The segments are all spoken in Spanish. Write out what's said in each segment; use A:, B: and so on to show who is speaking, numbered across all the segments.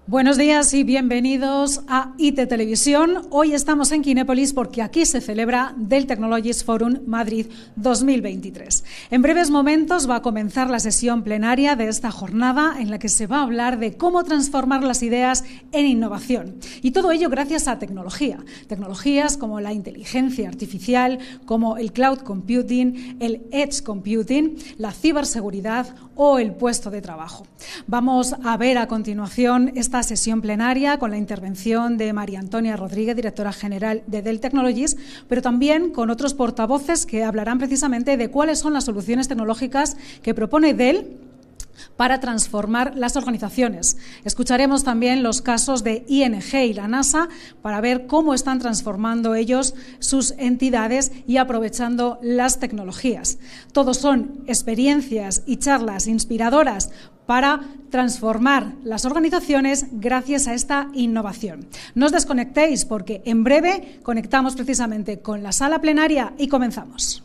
A: Buenos días y bienvenidos a IT Televisión. Hoy estamos en Kinépolis porque aquí se celebra Dell Technologies Forum Madrid 2023. En breves momentos va a comenzar la sesión plenaria de esta jornada en la que se va a hablar de cómo transformar las ideas en innovación. Y todo ello gracias a tecnología. Tecnologías como la inteligencia artificial, como el cloud computing, el edge computing, la ciberseguridad o el puesto de trabajo. Vamos a ver a continuación esta sesión plenaria con la intervención de María Antonia Rodríguez, directora general de Dell Technologies, pero también con otros portavoces que hablarán precisamente de cuáles son las soluciones tecnológicas que propone Dell para transformar las organizaciones. Escucharemos también los casos de ING y la NASA para ver cómo están transformando ellos sus entidades y aprovechando las tecnologías. Todos son experiencias y charlas inspiradoras para transformar las organizaciones gracias a esta innovación. No os desconectéis porque en breve conectamos precisamente con la sala plenaria y comenzamos.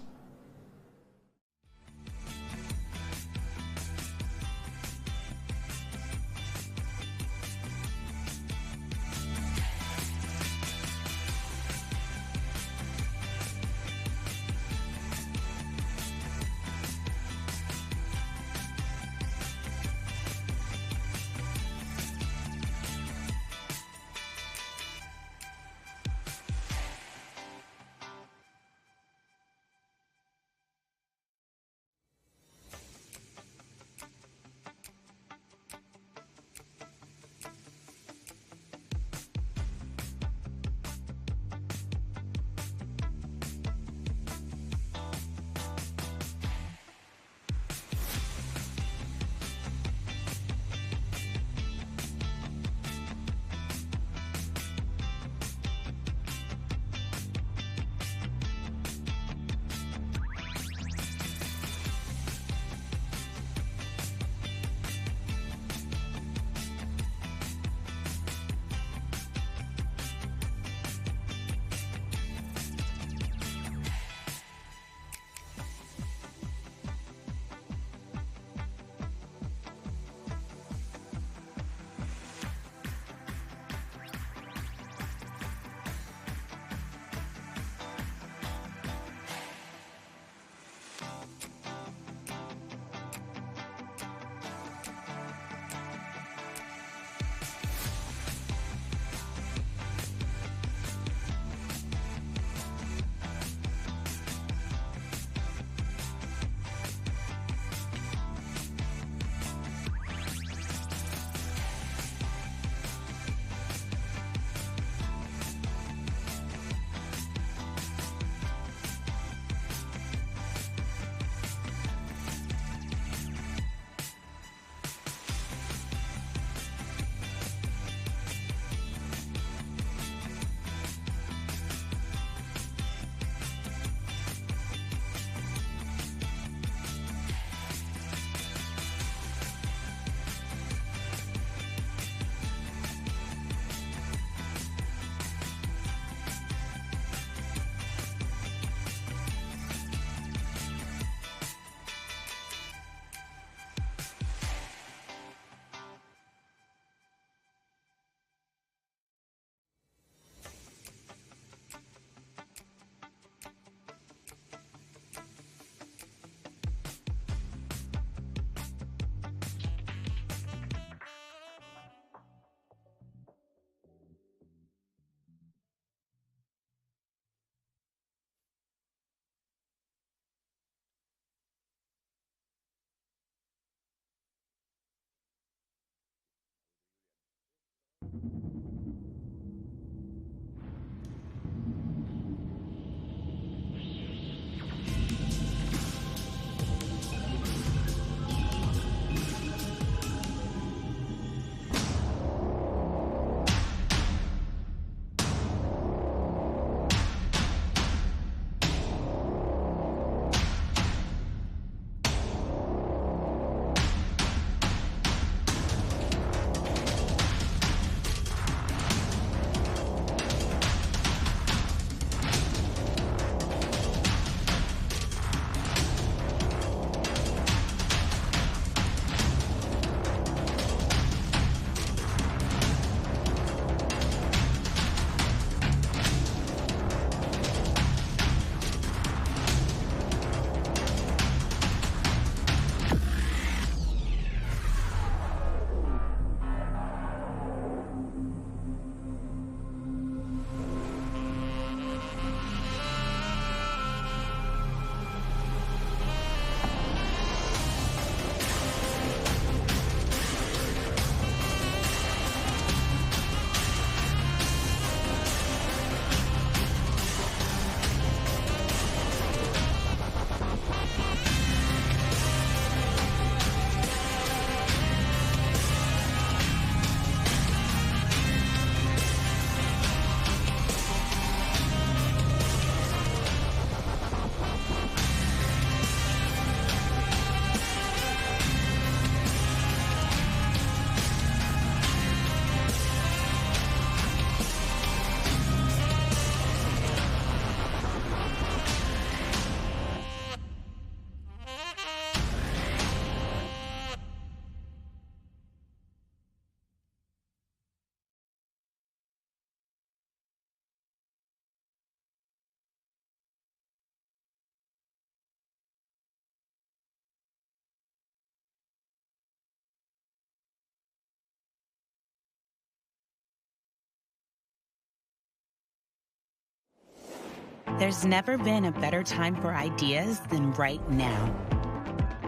B: There's never been a better time for ideas than right now.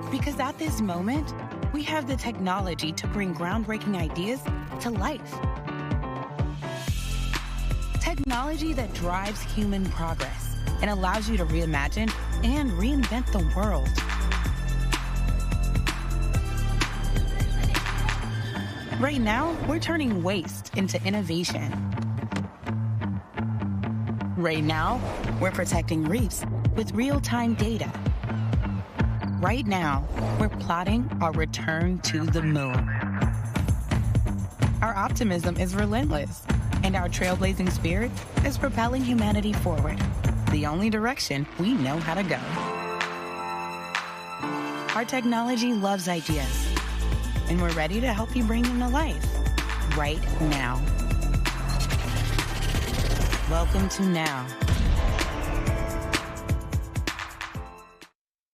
B: Because at this moment, we have the technology to bring groundbreaking ideas to life. Technology that drives human progress and allows you to reimagine and reinvent the world. Right now, we're turning waste into innovation. Right now, we're protecting reefs with real-time data. Right now, we're plotting our return to the moon. Our optimism is relentless, and our trailblazing spirit is propelling humanity forward, the only direction we know how to go. Our technology loves ideas, and we're ready to help you bring them to life right now. Welcome to Now.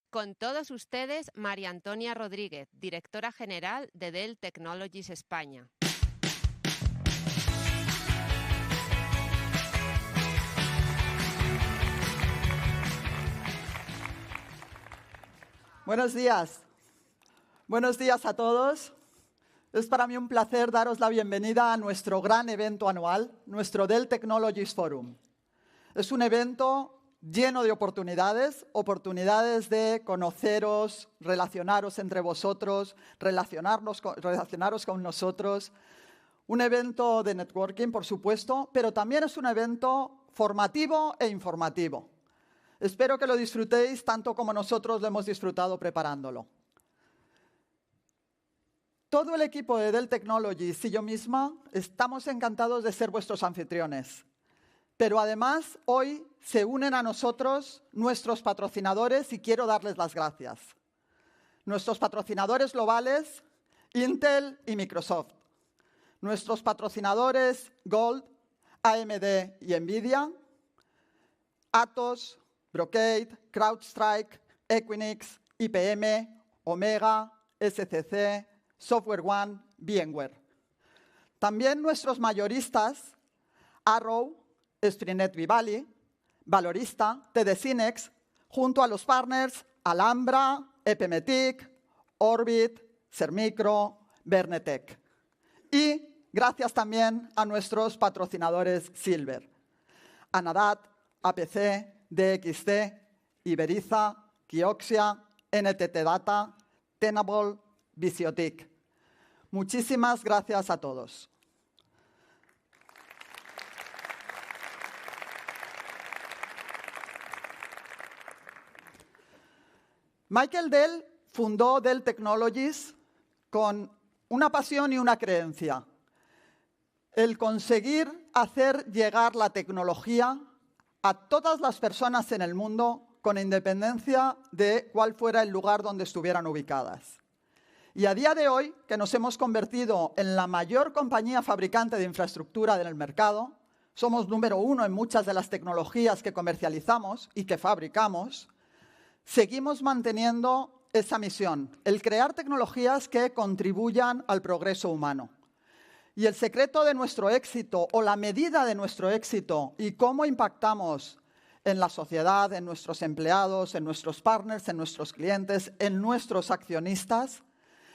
C: Con todos ustedes, María Antonia Rodríguez, directora general de Dell Technologies España.
D: Buenos días. Buenos días a todos. Es para mí un placer daros la bienvenida a nuestro gran evento anual, nuestro Dell Technologies Forum. Es un evento lleno de oportunidades de conoceros, relacionaros entre vosotros, relacionaros con nosotros. Un evento de networking, por supuesto, pero también es un evento formativo e informativo. Espero que lo disfrutéis tanto como nosotros lo hemos disfrutado preparándolo. Todo el equipo de Dell Technologies y yo misma estamos encantados de ser vuestros anfitriones. Pero además, hoy se unen a nosotros nuestros patrocinadores y quiero darles las gracias. Nuestros patrocinadores globales, Intel y Microsoft. Nuestros patrocinadores Gold, AMD y Nvidia. Atos, Brocade, CrowdStrike, Equinix, IBM, Omega, SCC, SoftwareOne, VMware. También nuestros mayoristas, Arrow, Strinet Vivali, Valorista, TD Synnex, junto a los partners Alhambra, Epemetic, Orbit, Sermicro, Bernetec. Y gracias también a nuestros patrocinadores Silver, Anadat, APC, DXT, Iberiza, Kioxia, NTT Data, Tenable, Visiotic. Muchísimas gracias a todos. Michael Dell fundó Dell Technologies con una pasión y una creencia: el conseguir hacer llegar la tecnología a todas las personas en el mundo con independencia de cuál fuera el lugar donde estuvieran ubicadas. Y a día de hoy, que nos hemos convertido en la mayor compañía fabricante de infraestructura del mercado, somos número 1 en muchas de las tecnologías que comercializamos y que fabricamos, seguimos manteniendo esa misión, el crear tecnologías que contribuyan al progreso humano. Y el secreto de nuestro éxito, o la medida de nuestro éxito, y cómo impactamos en la sociedad, en nuestros empleados, en nuestros partners, en nuestros clientes, en nuestros accionistas,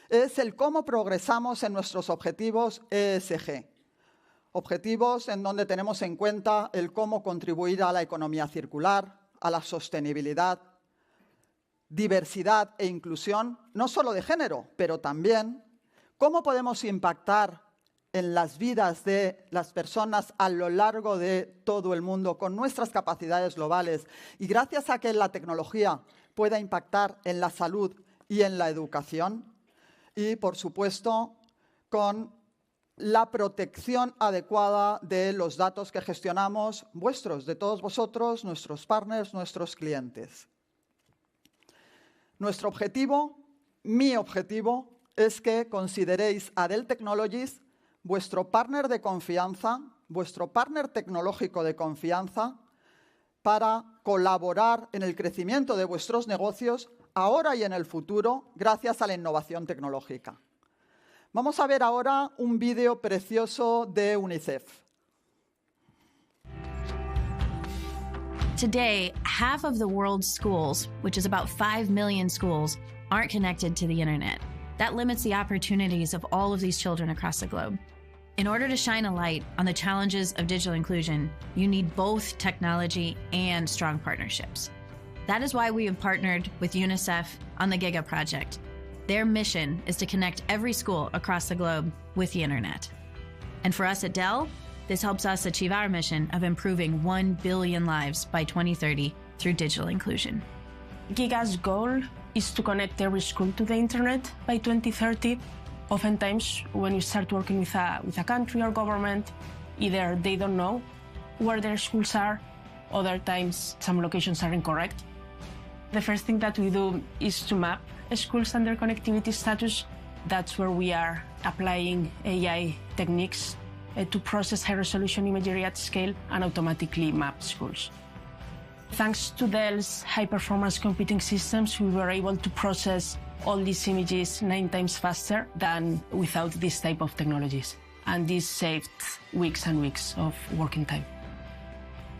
D: es el cómo progresamos en nuestros objetivos ESG. Objetivos en donde tenemos en cuenta el cómo contribuir a la economía circular, a la sostenibilidad, diversidad e inclusión, no solo de género, pero también cómo podemos impactar en las vidas de las personas a lo largo de todo el mundo con nuestras capacidades globales y gracias a que la tecnología pueda impactar en la salud y en la educación y, por supuesto, con la protección adecuada de los datos que gestionamos, vuestros, de todos vosotros, nuestros partners, nuestros clientes. Nuestro objetivo, mi objetivo, es que consideréis a Dell Technologies vuestro partner de confianza, vuestro partner tecnológico de confianza para colaborar en el crecimiento de vuestros negocios ahora y en el futuro gracias a la innovación tecnológica. Vamos a ver ahora un vídeo precioso de UNICEF.
E: Today, half of the world's schools, which is about 5 million schools, aren't connected to the internet. That limits the opportunities of all of these children across the globe. In order to shine a light on the challenges of digital inclusion, you need both technology and strong partnerships. That is why we have partnered with UNICEF on the Giga project. Their mission is to connect every school across the globe with the internet. And for us at Dell, this helps us achieve our mission of improving 1 billion lives by 2030 through digital inclusion.
F: Giga's goal is to connect every school to the internet by 2030. Oftentimes, when you start working with a country or government, either they don't know where their schools are, other times some locations are incorrect. The first thing that we do is to map schools and their connectivity status. That's where we are applying AI techniques to process high-resolution imagery at scale and automatically map schools. Thanks to Dell's high-performance computing systems, we were able to process all these images 9 times faster than without this type of technologies. And this saved weeks and weeks of working time.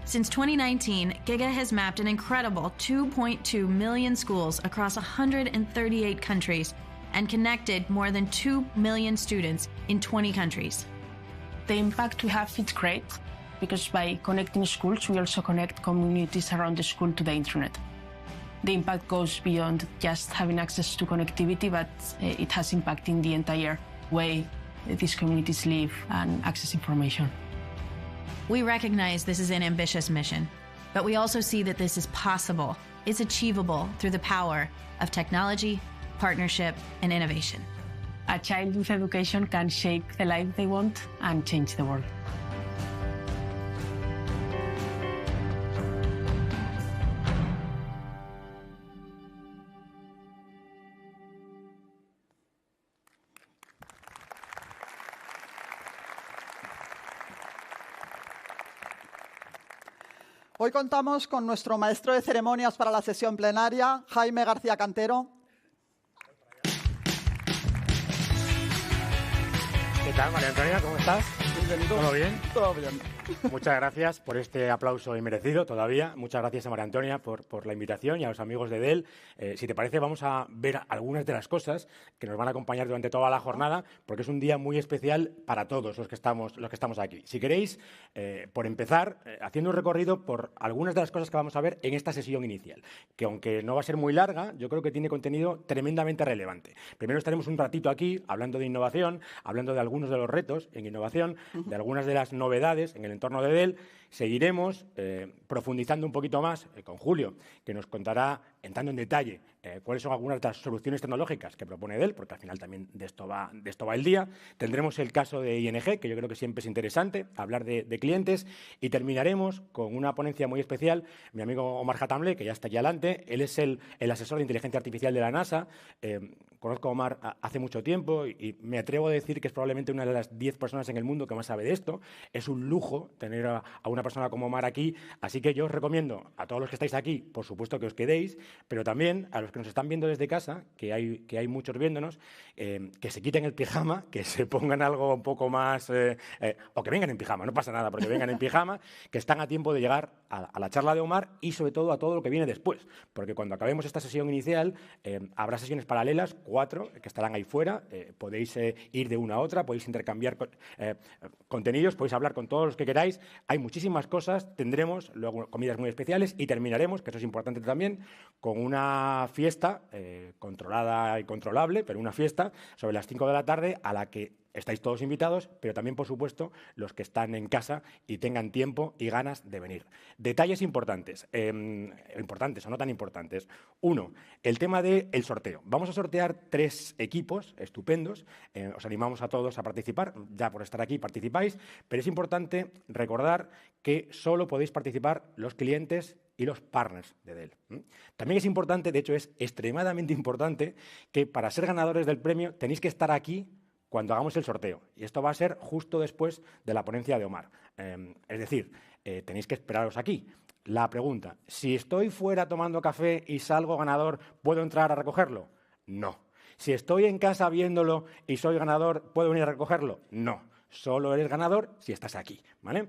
E: Since 2019, Giga has mapped an incredible 2.2 million schools across 138 countries and connected more than 2 million students in 20 countries.
F: The impact we have is great because by connecting schools, we also connect communities around the school to the internet. The impact goes beyond just having access to connectivity, but it has impact in the entire way these communities live and access information.
E: We recognize this is an ambitious mission, but we also see that this is possible. It's achievable through the power of technology, partnership, and innovation.
F: A child with education can shape the life they want and change the world.
D: Hoy contamos con nuestro maestro de ceremonias para la sesión plenaria, Jaime García Cantero.
G: ¿Qué tal, María Antonia? ¿Cómo estás?
D: Bienvenido.
G: ¿Todo bien?
D: Todo bien.
G: Muchas gracias por este aplauso inmerecido todavía. Muchas gracias a María Antonia por la invitación y a los amigos de Dell. Si te parece, vamos a ver algunas de las cosas que nos van a acompañar durante toda la jornada, porque es un día muy especial para todos los que estamos aquí. Si queréis, por empezar, haciendo un recorrido por algunas de las cosas que vamos a ver en esta sesión inicial, que aunque no va a ser muy larga, yo creo que tiene contenido tremendamente relevante. Primero estaremos un ratito aquí hablando de innovación, hablando de algunos de los retos en innovación, de algunas de las novedades en el entorno de Dell. Seguiremos profundizando un poquito más con Julio, que nos contará, entrando en detalle, cuáles son algunas de las soluciones tecnológicas que propone Dell, porque al final también de esto va el día. Tendremos el caso de ING, que yo creo que siempre es interesante, hablar de clientes, y terminaremos con una ponencia muy especial. Mi amigo Omar Hatamle, que ya está aquí adelante, él es el asesor de inteligencia artificial de la NASA. Conozco a Omar hace mucho tiempo y me atrevo a decir que es probablemente una de las 10 personas en el mundo que más sabe de esto. Es un lujo tener a una persona como Omar aquí, así que yo os recomiendo a todos los que estáis aquí, por supuesto, que os quedéis, pero también a los que nos están viendo desde casa, que hay muchos viéndonos, que se quiten el pijama, que se pongan algo un poco más, o que vengan en pijama, no pasa nada, porque vengan en pijama, que están a tiempo de llegar a la charla de Omar y sobre todo a todo lo que viene después, porque cuando acabemos esta sesión inicial habrá sesiones paralelas, 4, que estarán ahí fuera. Podéis ir de una a otra, podéis intercambiar contenidos, podéis hablar con todos los que queráis. Hay muchísimas cosas, tendremos luego comidas muy especiales y terminaremos, que eso es importante también, con una fiesta controlada y controlable, pero una fiesta sobre las 5 de la tarde a la que estáis todos invitados, pero también, por supuesto, los que están en casa y tengan tiempo y ganas de venir. Detalles importantes, importantes o no tan importantes. 1, el tema del sorteo. Vamos a sortear 3 equipos estupendos. Os animamos a todos a participar. Ya por estar aquí participáis, pero es importante recordar que solo podéis participar los clientes y los partners de Dell. También es importante, de hecho es extremadamente importante, que para ser ganadores del premio tenéis que estar aquí cuando hagamos el sorteo. Y esto va a ser justo después de la ponencia de Omar. Es decir, tenéis que esperaros aquí. La pregunta, si estoy fuera tomando café y salgo ganador, ¿puedo entrar a recogerlo? No. Si estoy en casa viéndolo y soy ganador, ¿puedo venir a recogerlo? No. Solo eres ganador si estás aquí, ¿vale?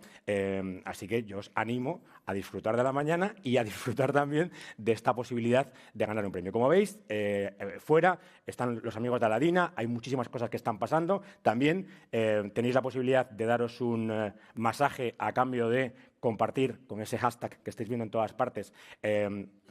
G: Así que yo os animo a disfrutar de la mañana y a disfrutar también de esta posibilidad de ganar un premio. Como veis, fuera están los amigos de Aladina, hay muchísimas cosas que están pasando. También tenéis la posibilidad de daros un masaje a cambio de compartir con ese hashtag que estáis viendo en todas partes,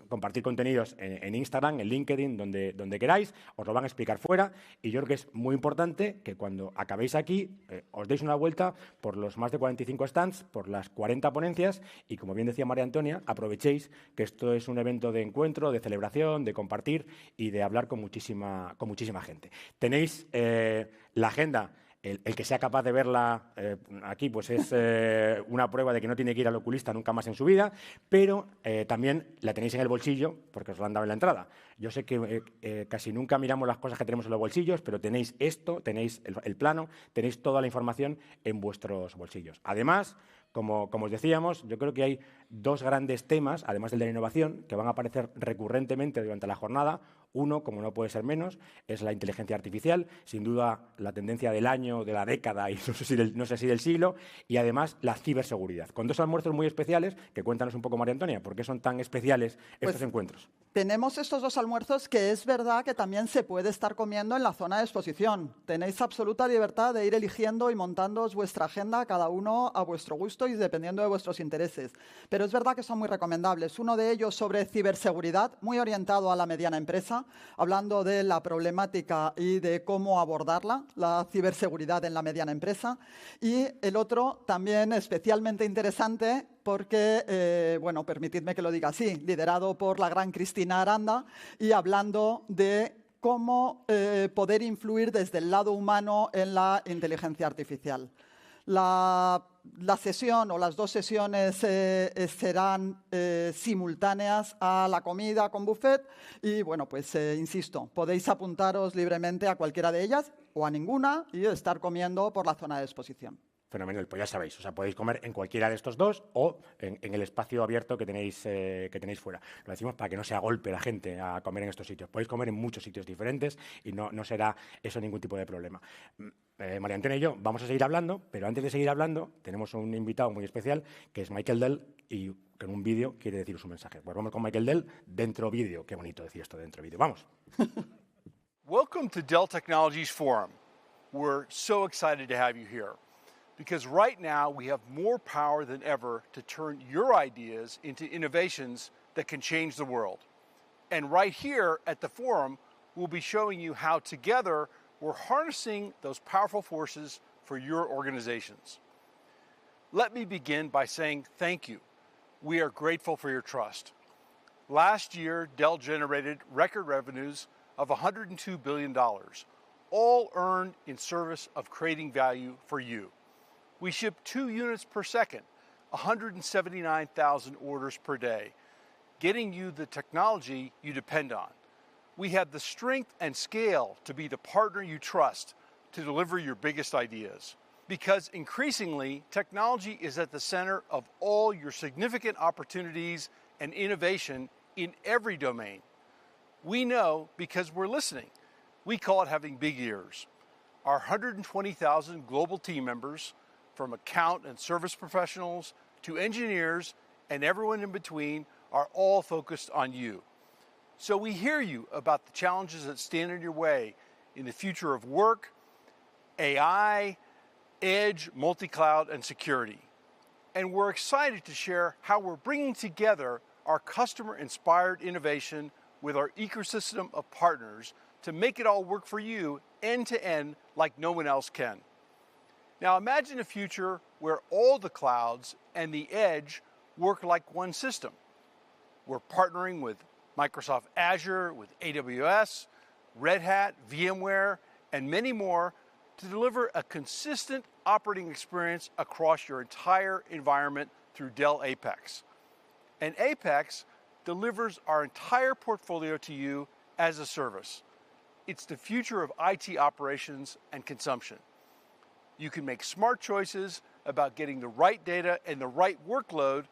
G: compartir contenidos en Instagram, en LinkedIn, donde queráis, os lo van a explicar fuera, y yo creo que es muy importante que cuando acabéis aquí os deis una vuelta por los más de 45 stands, por las 40 ponencias, y como bien decía María Antonia, aprovechéis que esto es un evento de encuentro, de celebración, de compartir y de hablar con muchísima gente. Tenéis la agenda. El que sea capaz de verla aquí pues es una prueba de que no tiene que ir al oculista nunca más en su vida, pero también la tenéis en el bolsillo porque os la han dado en la entrada. Yo sé que casi nunca miramos las cosas que tenemos en los bolsillos, pero tenéis esto, tenéis el plano, tenéis toda la información en vuestros bolsillos. Además, como os decíamos, yo creo que hay dos grandes temas, además del de la innovación, que van a aparecer recurrentemente durante la jornada. Uno, como no puede ser menos, es la inteligencia artificial, sin duda la tendencia del año, de la década y no sé si del siglo, y además la ciberseguridad. Con dos almuerzos muy especiales, que cuéntanos un poco, María Antonia, ¿por qué son tan especiales estos encuentros?
D: Tenemos estos dos almuerzos que es verdad que también se puede estar comiendo en la zona de exposición. Tenéis absoluta libertad de ir eligiendo y montándoos vuestra agenda, cada uno a vuestro gusto y dependiendo de vuestros intereses. Pero es verdad que son muy recomendables. Uno de ellos sobre ciberseguridad, muy orientado a la mediana empresa, hablando de la problemática y de cómo abordarla, la ciberseguridad en la mediana empresa. Y el otro también especialmente interesante porque, bueno, permitidme que lo diga así, liderado por la gran Cristina Aranda y hablando de cómo poder influir desde el lado humano en la inteligencia artificial. La sesión o las dos sesiones serán simultáneas a la comida con buffet y, bueno, pues insisto, podéis apuntaros libremente a cualquiera de ellas o a ninguna y estar comiendo por la zona de exposición.
G: Fenomenal, pues ya sabéis, o sea, podéis comer en cualquiera de estos dos o en el espacio abierto que tenéis fuera. Lo decimos para que no sea golpe la gente a comer en estos sitios. Podéis comer en muchos sitios diferentes y no será eso ningún tipo de problema. María Antonia y yo vamos a seguir hablando, pero antes de seguir hablando tenemos un invitado muy especial que es Michael Dell y con un vídeo quiere deciros un mensaje. Pues vamos con Michael Dell, dentro vídeo. Qué bonito decir esto, dentro vídeo. Vamos.
H: Welcome to Dell Technologies Forum. We're so excited to have you here. Because right now we have more power than ever to turn your ideas into innovations that can change the world. And right here at the forum, we'll be showing you how together we're harnessing those powerful forces for your organizations. Let me begin by saying thank you. We are grateful for your trust. Last year, Dell generated record revenues of $102 billion, all earned in service of creating value for you. We ship 2 units per second, 179,000 orders per day, getting you the technology you depend on. We have the strength and scale to be the partner you trust to deliver your biggest ideas. Because increasingly, technology is at the center of all your significant opportunities and innovation in every domain. We know because we're listening. We call it having big ears. Our 120,000 global team members, from account and service professionals to engineers and everyone in between, are all focused on you. So we hear you about the challenges that stand in your way in the future of work, AI, edge, multi-cloud, and security. And we're excited to share how we're bringing together our customer-inspired innovation with our ecosystem of partners to make it all work for you end-to-end like no one else can. Now imagine a future where all the clouds and the edge work like one system. We're partnering with Microsoft Azure, with AWS, Red Hat, VMware, and many more to deliver a consistent operating experience across your entire environment through Dell Apex. And Apex delivers our entire portfolio to you as a service. It's the future of IT operations and consumption. You can make smart choices about getting the right data and the right workload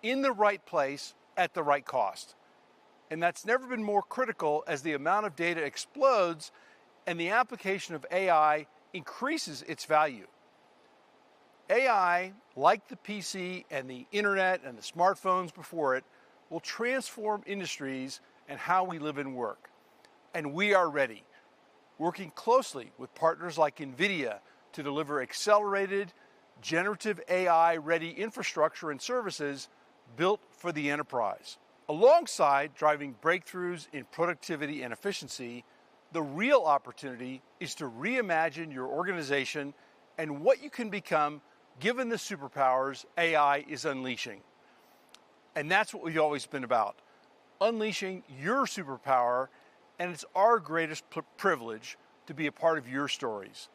H: in the right place at the right cost. And that's never been more critical as the amount of data explodes and the application of AI increases its value. AI, like the PC and the internet and the smartphones before it, will transform industries and how we live and work. And we are ready, working closely with partners like NVIDIA to deliver accelerated, generative AI-ready infrastructure and services built for the enterprise. Alongside driving breakthroughs in productivity and efficiency, the real opportunity is to reimagine your organization and what you can become given the superpowers AI is unleashing. And that's what we've always been about, unleashing your superpower, and it's our greatest privilege to be a part of your stories.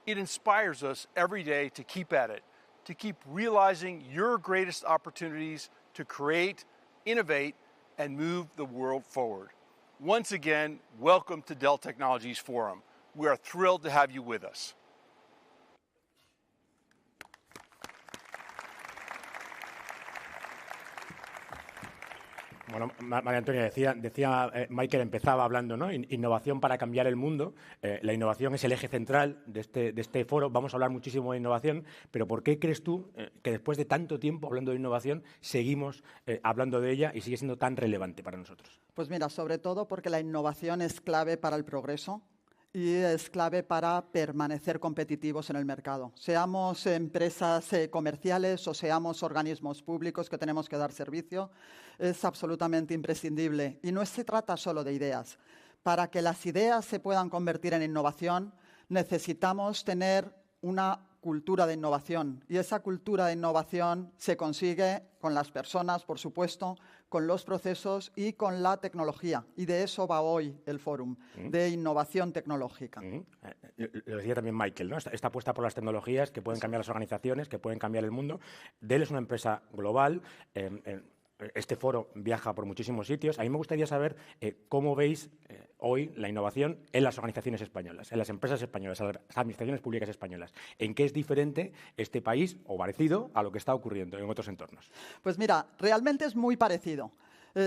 H: It inspires us every day to keep at it, to keep realizing your greatest opportunities to create, innovate, and move the world forward. Once again, welcome to Dell Technologies Forum. We are thrilled to have you with us.
G: Bueno, María Antonia, decía Michael, empezaba hablando, ¿no? Innovación para cambiar el mundo. La innovación es el eje central de este foro. Vamos a hablar muchísimo de innovación, pero ¿por qué crees tú que después de tanto tiempo hablando de innovación seguimos hablando de ella y sigue siendo tan relevante para nosotros?
D: Pues mira, sobre todo porque la innovación es clave para el progreso y es clave para permanecer competitivos en el mercado. Seamos empresas comerciales o seamos organismos públicos que tenemos que dar servicio, es absolutamente imprescindible. Y no se trata solo de ideas. Para que las ideas se puedan convertir en innovación, necesitamos tener una cultura de innovación. Y esa cultura de innovación se consigue con las personas, por supuesto, con los procesos y con la tecnología. Y de eso va hoy el Fórum, de innovación tecnológica.
G: Lo decía también Michael, ¿no? Esta apuesta por las tecnologías que pueden cambiar las organizaciones, que pueden cambiar el mundo. Dell es una empresa global. Este foro viaja por muchísimos sitios. A mí me gustaría saber cómo veis hoy la innovación en las organizaciones españolas, en las empresas españolas, en las administraciones públicas españolas. ¿En qué es diferente este país o parecido a lo que está ocurriendo en otros entornos?
D: Pues mira, realmente es muy parecido.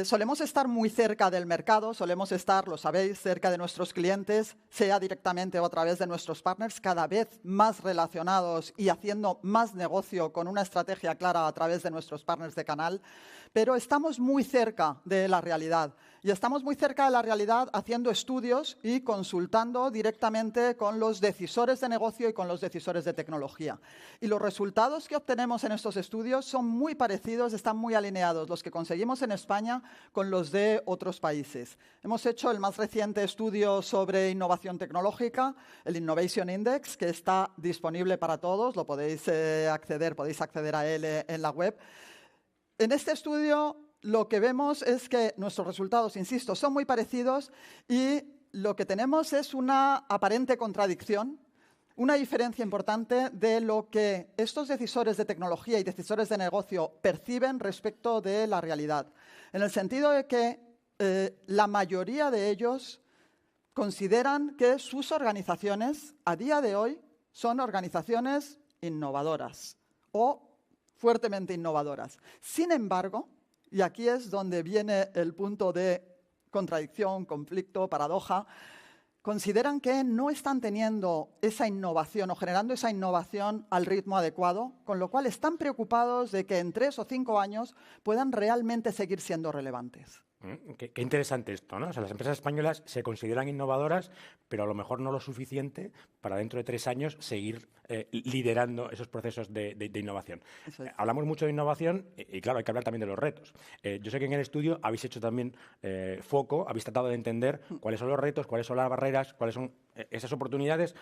D: Solemos estar muy cerca del mercado, solemos estar, lo sabéis, cerca de nuestros clientes, sea directamente o a través de nuestros partners, cada vez más relacionados y haciendo más negocio con una estrategia clara a través de nuestros partners de canal, pero estamos muy cerca de la realidad. Y estamos muy cerca de la realidad haciendo estudios y consultando directamente con los decisores de negocio y con los decisores de tecnología. Y los resultados que obtenemos en estos estudios son muy parecidos, están muy alineados, los que conseguimos en España con los de otros países. Hemos hecho el más reciente estudio sobre innovación tecnológica, el Innovation Index, que está disponible para todos, lo podéis acceder a él en la web. En este estudio lo que vemos es que nuestros resultados, insisto, son muy parecidos y lo que tenemos es una aparente contradicción, una diferencia importante de lo que estos decisores de tecnología y decisores de negocio perciben respecto de la realidad. En el sentido de que la mayoría de ellos consideran que sus organizaciones a día de hoy son organizaciones innovadoras o fuertemente innovadoras. Sin embargo, y aquí es donde viene el punto de contradicción, conflicto, paradoja, consideran que no están teniendo esa innovación o generando esa innovación al ritmo adecuado, con lo cual están preocupados de que en 3 o 5 años puedan realmente seguir siendo relevantes.
G: Qué interesante esto, ¿no? O sea, las empresas españolas se consideran innovadoras, pero a lo mejor no lo suficiente para dentro de 3 años seguir liderando esos procesos de innovación. Hablamos mucho de innovación y, claro, hay que hablar también de los retos. Yo sé que en el estudio habéis hecho también foco, habéis tratado de entender cuáles son los retos, cuáles son las barreras, cuáles son esas oportunidades,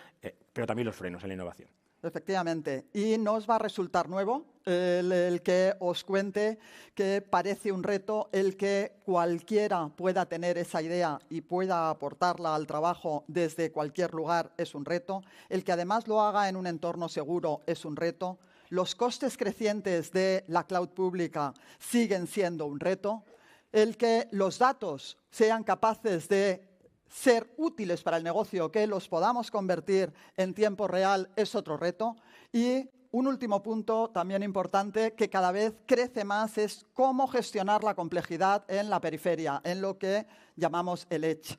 G: pero también los frenos en la innovación.
D: Efectivamente. Y no os va a resultar nuevo el que os cuente que parece un reto el que cualquiera pueda tener esa idea y pueda aportarla al trabajo desde cualquier lugar es un reto. El que además lo haga en un entorno seguro es un reto. Los costes crecientes de la cloud pública siguen siendo un reto. El que los datos sean capaces de ser útiles para el negocio, que los podamos convertir en tiempo real, es otro reto. Y un último punto también importante que cada vez crece más es cómo gestionar la complejidad en la periferia, en lo que llamamos el edge.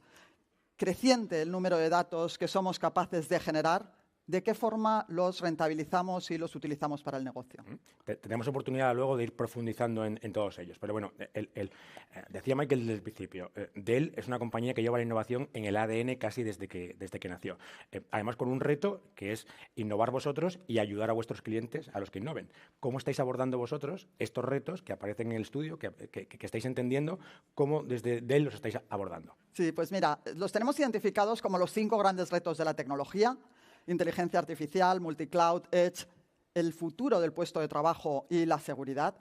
D: Creciente el número de datos que somos capaces de generar, de qué forma los rentabilizamos y los utilizamos para el negocio.
G: Tenemos oportunidad luego de ir profundizando en todos ellos. Pero bueno, decía Michael desde el principio, Dell es una compañía que lleva la innovación en el ADN casi desde que nació. Además, con un reto que es innovar vosotros y ayudar a vuestros clientes a los que innoven. ¿Cómo estáis abordando vosotros estos retos que aparecen en el estudio, que estáis entendiendo? ¿Cómo desde Dell los estáis abordando?
D: Sí, pues mira, los tenemos identificados como los 5 grandes retos de la tecnología: inteligencia artificial, multicloud, edge, el futuro del puesto de trabajo y la seguridad.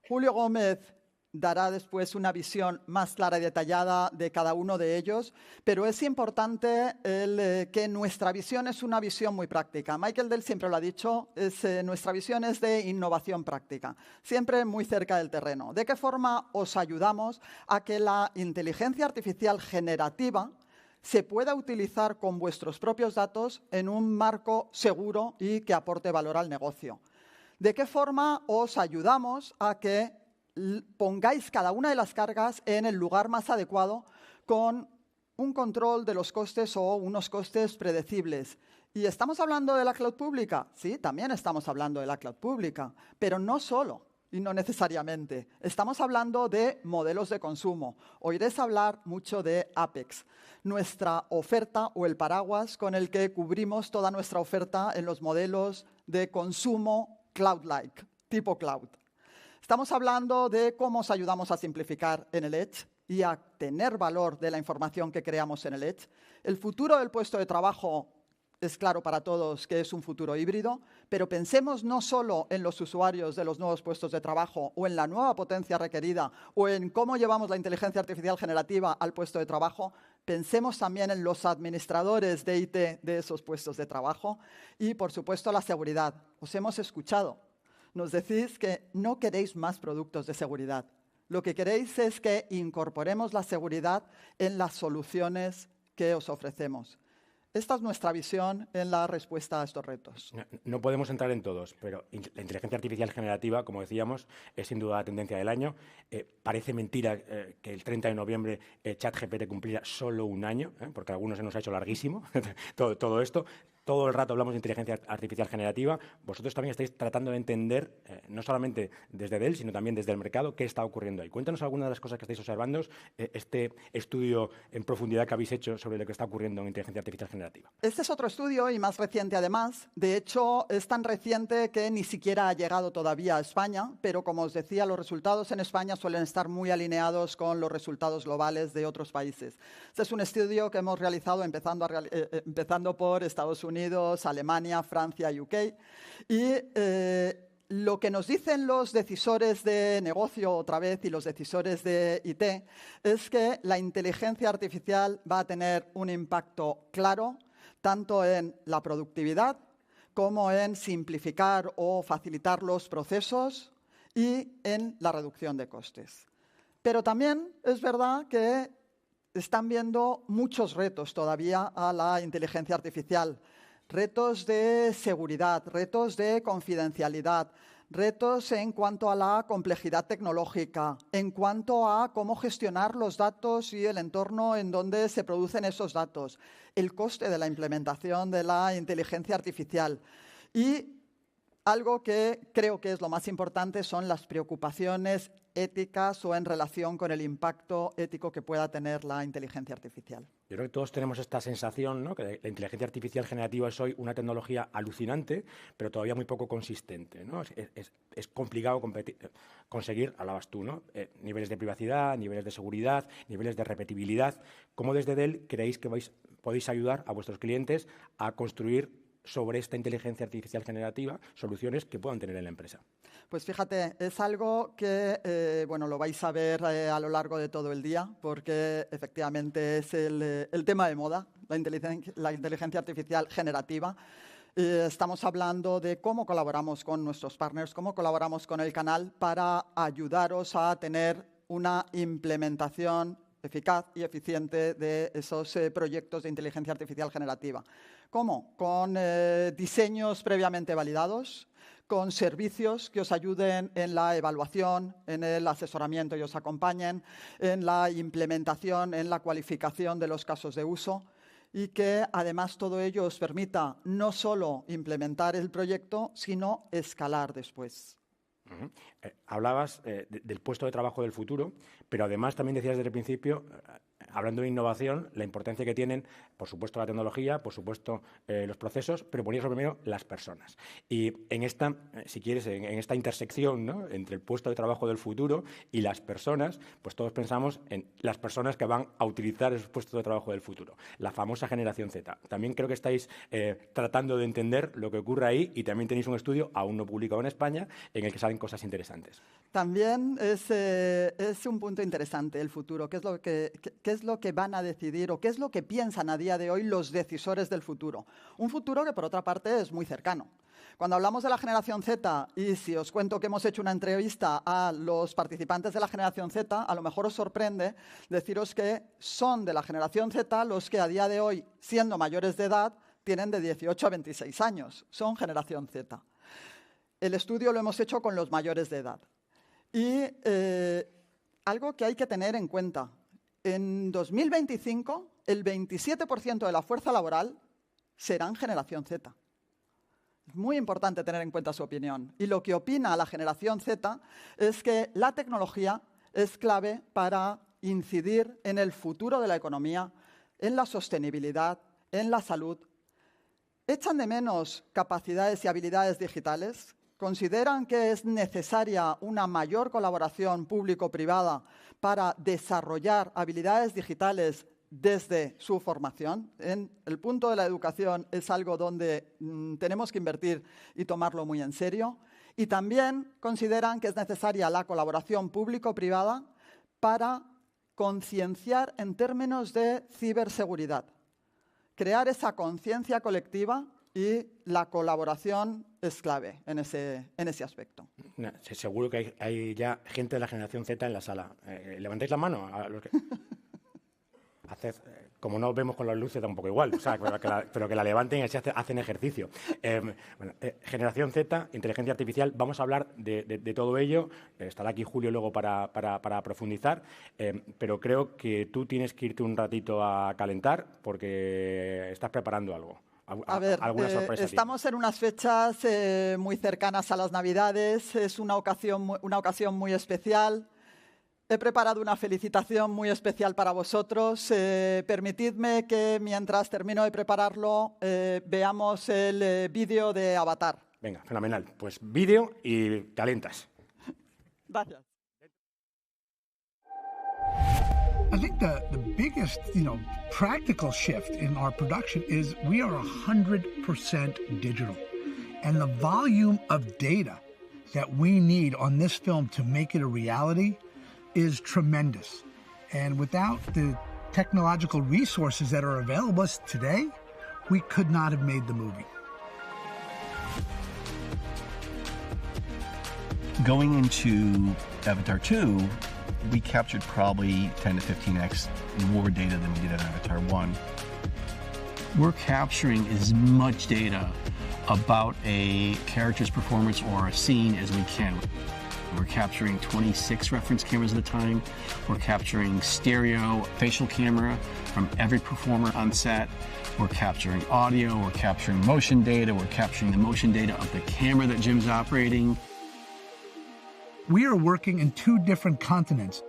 D: Julio Gómez dará después una visión más clara y detallada de cada uno de ellos, pero es importante que nuestra visión es una visión muy práctica. Michael Dell siempre lo ha dicho, nuestra visión es de innovación práctica, siempre muy cerca del terreno. ¿De qué forma os ayudamos a que la inteligencia artificial generativa se pueda utilizar con vuestros propios datos en un marco seguro y que aporte valor al negocio? ¿De qué forma os ayudamos a que pongáis cada una de las cargas en el lugar más adecuado con un control de los costes o unos costes predecibles? ¿Y estamos hablando de la cloud pública? Sí, también estamos hablando de la cloud pública, pero no solo y no necesariamente. Estamos hablando de modelos de consumo. Oiréis hablar mucho de Apex, nuestra oferta o el paraguas con el que cubrimos toda nuestra oferta en los modelos de consumo cloud-like, tipo cloud. Estamos hablando de cómo os ayudamos a simplificar en el Edge y a tener valor de la información que creamos en el Edge. El futuro del puesto de trabajo es claro para todos que es un futuro híbrido, pero pensemos no solo en los usuarios de los nuevos puestos de trabajo o en la nueva potencia requerida o en cómo llevamos la inteligencia artificial generativa al puesto de trabajo, pensemos también en los administradores de IT de esos puestos de trabajo y, por supuesto, la seguridad. Os hemos escuchado. Nos decís que no queréis más productos de seguridad. Lo que queréis es que incorporemos la seguridad en las soluciones que os ofrecemos. Esta es nuestra visión en la respuesta a estos retos.
G: No podemos entrar en todos, pero la inteligencia artificial generativa, como decíamos, es sin duda la tendencia del año. Parece mentira que el 30 de noviembre ChatGPT cumpliera solo un año, porque a algunos se nos ha hecho larguísimo todo esto. Todo el rato hablamos de inteligencia artificial generativa. Vosotros también estáis tratando de entender, no solamente desde Dell, sino también desde el mercado, qué está ocurriendo ahí. Cuéntanos algunas de las cosas que estáis observando, este estudio en profundidad que habéis hecho sobre lo que está ocurriendo en inteligencia artificial generativa.
D: Este es otro estudio y más reciente además. De hecho, es tan reciente que ni siquiera ha llegado todavía a España, pero como os decía, los resultados en España suelen estar muy alineados con los resultados globales de otros países. Este es un estudio que hemos realizado empezando por Estados Unidos, Alemania, Francia, UK. Y lo que nos dicen los decisores de negocio otra vez y los decisores de IT es que la inteligencia artificial va a tener un impacto claro tanto en la productividad como en simplificar o facilitar los procesos y en la reducción de costes. Pero también es verdad que están viendo muchos retos todavía a la inteligencia artificial. Retos de seguridad, retos de confidencialidad, retos en cuanto a la complejidad tecnológica, en cuanto a cómo gestionar los datos y el entorno en donde se producen esos datos, el coste de la implementación de la inteligencia artificial. Y algo que creo que es lo más importante son las preocupaciones éticas o en relación con el impacto ético que pueda tener la inteligencia artificial.
G: Yo creo que todos tenemos esta sensación, ¿no?, que la inteligencia artificial generativa es hoy una tecnología alucinante, pero todavía muy poco consistente, ¿no? Es complicado conseguir, hablabas tú, ¿no?, niveles de privacidad, niveles de seguridad, niveles de repetibilidad. ¿Cómo desde Dell creéis que podéis ayudar a vuestros clientes a construir sobre esta inteligencia artificial generativa soluciones que puedan tener en la empresa?
D: Pues fíjate, es algo que lo vais a ver a lo largo de todo el día, porque efectivamente es el tema de moda, la inteligencia artificial generativa. Estamos hablando de cómo colaboramos con nuestros partners, cómo colaboramos con el canal para ayudaros a tener una implementación eficaz y eficiente de esos proyectos de inteligencia artificial generativa. ¿Cómo? Con diseños previamente validados, con servicios que os ayuden en la evaluación, en el asesoramiento y os acompañen, en la implementación, en la cualificación de los casos de uso. y que además todo ello os permita no solo implementar el proyecto, sino escalar después.
G: Hablabas del puesto de trabajo del futuro, pero además también decías desde el principio, hablando de innovación, la importancia que tienen, por supuesto, la tecnología, por supuesto, los procesos, pero ponías primero las personas. Y en esta, si quieres, en esta intersección, ¿no?, entre el puesto de trabajo del futuro y las personas, pues todos pensamos en las personas que van a utilizar esos puestos de trabajo del futuro, la famosa generación Z. También creo que estáis tratando de entender lo que ocurre ahí y también tenéis un estudio, aún no publicado en España, en el que salen cosas interesantes.
D: También es un punto interesante el futuro. ¿Qué es lo que van a decidir o qué es lo que piensan a día de hoy los decisores del futuro? Un futuro que, por otra parte, es muy cercano. Cuando hablamos de la generación Z, y si os cuento que hemos hecho una entrevista a los participantes de la generación Z, a lo mejor os sorprende deciros que son de la generación Z los que a día de hoy, siendo mayores de edad, tienen de 18 a 26 años. Son generación Z. El estudio lo hemos hecho con los mayores de edad. Y algo que hay que tener en cuenta, en 2025 el 27% de la fuerza laboral serán generación Z. Es muy importante tener en cuenta su opinión. Y lo que opina la generación Z es que la tecnología es clave para incidir en el futuro de la economía, en la sostenibilidad, en la salud. ¿Echan de menos capacidades y habilidades digitales? ¿Consideran que es necesaria una mayor colaboración público-privada para desarrollar habilidades digitales desde su formación? En el punto de la educación es algo donde tenemos que invertir y tomarlo muy en serio. Y también consideran que es necesaria la colaboración público-privada para concienciar en términos de ciberseguridad. Crear esa conciencia colectiva y la colaboración es clave en ese aspecto.
G: Seguro que hay ya gente de la generación Z en la sala. ¿Levantáis la mano? A los que... como no vemos con las luces, da un poco igual, o sea, pero que la levanten y así hacen ejercicio. Generación Z, inteligencia artificial, vamos a hablar de todo ello. Estará aquí Julio luego para profundizar, pero creo que tú tienes que irte un ratito a calentar porque estás preparando algo.
D: A ver,
G: ¿alguna sorpresa?
D: Estamos en unas fechas muy cercanas a las Navidades, es una ocasión muy especial. He preparado una felicitación muy especial para vosotros. Permitidme que mientras termino de prepararlo veamos el vídeo de Avatar.
G: Venga, fenomenal. Pues vídeo y calentas.
D: Gracias.
I: I think the biggest, practical shift in our production is we are 100% digital. And the volume of data that we need on this film to make it a reality is tremendous. And without the technological resources that are available to us today, we could not have made the movie.
J: Going into Avatar 2, we captured probably 10 to 15x more data than we did in Avatar 1. We're capturing as much data about a character's performance or a scene as we can. We're capturing 26 reference cameras at a time. We're capturing stereo facial camera from every performer on set. We're capturing audio, we're capturing motion data, we're capturing the motion data of the camera that Jim's operating.
I: We are working in 2 different continents.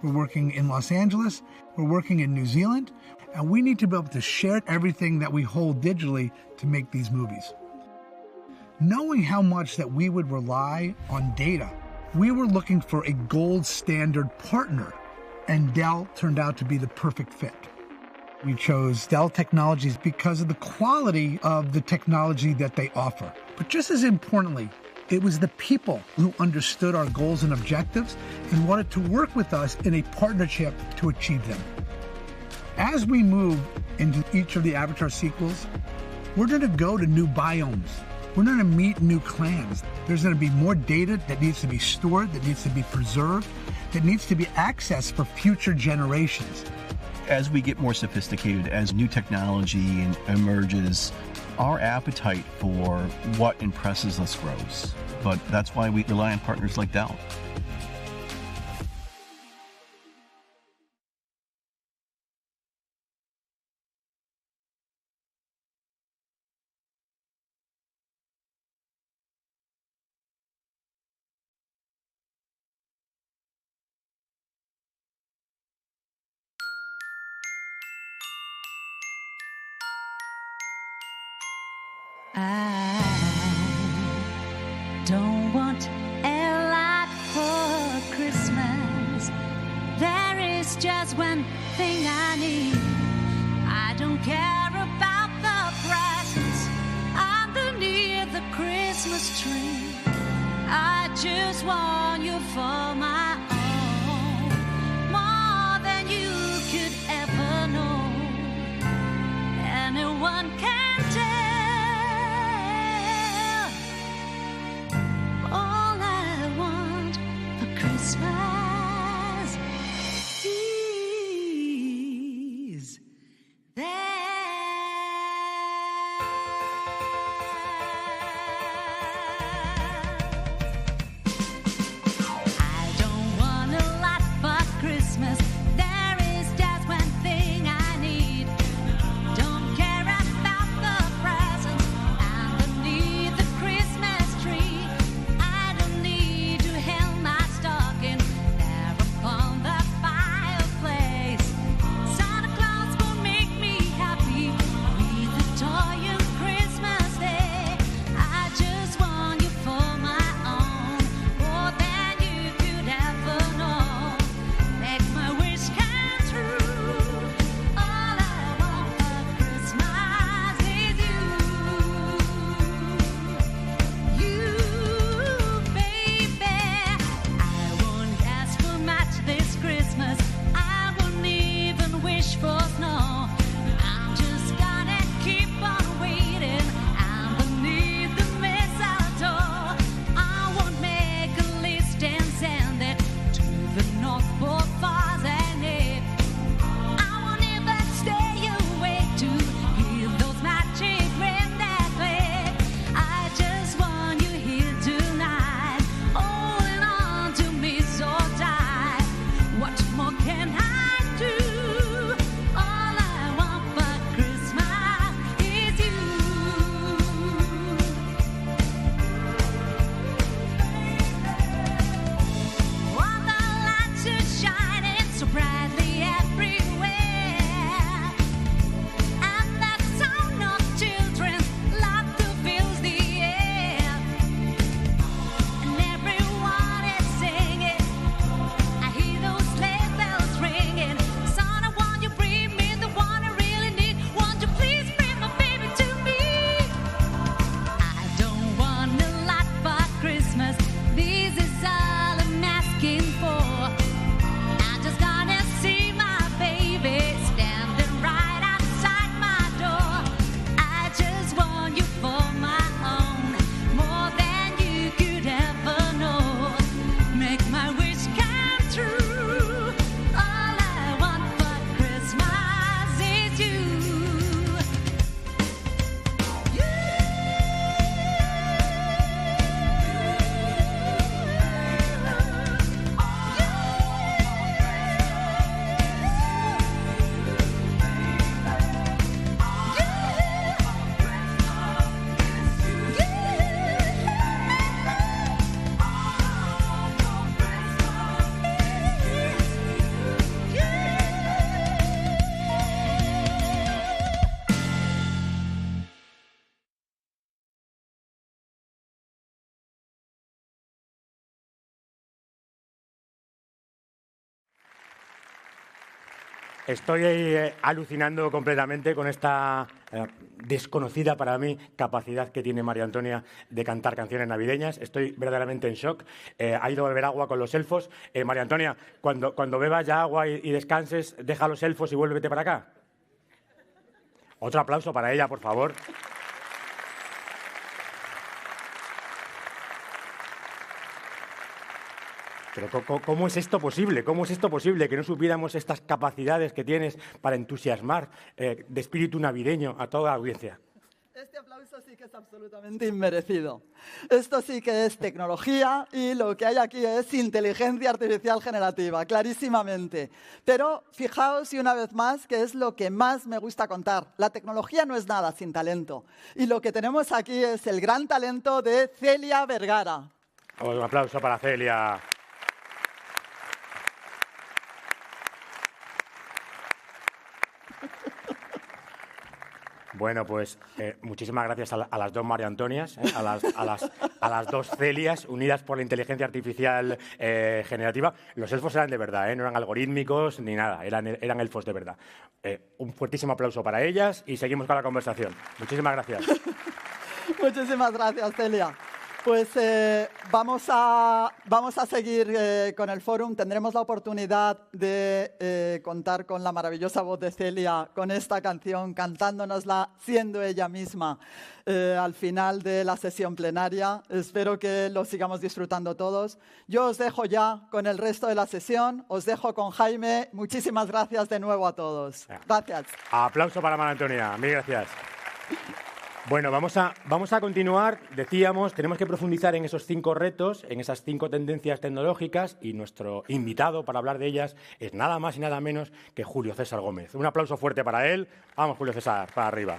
I: We're working in Los Angeles, we're working in New Zealand, and we need to be able to share everything that we hold digitally to make these movies. Knowing how much that we would rely on data, we were looking for a gold standard partner, and Dell turned out to be the perfect fit. We chose Dell Technologies because of the quality of the technology that they offer. But just as importantly, it was the people who understood our goals and objectives and wanted to work with us in a partnership to achieve them. As we move into each of the Avatar sequels, we're going to go to new biomes. We're going to meet new clans. There's going to be more data that needs to be stored, that needs to be preserved, that needs to be accessed for future generations.
J: As we get more sophisticated, as new technology emerges, our appetite for what impresses us grows. But that's why we rely on partners like Dell.
K: I don't want a lot for Christmas. There is just one thing I need. I don't care about the presents underneath the Christmas tree. I just want you for my own, more than you could ever know. Anyone can tell. All I want for Christmas is that.
G: Estoy alucinando completamente con esta desconocida para mí capacidad que tiene María Antonia de cantar canciones navideñas. Estoy verdaderamente en shock. Ha ido a beber agua con los elfos. María Antonia, cuando bebas ya agua y descanses, deja los elfos y vuélvete para acá. Otro aplauso para ella, por favor. Pero ¿cómo es esto posible? ¿Cómo es esto posible que no supiéramos estas capacidades que tienes para entusiasmar de espíritu navideño a toda la audiencia?
D: Este aplauso sí que es absolutamente inmerecido. Esto sí que es tecnología y lo que hay aquí es inteligencia artificial generativa, clarísimamente. Pero fijaos, y una vez más, que es lo que más me gusta contar. La tecnología no es nada sin talento. Y lo que tenemos aquí es el gran talento de Celia Vergara.
G: Un aplauso para Celia. Bueno, pues muchísimas gracias a las dos María Antonias, a las dos Celias, unidas por la inteligencia artificial generativa. Los elfos eran de verdad, no eran algorítmicos ni nada, eran elfos de verdad. Un fuertísimo aplauso para ellas y seguimos con la conversación. Muchísimas gracias.
D: Muchísimas gracias, Celia. Pues vamos a seguir con el fórum. Tendremos la oportunidad de contar con la maravillosa voz de Celia con esta canción, cantándonosla siendo ella misma al final de la sesión plenaria. Espero que lo sigamos disfrutando todos. Yo os dejo ya con el resto de la sesión. Os dejo con Jaime. Muchísimas gracias de nuevo a todos. Gracias.
G: Aplauso para María Antonia. Mil gracias. Bueno, vamos a continuar. Decíamos, tenemos que profundizar en esos 5 retos, en esas 5 tendencias tecnológicas, y nuestro invitado para hablar de ellas es nada más y nada menos que Julio César Gómez. Un aplauso fuerte para él. Vamos, Julio César, para arriba.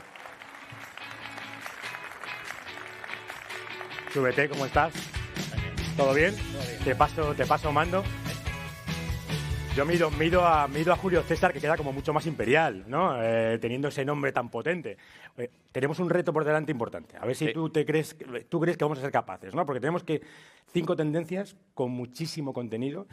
G: Súbete, ¿cómo estás? ¿Todo bien? Te paso mando. Yo mido a Julio César, que queda como mucho más imperial, ¿no? Teniendo ese nombre tan potente. Tenemos un reto por delante importante. A ver si tú crees que vamos a ser capaces, ¿no? Porque tenemos 5 tendencias con muchísimo contenido,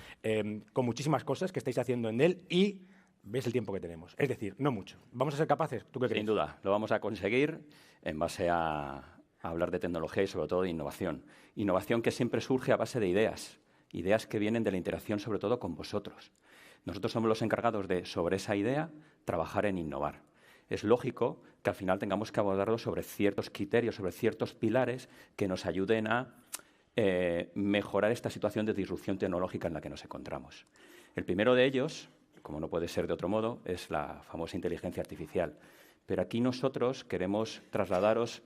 G: con muchísimas cosas que estáis haciendo en él y ves el tiempo que tenemos. Es decir, no mucho. ¿Vamos a ser capaces? ¿Tú qué crees?
L: Sin duda, lo vamos a conseguir en base a hablar de tecnología y sobre todo de innovación. Innovación que siempre surge a base de ideas que vienen de la interacción sobre todo con vosotros. Nosotros somos los encargados de, sobre esa idea, trabajar en innovar. Es lógico que al final tengamos que abordarlo sobre ciertos criterios, sobre ciertos pilares que nos ayuden a mejorar esta situación de disrupción tecnológica en la que nos encontramos. El primero de ellos, como no puede ser de otro modo, es la famosa inteligencia artificial. Pero aquí nosotros queremos trasladaros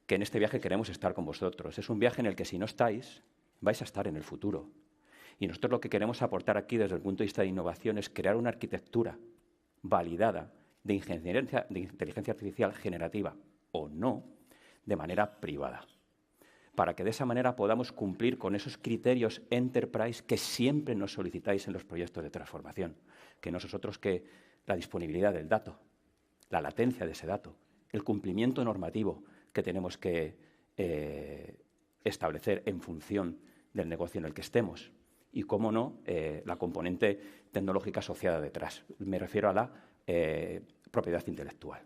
L: que en este viaje queremos estar con vosotros. Es un viaje en el que si no estáis, vais a estar en el futuro. Y nosotros lo que queremos aportar aquí desde el punto de vista de innovación es crear una arquitectura validada de inteligencia artificial generativa o no, de manera privada, para que de esa manera podamos cumplir con esos criterios enterprise que siempre nos solicitáis en los proyectos de transformación, que no es otros que la disponibilidad del dato, la latencia de ese dato, el cumplimiento normativo que tenemos que establecer en función del negocio en el que estemos y, cómo no, la componente tecnológica asociada detrás. Me refiero a la propiedad intelectual.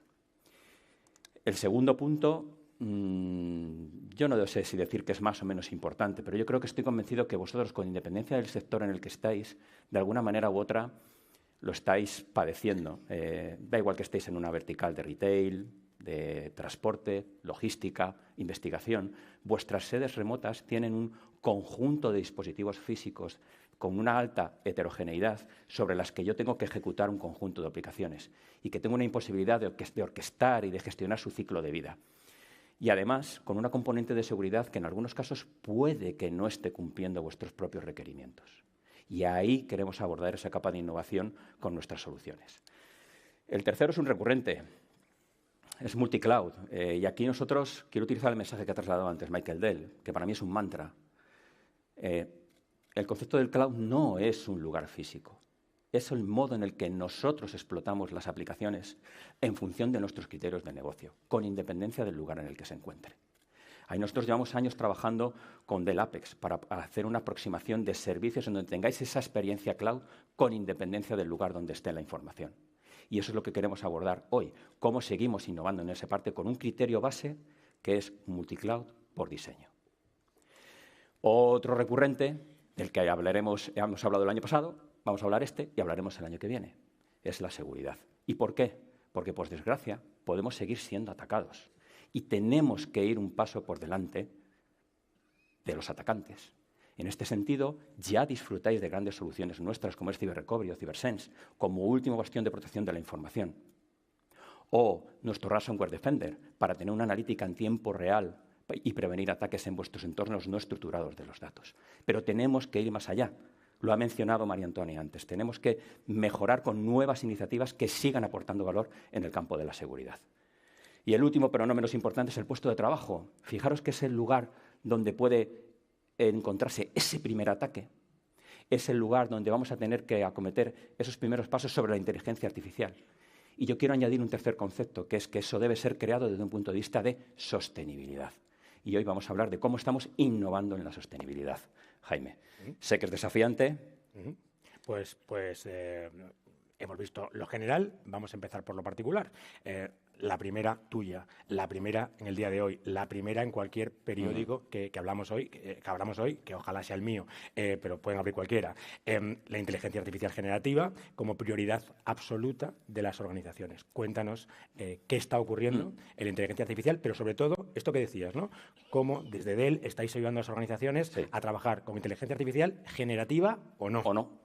L: El segundo punto, yo no sé si decir que es más o menos importante, pero yo creo que estoy convencido que vosotros, con independencia del sector en el que estáis, de alguna manera u otra, lo estáis padeciendo. Da igual que estéis en una vertical de retail, de transporte, logística, investigación. Vuestras sedes remotas tienen un conjunto de dispositivos físicos con una alta heterogeneidad sobre las que yo tengo que ejecutar un conjunto de aplicaciones y que tengo una imposibilidad de orquestar y de gestionar su ciclo de vida. Y además, con una componente de seguridad que en algunos casos puede que no esté cumpliendo vuestros propios requerimientos. Y ahí queremos abordar esa capa de innovación con nuestras soluciones. El tercero es un recurrente. Es multicloud. Y aquí nosotros, quiero utilizar el mensaje que ha trasladado antes Michael Dell, que para mí es un mantra. El concepto del cloud no es un lugar físico. Es el modo en el que nosotros explotamos las aplicaciones en función de nuestros criterios de negocio, con independencia del lugar en el que se encuentre. Ahí nosotros llevamos años trabajando con Dell Apex para hacer una aproximación de servicios en donde tengáis esa experiencia cloud con independencia del lugar donde esté la información. Y eso es lo que queremos abordar hoy. Cómo seguimos innovando en esa parte con un criterio base que es multicloud por diseño. Otro recurrente, del que hemos hablado el año pasado, vamos a hablar y hablaremos el año que viene, es la seguridad. ¿Y por qué? Porque, por desgracia, podemos seguir siendo atacados y tenemos que ir un paso por delante de los atacantes. En este sentido, ya disfrutáis de grandes soluciones nuestras como es CyberRecovery o CyberSense, como último bastión de protección de la información. O nuestro Ransomware Defender, para tener una analítica en tiempo real y prevenir ataques en vuestros entornos no estructurados de los datos. Pero tenemos que ir más allá. Lo ha mencionado María Antonia antes. Tenemos que mejorar con nuevas iniciativas que sigan aportando valor en el campo de la seguridad. Y el último, pero no menos importante, es el puesto de trabajo. Fijaros que es el lugar donde puede encontrarse ese primer ataque. Es el lugar donde vamos a tener que acometer esos primeros pasos sobre la inteligencia artificial. Y yo quiero añadir un tercer concepto, que es que eso debe ser creado desde un punto de vista de sostenibilidad. Y hoy vamos a hablar de cómo estamos innovando en la sostenibilidad. Jaime, sé que es desafiante.
G: Pues hemos visto lo general, vamos a empezar por lo particular. La primera tuya, la primera en el día de hoy, la primera en cualquier periódico que hablamos hoy, que ojalá sea el mío, pero pueden abrir cualquiera. La inteligencia artificial generativa como prioridad absoluta de las organizaciones. Cuéntanos qué está ocurriendo en la inteligencia artificial, pero sobre todo esto que decías, ¿no? Cómo desde Dell estáis ayudando a las organizaciones a trabajar con inteligencia artificial generativa o no.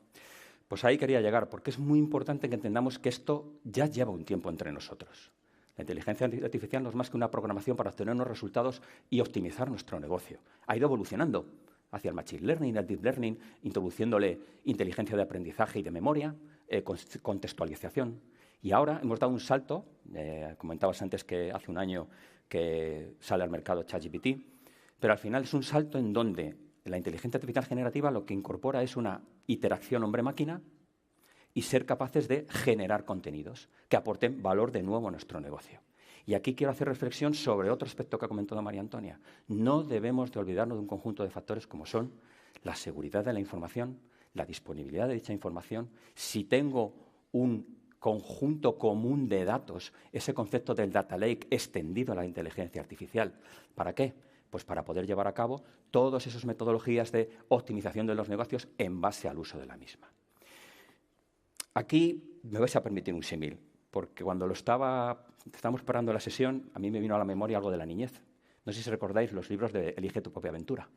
L: Pues ahí quería llegar, porque es muy importante que entendamos que esto ya lleva un tiempo entre nosotros. La inteligencia artificial no es más que una programación para obtener unos resultados y optimizar nuestro negocio. Ha ido evolucionando hacia el machine learning, el deep learning, introduciéndole inteligencia de aprendizaje y de memoria, contextualización. Y ahora hemos dado un salto, comentabas antes que hace un año que sale al mercado ChatGPT, pero al final es un salto en donde la inteligencia artificial generativa lo que incorpora es una interacción hombre-máquina y ser capaces de generar contenidos que aporten valor de nuevo a nuestro negocio. Y aquí quiero hacer reflexión sobre otro aspecto que ha comentado María Antonia. No debemos de olvidarnos de un conjunto de factores como son la seguridad de la información, la disponibilidad de dicha información. Si tengo un conjunto común de datos, ese concepto del data lake extendido a la inteligencia artificial. ¿Para qué? Pues para poder llevar a cabo todas esas metodologías de optimización de los negocios en base al uso de la misma. Aquí me vais a permitir un símil, porque cuando estábamos preparando la sesión, a mí me vino a la memoria algo de la niñez. No sé si recordáis los libros de Elige tu propia aventura.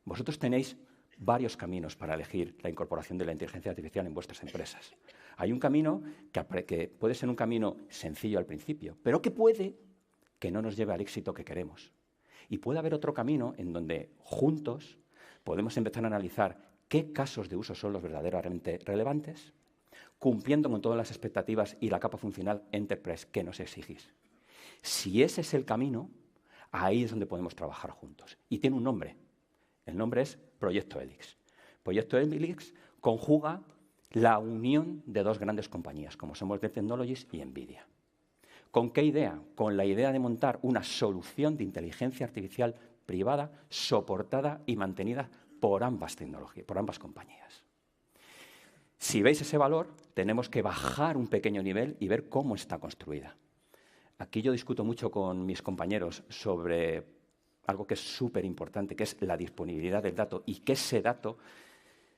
L: Vosotros tenéis varios caminos para elegir la incorporación de la inteligencia artificial en vuestras empresas. Hay un camino que puede ser un camino sencillo al principio, pero que puede que no nos lleve al éxito que queremos. Y puede haber otro camino en donde juntos podemos empezar a analizar qué casos de uso son los verdaderamente relevantes, cumpliendo con todas las expectativas y la capa funcional Enterprise que nos exigís. Si ese es el camino, ahí es donde podemos trabajar juntos. Y tiene un nombre. El nombre es Proyecto Helix. Proyecto Helix conjuga la unión de dos grandes compañías, como somos Dell Technologies y NVIDIA. ¿Con qué idea? Con la idea de montar una solución de inteligencia artificial privada, soportada y mantenida por ambas tecnologías, por ambas compañías. Si veis ese valor, tenemos que bajar un pequeño nivel y ver cómo está construida. Aquí yo discuto mucho con mis compañeros sobre algo que es súper importante, que es la disponibilidad del dato y que ese dato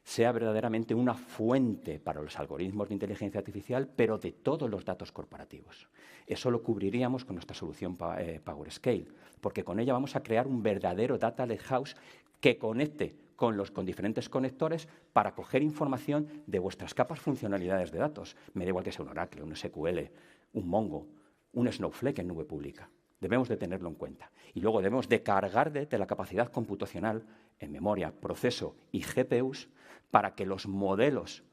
L: sea verdaderamente una fuente para los algoritmos de inteligencia artificial, pero de todos los datos corporativos. Eso lo cubriríamos con nuestra solución PowerScale, porque con ella vamos a crear un verdadero data lakehouse que conecte con diferentes conectores para coger información de vuestras capas funcionalidades de datos. Me da igual que sea un Oracle, un SQL, un Mongo, un Snowflake en nube pública. Debemos de tenerlo en cuenta. Y luego debemos de cargar de la capacidad computacional en memoria, proceso y GPUs para que los modelos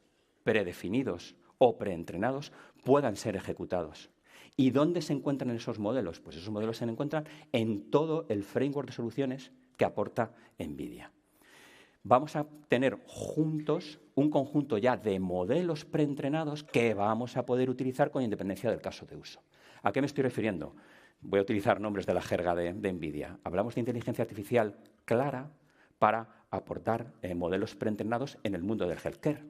L: predefinidos o preentrenados puedan ser ejecutados. ¿Y dónde se encuentran esos modelos? Pues esos modelos se encuentran en todo el framework de soluciones que aporta NVIDIA. Vamos a tener juntos un conjunto ya de modelos preentrenados que vamos a poder utilizar con independencia del caso de uso. ¿A qué me estoy refiriendo? Voy a utilizar nombres de la jerga de NVIDIA. Hablamos de inteligencia artificial clara para aportar modelos preentrenados en el mundo del healthcare.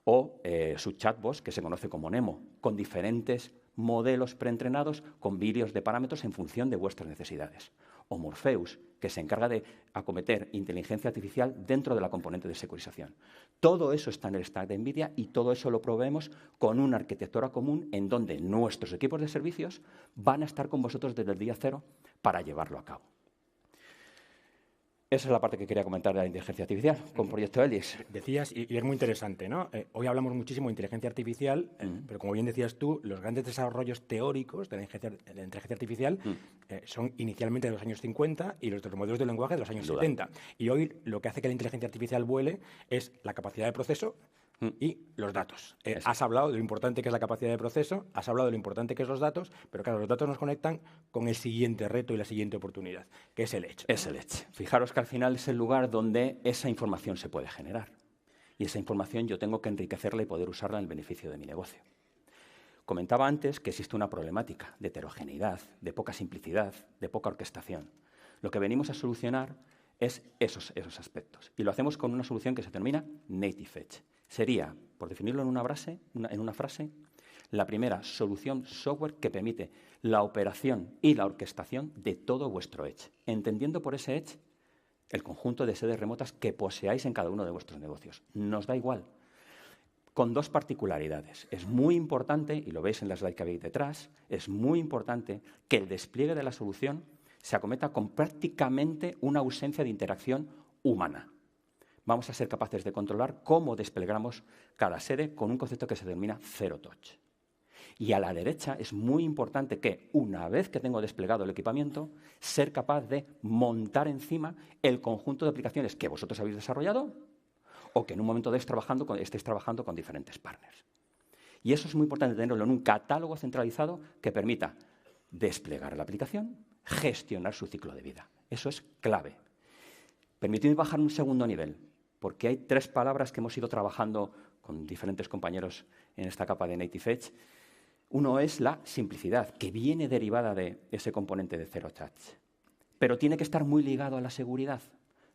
L: O su chatbot, que se conoce como Nemo, con diferentes modelos preentrenados con vídeos de parámetros en función de vuestras necesidades. O Morpheus, que se encarga de acometer inteligencia artificial dentro de la componente de securización. Todo eso está en el stack de NVIDIA y todo eso lo proveemos con una arquitectura común en donde nuestros equipos de servicios van a estar con vosotros desde el día cero para llevarlo a cabo. Esa es la parte que quería comentar de la inteligencia artificial con Proyecto Helix.
G: Decías, y es muy interesante, ¿no? Hoy hablamos muchísimo de inteligencia artificial, pero como bien decías tú, los grandes desarrollos teóricos de la inteligencia artificial son inicialmente de los años 50 y los de los modelos de lenguaje de los años 70. Y hoy lo que hace que la inteligencia artificial vuele es la capacidad de proceso y los datos. Has hablado de lo importante que es la capacidad de proceso, has hablado de lo importante que es los datos, pero claro, los datos nos conectan con el siguiente reto y la siguiente oportunidad, que es el edge.
L: Es el edge. Fijaros que al final es el lugar donde esa información se puede generar. Y esa información yo tengo que enriquecerla y poder usarla en el beneficio de mi negocio. Comentaba antes que existe una problemática de heterogeneidad, de poca simplicidad, de poca orquestación. Lo que venimos a solucionar es esos aspectos. Y lo hacemos con una solución que se denomina Native Edge. Sería, por definirlo en una frase, la primera solución software que permite la operación y la orquestación de todo vuestro Edge, entendiendo por ese Edge el conjunto de sedes remotas que poseáis en cada uno de vuestros negocios. Nos da igual. Con dos particularidades. Es muy importante, y lo veis en la slide que veis detrás, es muy importante que el despliegue de la solución se acometa con prácticamente una ausencia de interacción humana. Vamos a ser capaces de controlar cómo desplegamos cada sede con un concepto que se denomina Zero Touch. Y a la derecha es muy importante que, una vez que tengo desplegado el equipamiento, ser capaz de montar encima el conjunto de aplicaciones que vosotros habéis desarrollado o que en un momento estéis trabajando con diferentes partners. Y eso es muy importante tenerlo en un catálogo centralizado que permita desplegar la aplicación, gestionar su ciclo de vida. Eso es clave. Permitidme bajar un segundo nivel, porque hay 3 palabras que hemos ido trabajando con diferentes compañeros en esta capa de Native Edge. Uno es la simplicidad, que viene derivada de ese componente de Zero Touch. Pero tiene que estar muy ligado a la seguridad.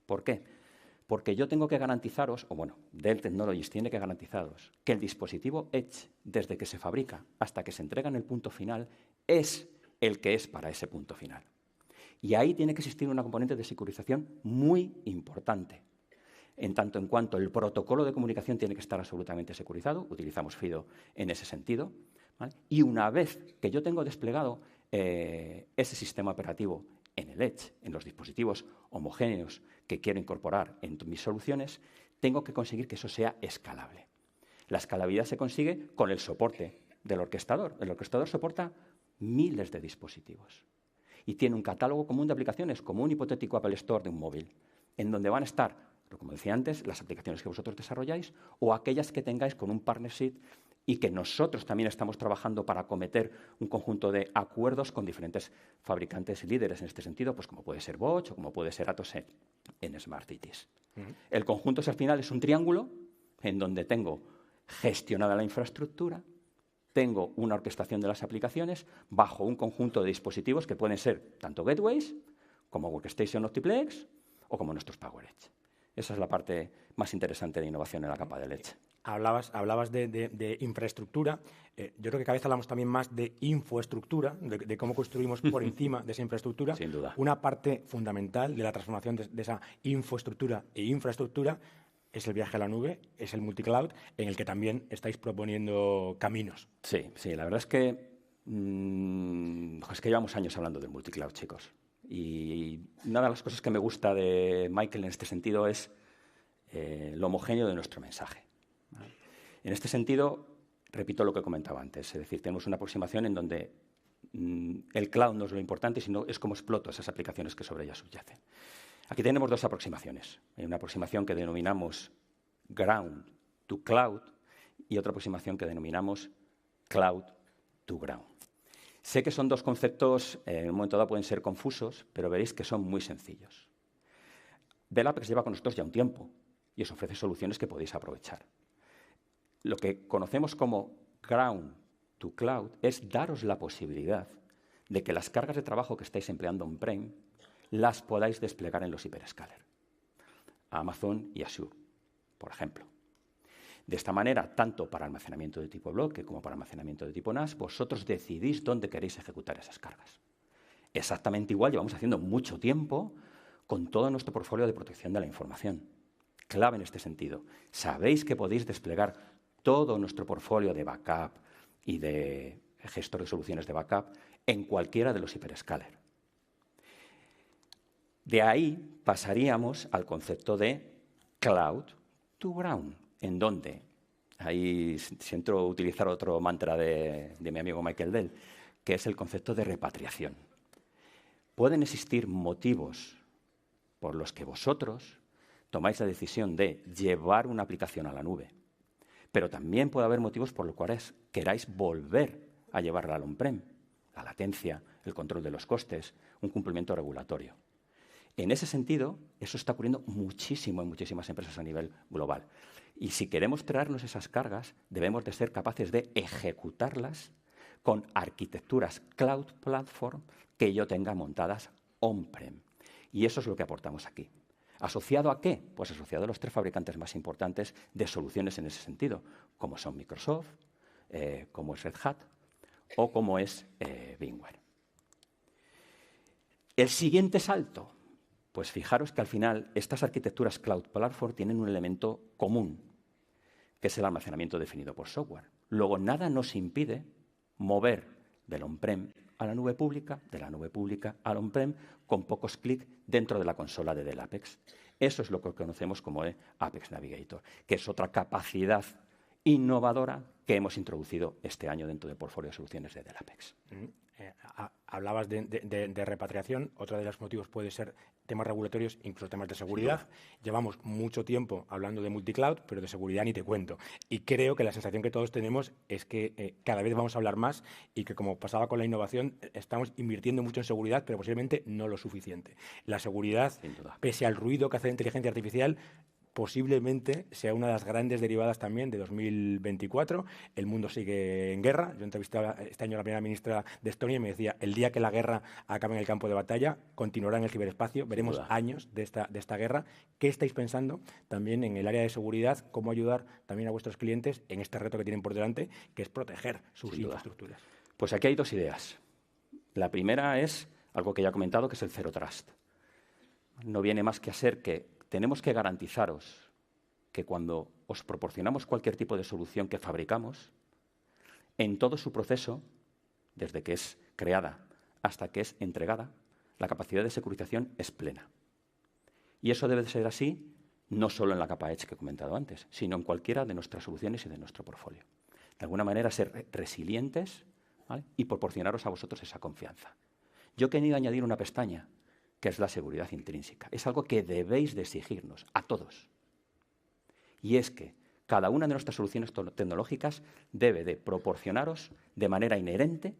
L: ¿Por qué? Porque yo tengo que garantizaros, o bueno, Dell Technologies tiene que garantizaros, que el dispositivo Edge, desde que se fabrica hasta que se entrega en el punto final, es el que es para ese punto final. Y ahí tiene que existir una componente de securización muy importante. En tanto en cuanto el protocolo de comunicación tiene que estar absolutamente securizado, utilizamos FIDO en ese sentido, ¿vale? Y una vez que yo tengo desplegado ese sistema operativo en el Edge, en los dispositivos homogéneos que quiero incorporar en mis soluciones, tengo que conseguir que eso sea escalable. La escalabilidad se consigue con el soporte del orquestador. El orquestador soporta miles de dispositivos y tiene un catálogo común de aplicaciones, como un hipotético Apple Store de un móvil, en donde van a estar, como decía antes, las aplicaciones que vosotros desarrolláis o aquellas que tengáis con un partnership y que nosotros también estamos trabajando para acometer un conjunto de acuerdos con diferentes fabricantes y líderes en este sentido, pues como puede ser Bosch o como puede ser Atos en Smart Cities. El conjunto al final es un triángulo en donde tengo gestionada la infraestructura, tengo una orquestación de las aplicaciones bajo un conjunto de dispositivos que pueden ser tanto gateways como Workstation Multiplex o como nuestros Power Edge. Esa es la parte más interesante de innovación en la capa del Edge.
G: Hablabas de infraestructura. Yo creo que cada vez hablamos también más de infraestructura, de cómo construimos por encima de esa infraestructura.
L: Sin duda.
G: Una parte fundamental de la transformación de esa infraestructura e infraestructura es el viaje a la nube, es el multicloud, en el que también estáis proponiendo caminos.
L: Sí, la verdad es que llevamos años hablando del multicloud, chicos. Y una de las cosas que me gusta de Michael en este sentido es lo homogéneo de nuestro mensaje. En este sentido, repito lo que comentaba antes, es decir, tenemos una aproximación en donde el cloud no es lo importante, sino es cómo exploto esas aplicaciones que sobre ellas subyacen. Aquí tenemos 2 aproximaciones. Hay una aproximación que denominamos ground to cloud y otra aproximación que denominamos cloud to ground. Sé que son 2 conceptos, en un momento dado pueden ser confusos, pero veréis que son muy sencillos. Dell Apex lleva con nosotros ya un tiempo y os ofrece soluciones que podéis aprovechar. Lo que conocemos como ground to cloud es daros la posibilidad de que las cargas de trabajo que estáis empleando on-prem las podáis desplegar en los hiperescaler, Amazon y Azure, por ejemplo. De esta manera, tanto para almacenamiento de tipo bloque como para almacenamiento de tipo NAS, vosotros decidís dónde queréis ejecutar esas cargas. Exactamente igual llevamos haciendo mucho tiempo con todo nuestro portfolio de protección de la información. Clave en este sentido. Sabéis que podéis desplegar todo nuestro portfolio de backup y de gestor de soluciones de backup en cualquiera de los hiperescaler. De ahí pasaríamos al concepto de cloud to ground, en donde, ahí siento utilizar otro mantra de mi amigo Michael Dell, que es el concepto de repatriación. Pueden existir motivos por los que vosotros tomáis la decisión de llevar una aplicación a la nube, pero también puede haber motivos por los cuales queráis volver a llevarla al on-prem, la latencia, el control de los costes, un cumplimiento regulatorio. En ese sentido, eso está ocurriendo muchísimo en muchísimas empresas a nivel global. Y si queremos traernos esas cargas, debemos de ser capaces de ejecutarlas con arquitecturas cloud platform que yo tenga montadas on-prem. Y eso es lo que aportamos aquí. ¿Asociado a qué? Pues asociado a los 3 fabricantes más importantes de soluciones en ese sentido, como son Microsoft, como es Red Hat o como es VMware. El siguiente salto, pues fijaros que al final estas arquitecturas Cloud Platform tienen un elemento común, que es el almacenamiento definido por software. Luego, nada nos impide mover del on-prem a la nube pública, de la nube pública al on-prem, con pocos clics dentro de la consola de Dell Apex. Eso es lo que conocemos como Apex Navigator, que es otra capacidad innovadora que hemos introducido este año dentro del portfolio de soluciones de Dell Apex.
G: Hablabas de repatriación. Otro de los motivos puede ser temas regulatorios, incluso temas de seguridad. Llevamos mucho tiempo hablando de multicloud, pero de seguridad ni te cuento. Y creo que la sensación que todos tenemos es que cada vez vamos a hablar más y que, como pasaba con la innovación, estamos invirtiendo mucho en seguridad, pero posiblemente no lo suficiente. La seguridad, pese al ruido que hace la inteligencia artificial, posiblemente sea una de las grandes derivadas también de 2024. El mundo sigue en guerra. Yo entrevisté este año a la primera ministra de Estonia y me decía, el día que la guerra acabe en el campo de batalla, continuará en el ciberespacio, veremos años de esta guerra. ¿Qué estáis pensando también en el área de seguridad? ¿Cómo ayudar también a vuestros clientes en este reto que tienen por delante, que es proteger sus infraestructuras?
L: Pues aquí hay 2 ideas. La primera es algo que ya he comentado, que es el Zero Trust. No viene más que a ser que tenemos que garantizaros que cuando os proporcionamos cualquier tipo de solución que fabricamos, en todo su proceso, desde que es creada hasta que es entregada, la capacidad de securización es plena. Y eso debe de ser así no solo en la capa Edge que he comentado antes, sino en cualquiera de nuestras soluciones y de nuestro portfolio. De alguna manera, ser resilientes, ¿vale? Y proporcionaros a vosotros esa confianza. Yo he querido añadir una pestaña, que es la seguridad intrínseca. Es algo que debéis de exigirnos a todos. Y es que cada una de nuestras soluciones tecnológicas debe de proporcionaros de manera inherente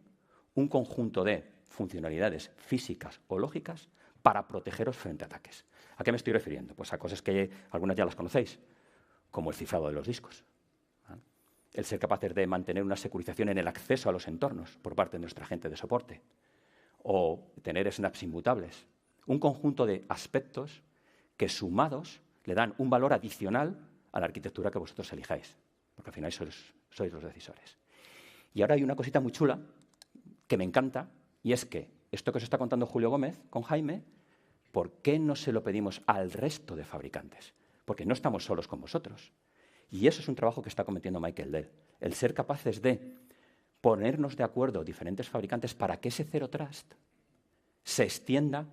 L: un conjunto de funcionalidades físicas o lógicas para protegeros frente a ataques. ¿A qué me estoy refiriendo? Pues a cosas que algunas ya las conocéis, como el cifrado de los discos, ¿vale? El ser capaces de mantener una securización en el acceso a los entornos por parte de nuestra gente de soporte, o tener snaps inmutables. Un conjunto de aspectos que sumados le dan un valor adicional a la arquitectura que vosotros elijáis, porque al final sois los decisores. Y ahora hay una cosita muy chula que me encanta, y es que esto que os está contando Julio Gómez con Jaime, ¿por qué no se lo pedimos al resto de fabricantes? Porque no estamos solos con vosotros. Y eso es un trabajo que está cometiendo Michael Dell, el ser capaces de ponernos de acuerdo diferentes fabricantes para que ese Zero Trust se extienda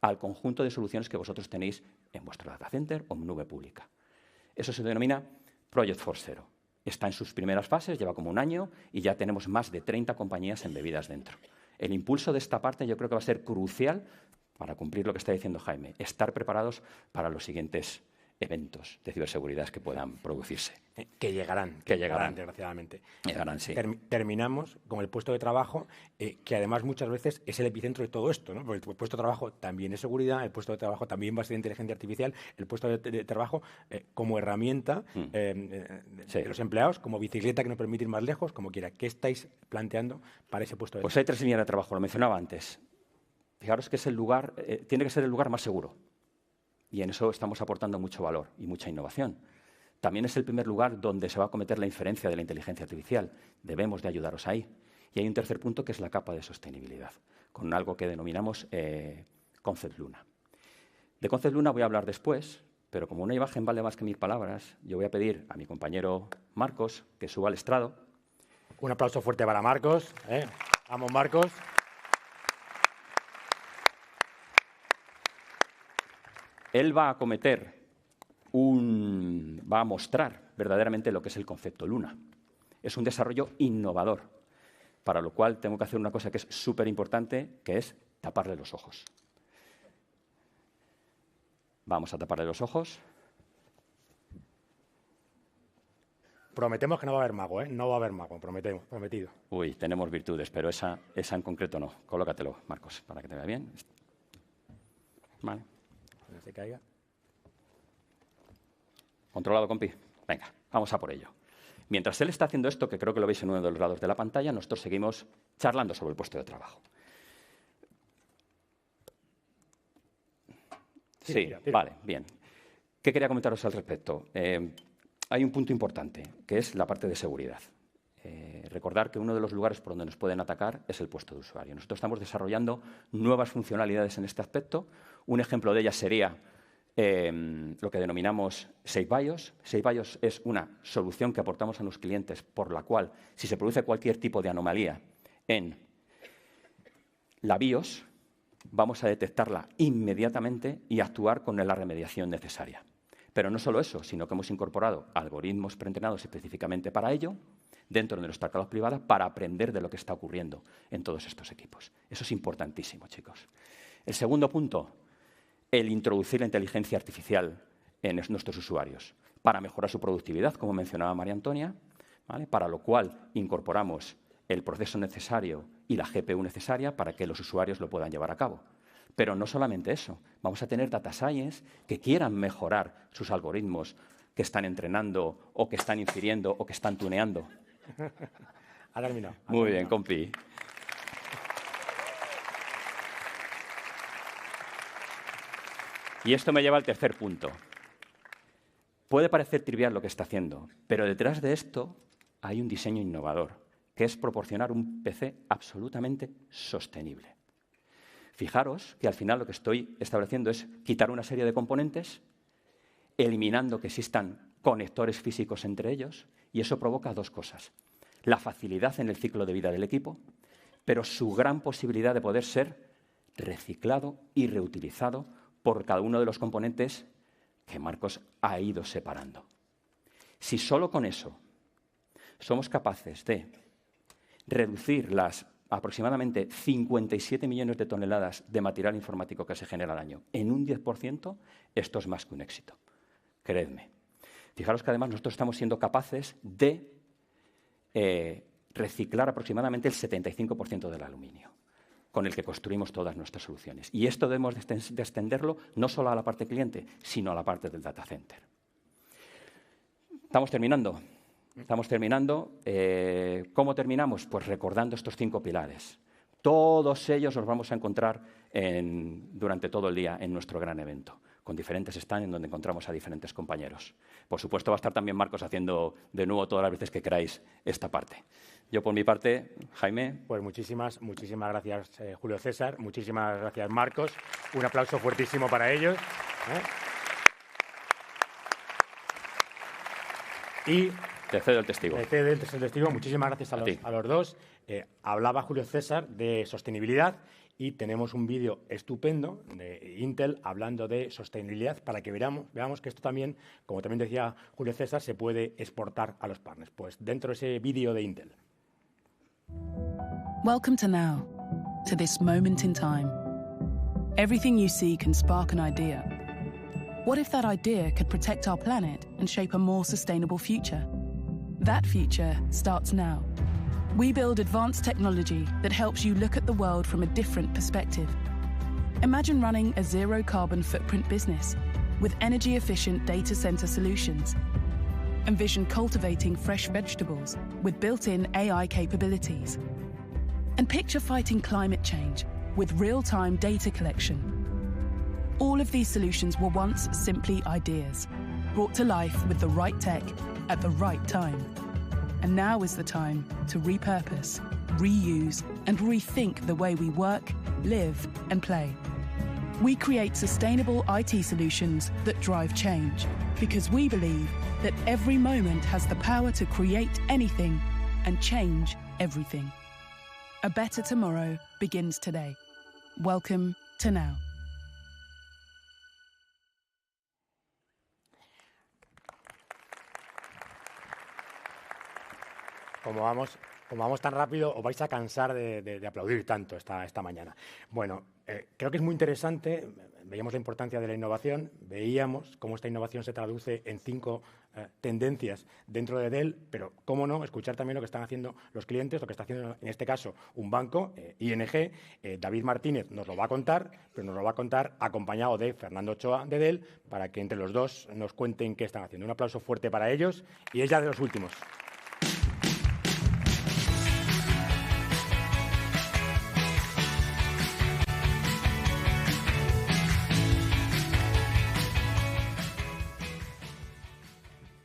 L: al conjunto de soluciones que vosotros tenéis en vuestro data center o en nube pública. Eso se denomina Project Force Zero. Está en sus primeras fases, lleva como un año y ya tenemos más de 30 compañías embebidas dentro. El impulso de esta parte yo creo que va a ser crucial para cumplir lo que está diciendo Jaime, estar preparados para los siguientes eventos de ciberseguridad que puedan producirse.
G: Que llegarán, desgraciadamente.
L: Llegarán, sí.
G: Terminamos con el puesto de trabajo, que además muchas veces es el epicentro de todo esto, ¿no? Porque el puesto de trabajo también es seguridad, el puesto de trabajo también va a ser inteligencia artificial, el puesto de trabajo como herramienta de los empleados, como bicicleta que nos permite ir más lejos, como quiera. ¿Qué estáis planteando para ese puesto de trabajo?
L: Pues hay 3 líneas de trabajo, lo mencionaba antes. Fijaros que es el lugar, tiene que ser el lugar más seguro. Y en eso estamos aportando mucho valor y mucha innovación. También es el primer lugar donde se va a cometer la inferencia de la inteligencia artificial. Debemos de ayudaros ahí. Y hay un tercer punto que es la capa de sostenibilidad, con algo que denominamos Concept Luna. De Concept Luna voy a hablar después, pero como una imagen vale más que 1000 palabras, yo voy a pedir a mi compañero Marcos que suba al estrado.
G: Un aplauso fuerte para Marcos. Vamos, Marcos.
L: Él va a mostrar verdaderamente lo que es el concepto Luna. Es un desarrollo innovador, para lo cual tengo que hacer una cosa que es súper importante, que es taparle los ojos. Vamos a taparle los ojos.
G: Prometemos que no va a haber mago, ¿eh? No va a haber mago, prometido.
L: Uy, tenemos virtudes, pero esa en concreto no. Colócatelo, Marcos, para que te vea bien. Vale.
G: No se caiga.
L: ¿Controlado, compi? Venga, vamos a por ello. Mientras él está haciendo esto, que creo que lo veis en uno de los lados de la pantalla, nosotros seguimos charlando sobre el puesto de trabajo. Sí, vale, bien. ¿Qué quería comentaros al respecto? Hay un punto importante, que es la parte de seguridad. Recordar que uno de los lugares por donde nos pueden atacar es el puesto de usuario. Nosotros estamos desarrollando nuevas funcionalidades en este aspecto. Un ejemplo de ellas sería lo que denominamos SafeBIOS. SafeBIOS es una solución que aportamos a los clientes por la cual, si se produce cualquier tipo de anomalía en la BIOS, vamos a detectarla inmediatamente y actuar con la remediación necesaria. Pero no solo eso, sino que hemos incorporado algoritmos preentrenados específicamente para ello dentro de nuestra cloud privada para aprender de lo que está ocurriendo en todos estos equipos. Eso es importantísimo, chicos. El segundo punto, el introducir la inteligencia artificial en nuestros usuarios para mejorar su productividad, como mencionaba María Antonia, ¿vale? Para lo cual incorporamos el proceso necesario y la GPU necesaria para que los usuarios lo puedan llevar a cabo. Pero no solamente eso, vamos a tener data science que quieran mejorar sus algoritmos que están entrenando o que están infiriendo o que están tuneando.
G: Ha terminado.
L: Muy bien, compi. Y esto me lleva al tercer punto. Puede parecer trivial lo que está haciendo, pero detrás de esto hay un diseño innovador, que es proporcionar un PC absolutamente sostenible. Fijaros que al final lo que estoy estableciendo es quitar una serie de componentes, eliminando que existan conectores físicos entre ellos, y eso provoca dos cosas. La facilidad en el ciclo de vida del equipo, pero su gran posibilidad de poder ser reciclado y reutilizado por cada uno de los componentes que Marcos ha ido separando. Si solo con eso somos capaces de reducir las aproximadamente 57 millones de toneladas de material informático que se genera al año en un 10%, esto es más que un éxito. Creedme. Fijaros que además nosotros estamos siendo capaces de reciclar aproximadamente el 75% del aluminio con el que construimos todas nuestras soluciones. Y esto debemos de extenderlo no solo a la parte cliente, sino a la parte del data center. Estamos terminando. ¿Cómo terminamos? Pues recordando estos 5 pilares. Todos ellos los vamos a encontrar durante todo el día en nuestro gran evento, con diferentes stands en donde encontramos a diferentes compañeros. Por supuesto, va a estar también Marcos haciendo de nuevo todas las veces que queráis esta parte. Yo, por mi parte, Jaime.
G: Pues muchísimas gracias, Julio César. Muchísimas gracias, Marcos. Un aplauso fuertísimo para ellos. Y
L: te cedo el testigo.
G: Muchísimas gracias a los dos. Hablaba Julio César de sostenibilidad y tenemos un vídeo estupendo de Intel hablando de sostenibilidad para que veamos que esto también, como también decía Julio César, se puede exportar a los partners. Pues dentro de ese vídeo de Intel.
M: Welcome to now, to this moment in time. Everything you see can spark an idea. What if that idea could protect our planet and shape a more sustainable future? That future starts now. We build advanced technology that helps you look at the world from a different perspective. Imagine running a zero carbon footprint business with energy efficient data center solutions. Envision cultivating fresh vegetables with built-in AI capabilities. And picture fighting climate change with real-time data collection. All of these solutions were once simply ideas, brought to life with the right tech at the right time. And now is the time to repurpose, reuse, and rethink the way we work, live, and play. We create sustainable IT solutions that drive change, because we believe that every moment has the power to create anything and change everything. A better tomorrow begins today. Welcome to Now.
G: Como vamos tan rápido, os vais a cansar de aplaudir tanto esta mañana. Bueno, creo que es muy interesante. Veíamos la importancia de la innovación, veíamos cómo esta innovación se traduce en 5 tendencias dentro de Dell, pero cómo no escuchar también lo que están haciendo los clientes, lo que está haciendo en este caso un banco, ING. David Martínez nos lo va a contar, pero nos lo va a contar acompañado de Fernando Ochoa de Dell para que entre los dos nos cuenten qué están haciendo. Un aplauso fuerte para ellos y es ya de los últimos.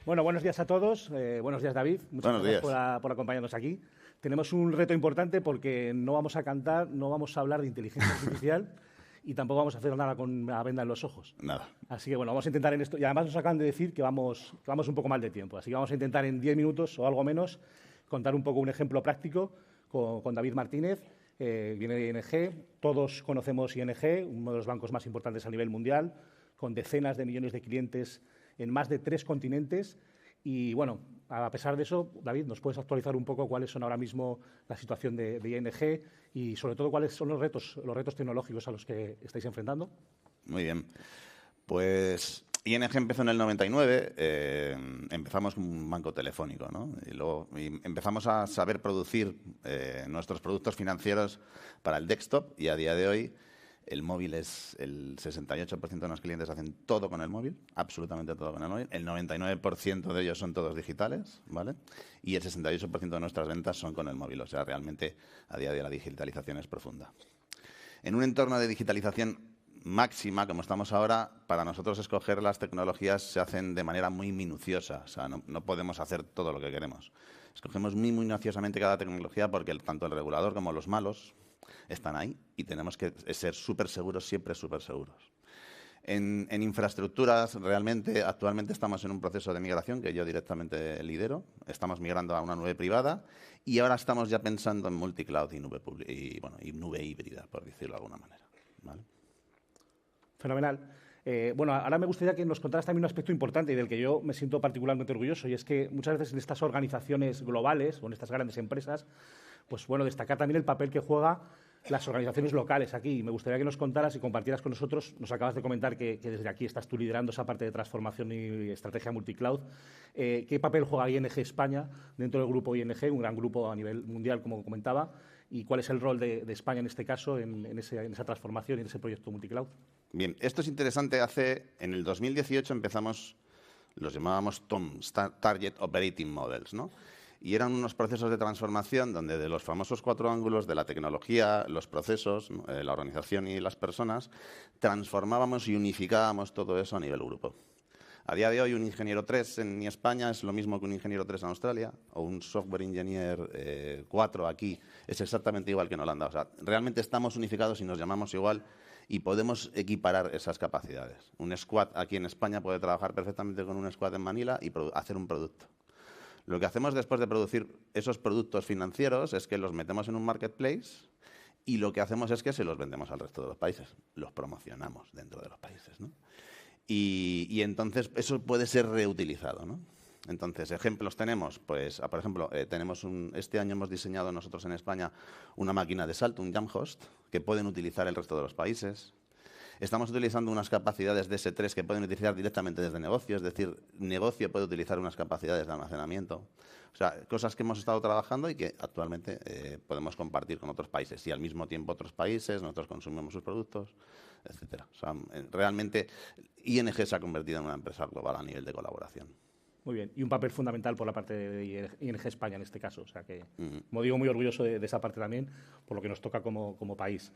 N: Bueno, buenos días a todos. Buenos días, David. Muchas gracias por acompañarnos aquí. Tenemos un reto importante porque no vamos a cantar, no vamos a hablar de inteligencia artificial y tampoco vamos a hacer nada con la venda en los ojos.
O: Nada.
N: Así que, bueno, vamos a intentar en esto. Y además nos acaban de decir que vamos un poco mal de tiempo. Así que vamos a intentar en 10 minutos o algo menos contar un poco un ejemplo práctico con David Martínez. Viene de ING. Todos conocemos ING, uno de los bancos más importantes a nivel mundial, con decenas de millones de clientes en más de 3 continentes. Y, bueno, a pesar de eso, David, ¿nos puedes actualizar un poco cuáles son ahora mismo la situación de ING y, sobre todo, cuáles son los retos tecnológicos a los que estáis enfrentando?
O: Muy bien. Pues ING empezó en el 99, empezamos con un banco telefónico, ¿no? Y empezamos a saber producir nuestros productos financieros para el desktop y a día de hoy el móvil es el 68% de los clientes hacen todo con el móvil, absolutamente todo con el móvil. El 99% de ellos son todos digitales, ¿vale? Y el 68% de nuestras ventas son con el móvil. O sea, realmente a día de hoy la digitalización es profunda. En un entorno de digitalización máxima, como estamos ahora, para nosotros escoger las tecnologías se hacen de manera muy minuciosa. O sea, no podemos hacer todo lo que queremos. Escogemos muy minuciosamente cada tecnología porque tanto el regulador como los malos están ahí y tenemos que ser súper seguros, siempre súper seguros. En infraestructuras, realmente, actualmente estamos en un proceso de migración que yo directamente lidero. Estamos migrando a una nube privada y ahora estamos ya pensando en multicloud y nube híbrida, por decirlo de alguna manera, ¿vale?
N: Fenomenal. Bueno, ahora me gustaría que nos contaras también un aspecto importante y del que yo me siento particularmente orgulloso, y es que muchas veces en estas organizaciones globales o en estas grandes empresas, pues bueno, destacar también el papel que juega las organizaciones locales aquí. Me gustaría que nos contaras y compartieras con nosotros, nos acabas de comentar que desde aquí estás tú liderando esa parte de transformación y estrategia multicloud. ¿Qué papel juega ING España dentro del grupo ING, un gran grupo a nivel mundial, como comentaba? ¿Y cuál es el rol de España en este caso, en esa transformación y en ese proyecto multicloud?
O: Bien, esto es interesante. En el 2018 empezamos, los llamábamos TOM, Target Operating Models, ¿no? Y eran unos procesos de transformación donde de los famosos 4 ángulos de la tecnología, los procesos, la organización y las personas, transformábamos y unificábamos todo eso a nivel grupo. A día de hoy, un ingeniero 3 en España es lo mismo que un ingeniero 3 en Australia, o un software engineer 4 aquí es exactamente igual que en Holanda. O sea, realmente estamos unificados y nos llamamos igual y podemos equiparar esas capacidades. Un squad aquí en España puede trabajar perfectamente con un squad en Manila y hacer un producto. Lo que hacemos después de producir esos productos financieros es que los metemos en un marketplace y lo que hacemos es que se los vendemos al resto de los países. Los promocionamos dentro de los países, ¿no? Y entonces eso puede ser reutilizado, ¿no? Entonces, ejemplos tenemos, pues, por ejemplo, este año hemos diseñado nosotros en España una máquina de salto, un jump host, que pueden utilizar el resto de los países. Estamos utilizando unas capacidades de S3 que pueden utilizar directamente desde negocio, es decir, negocio puede utilizar unas capacidades de almacenamiento. O sea, cosas que hemos estado trabajando y que actualmente podemos compartir con otros países y al mismo tiempo otros países, nosotros consumimos sus productos, etcétera. O sea, realmente ING se ha convertido en una empresa global a nivel de colaboración.
N: Muy bien, y un papel fundamental por la parte de ING España en este caso. O sea que, como digo, muy orgulloso de esa parte también, por lo que nos toca como país.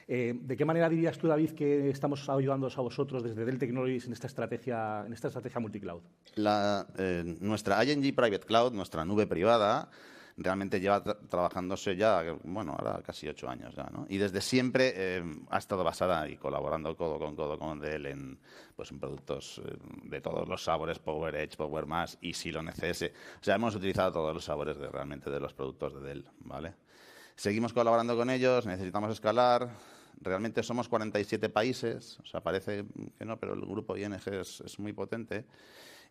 N: ¿De qué manera dirías tú, David, que estamos ayudándoos a vosotros desde Dell Technologies en esta estrategia multicloud?
O: Nuestra ING Private Cloud, nuestra nube privada, realmente lleva trabajándose ya, bueno, ahora casi 8 años ya, ¿no? Y desde siempre ha estado basada y colaborando codo con Dell en productos de todos los sabores, PowerEdge, PowerMass y Xylon ECS. O sea, hemos utilizado todos los sabores realmente de los productos de Dell, ¿vale? Seguimos colaborando con ellos, necesitamos escalar. Realmente somos 47 países, o sea, parece que no, pero el grupo ING es muy potente.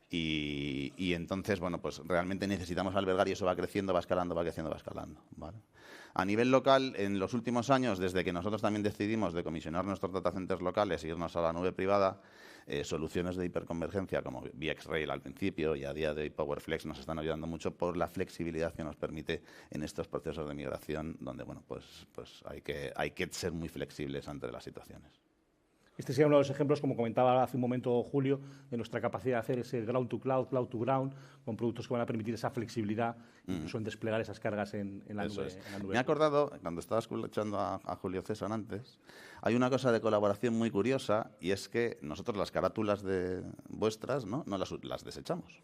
O: Y entonces, bueno, pues realmente necesitamos albergar y eso va creciendo, va escalando, ¿vale? A nivel local, en los últimos años, desde que nosotros también decidimos de comisionar nuestros data centers locales e irnos a la nube privada, soluciones de hiperconvergencia como VxRail al principio y a día de hoy PowerFlex nos están ayudando mucho por la flexibilidad que nos permite en estos procesos de migración donde, bueno, pues hay que ser muy flexibles ante las situaciones.
N: Este sería uno de los ejemplos, como comentaba hace un momento Julio, de nuestra capacidad de hacer ese ground to cloud, cloud to ground, con productos que van a permitir esa flexibilidad, incluso en desplegar esas cargas en la nube.
O: Me he acordado, cuando estaba escuchando a Julio César antes, hay una cosa de colaboración muy curiosa, y es que nosotros las carátulas vuestras no las desechamos.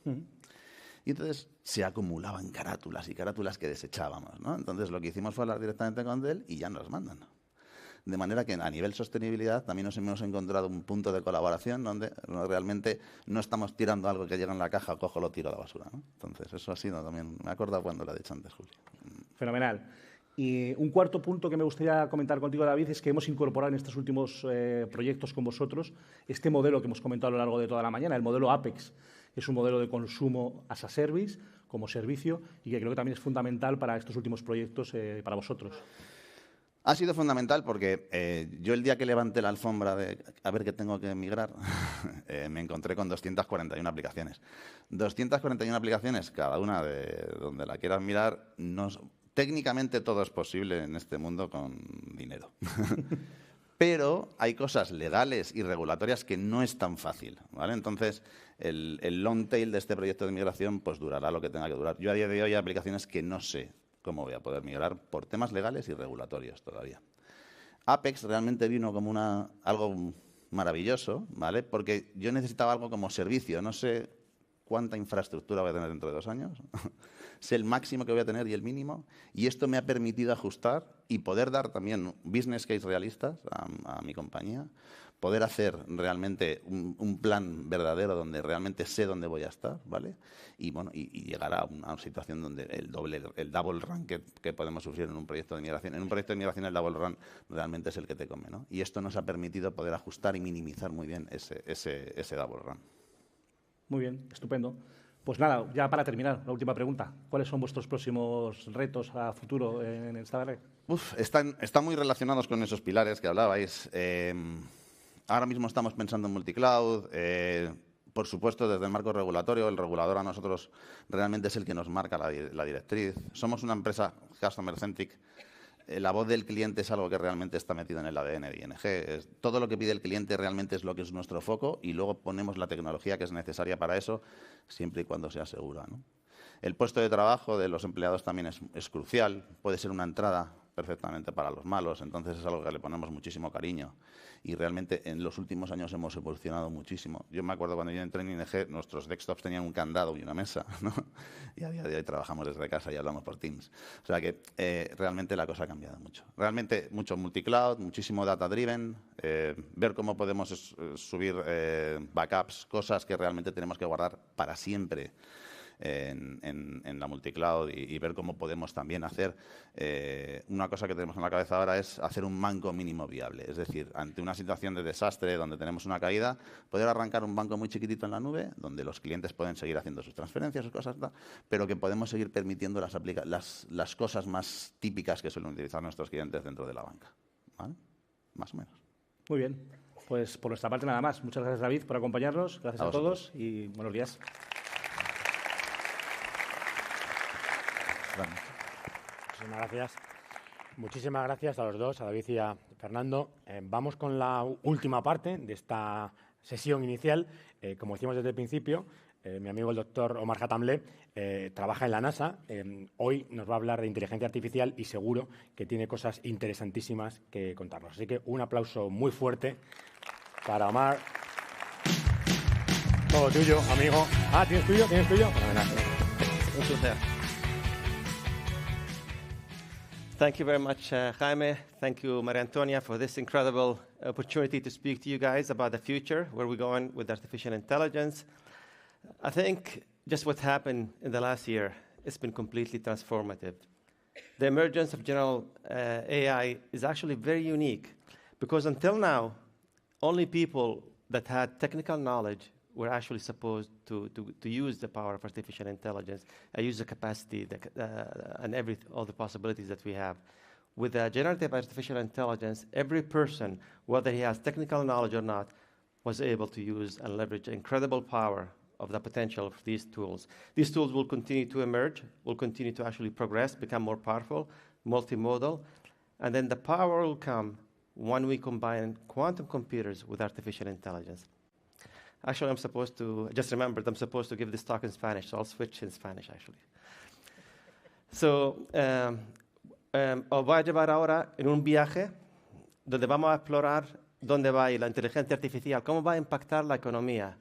O: Y entonces se acumulaban carátulas y carátulas que desechábamos, ¿no? Entonces lo que hicimos fue hablar directamente con Dell y ya nos las mandan. De manera que a nivel sostenibilidad también nos hemos encontrado un punto de colaboración donde realmente no estamos tirando algo que llega en la caja, cojo, lo tiro a la basura, ¿no? Entonces eso ha sido también, me he acordado cuando lo he dicho antes, Julio.
N: Fenomenal. Y un cuarto punto que me gustaría comentar contigo, David, es que hemos incorporado en estos últimos proyectos con vosotros este modelo que hemos comentado a lo largo de toda la mañana, el modelo Apex. Es un modelo de consumo as a service, como servicio, y que creo que también es fundamental para estos últimos proyectos para vosotros.
O: Ha sido fundamental porque yo el día que levanté la alfombra de a ver qué tengo que migrar, me encontré con 241 aplicaciones. 241 aplicaciones, cada una de donde la quieras mirar, técnicamente todo es posible en este mundo con dinero. Pero hay cosas legales y regulatorias que no es tan fácil, ¿vale? Entonces, el long tail de este proyecto de migración pues durará lo que tenga que durar. Yo a día de hoy hay aplicaciones que no sé cómo voy a poder migrar por temas legales y regulatorios todavía. Apex realmente vino como algo maravilloso, ¿vale? Porque yo necesitaba algo como servicio. No sé cuánta infraestructura voy a tener dentro de 2 años. Sé el máximo que voy a tener y el mínimo. Y esto me ha permitido ajustar y poder dar también business case realistas a mi compañía. Poder hacer realmente un plan verdadero donde realmente sé dónde voy a estar, ¿vale? Y bueno, y llegar a una situación donde el double run que podemos sufrir en un proyecto de migración. En un proyecto de migración el double run realmente es el que te come, ¿no? Y esto nos ha permitido poder ajustar y minimizar muy bien ese double run.
N: Muy bien, estupendo. Pues nada, ya para terminar, la última pregunta. ¿Cuáles son vuestros próximos retos a futuro en esta red?
O: Están muy relacionados con esos pilares que hablabais. Ahora mismo estamos pensando en multicloud. Por supuesto, desde el marco regulatorio, el regulador a nosotros realmente es el que nos marca la directriz. Somos una empresa customer-centric. La voz del cliente es algo que realmente está metido en el ADN de ING. Todo lo que pide el cliente realmente es lo que es nuestro foco y luego ponemos la tecnología que es necesaria para eso, siempre y cuando sea segura, ¿no? El puesto de trabajo de los empleados también es crucial. Puede ser una entrada perfectamente para los malos, entonces es algo que le ponemos muchísimo cariño. Y realmente en los últimos años hemos evolucionado muchísimo. Yo me acuerdo cuando yo entré en ING, nuestros desktops tenían un candado y una mesa, ¿no? Y a día de hoy trabajamos desde casa y hablamos por Teams. O sea que realmente la cosa ha cambiado mucho. Realmente mucho multicloud, muchísimo data-driven, ver cómo podemos subir backups, cosas que realmente tenemos que guardar para siempre en la multicloud y ver cómo podemos también hacer una cosa que tenemos en la cabeza ahora es hacer un banco mínimo viable. Es decir, ante una situación de desastre donde tenemos una caída, poder arrancar un banco muy chiquitito en la nube donde los clientes pueden seguir haciendo sus transferencias, sus cosas, pero que podemos seguir permitiendo las cosas más típicas que suelen utilizar nuestros clientes dentro de la banca, ¿vale? Más o menos.
N: Muy bien. Pues por nuestra parte nada más. Muchas gracias, David, por acompañarnos. Gracias a todos y buenos días.
G: Muchísimas gracias. Muchísimas gracias a los dos, a David y a Fernando. Vamos con la última parte de esta sesión inicial. Como decíamos desde el principio, mi amigo el doctor Omar Hatamle trabaja en la NASA. Hoy nos va a hablar de inteligencia artificial y seguro que tiene cosas interesantísimas que contarnos. Así que un aplauso muy fuerte para Omar. Todo tuyo, amigo. Ah, ¿tienes tuyo? ¿Tienes tuyo? Fenomenal.
P: Un placer. Thank you very much, Jaime. Thank you, Maria Antonia, for this incredible opportunity to speak to you guys about the future, where we're going with artificial intelligence. I think just what happened in the last year, it's been completely transformative. The emergence of general AI is actually very unique because until now, only people that had technical knowledge were actually supposed to use the power of artificial intelligence, use the capacity and all the possibilities that we have. With generative artificial intelligence, every person, whether he has technical knowledge or not, was able to use and leverage incredible power of the potential of these tools. These tools will continue to emerge, will continue to actually progress, become more powerful, multimodal, and then the power will come when we combine quantum computers with artificial intelligence. Actually, I'm supposed to, just remembered, I'm supposed to give this talk in Spanish, so I'll switch in Spanish, actually. So, os voy a llevar ahora en un viaje donde vamos a explorar dónde va a ir la inteligencia artificial, cómo va a impactar la economía,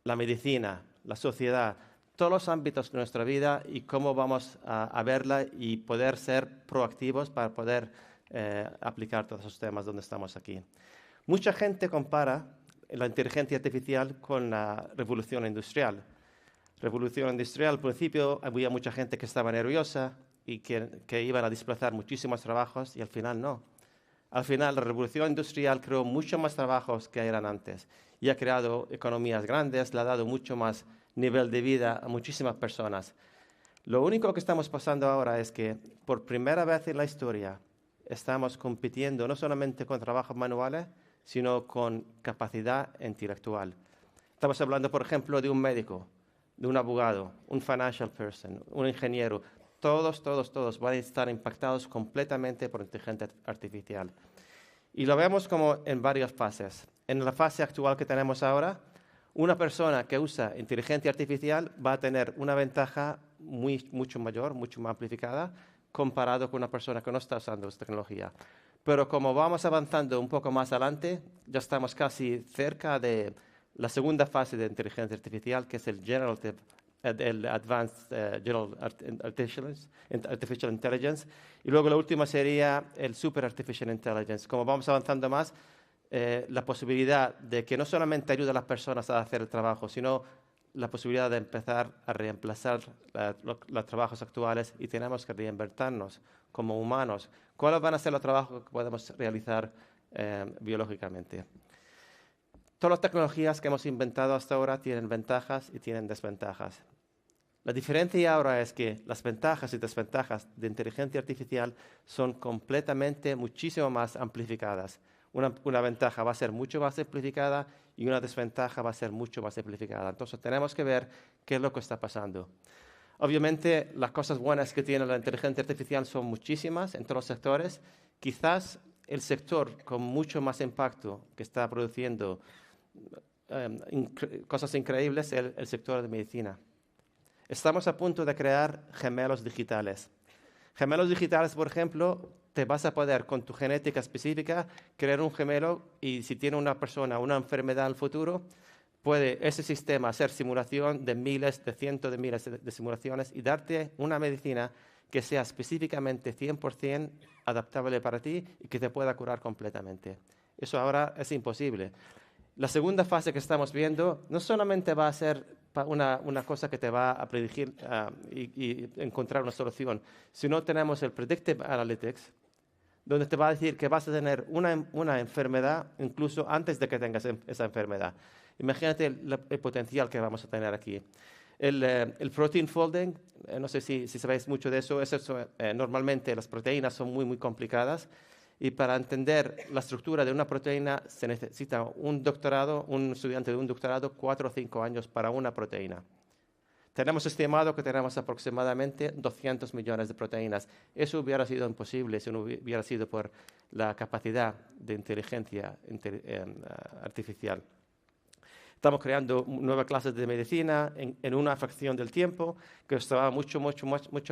P: la medicina, la sociedad, todos los ámbitos de nuestra vida y cómo vamos a verla y poder ser proactivos para poder aplicar todos esos temas donde estamos aquí. Mucha gente compara la inteligencia artificial con la revolución industrial. Revolución industrial, al principio había mucha gente que estaba nerviosa y que iban a desplazar muchísimos trabajos y al final no. Al final la revolución industrial creó mucho más trabajos que eran antes y ha creado economías grandes, le ha dado mucho más nivel de vida a muchísimas personas. Lo único que estamos pasando ahora es que por primera vez en la historia estamos compitiendo no solamente con trabajos manuales, sino con capacidad intelectual. Estamos hablando, por ejemplo, de un médico, de un abogado, un financial person, un ingeniero. Todos van a estar impactados completamente por inteligencia artificial. Y lo vemos como en varias fases. En la fase actual que tenemos ahora, una persona que usa inteligencia artificial va a tener una ventaja mucho mayor, mucho más amplificada, comparado con una persona que no está usando esta tecnología. Pero como vamos avanzando un poco más adelante, ya estamos casi cerca de la segunda fase de inteligencia artificial, que es el Advanced General Artificial Intelligence, y luego la última sería el Super Artificial Intelligence. Como vamos avanzando más, la posibilidad de que no solamente ayude a las personas a hacer el trabajo, sino la posibilidad de empezar a reemplazar los trabajos actuales y tenemos que reinventarnos como humanos. ¿Cuáles van a ser los trabajos que podemos realizar biológicamente? Todas las tecnologías que hemos inventado hasta ahora tienen ventajas y tienen desventajas. La diferencia ahora es que las ventajas y desventajas de inteligencia artificial son completamente, muchísimo más amplificadas. Una ventaja va a ser mucho más amplificada y una desventaja va a ser mucho más amplificada. Entonces tenemos que ver qué es lo que está pasando. Obviamente las cosas buenas que tiene la inteligencia artificial son muchísimas en todos los sectores. Quizás el sector con mucho más impacto que está produciendo cosas increíbles es el sector de medicina. Estamos a punto de crear gemelos digitales. Gemelos digitales, por ejemplo, te vas a poder, con tu genética específica, crear un gemelo y si tiene una persona una enfermedad en el futuro, puede ese sistema hacer simulación de miles, de cientos de miles de simulaciones y darte una medicina que sea específicamente 100% adaptable para ti y que te pueda curar completamente. Eso ahora es imposible. La segunda fase que estamos viendo no solamente va a ser una cosa que te va a predecir y encontrar una solución, sino tenemos el Predictive Analytics, donde te va a decir que vas a tener una enfermedad incluso antes de que tengas esa enfermedad. Imagínate el potencial que vamos a tener aquí. El protein folding, no sé si sabéis mucho de eso, normalmente las proteínas son muy complicadas y para entender la estructura de una proteína se necesita un estudiante de un doctorado, 4 o 5 años para una proteína. Tenemos estimado que tenemos aproximadamente 200 millones de proteínas. Eso hubiera sido imposible si no hubiera sido por la capacidad de inteligencia artificial. Estamos creando nuevas clases de medicina en una fracción del tiempo, que nos tomaba mucho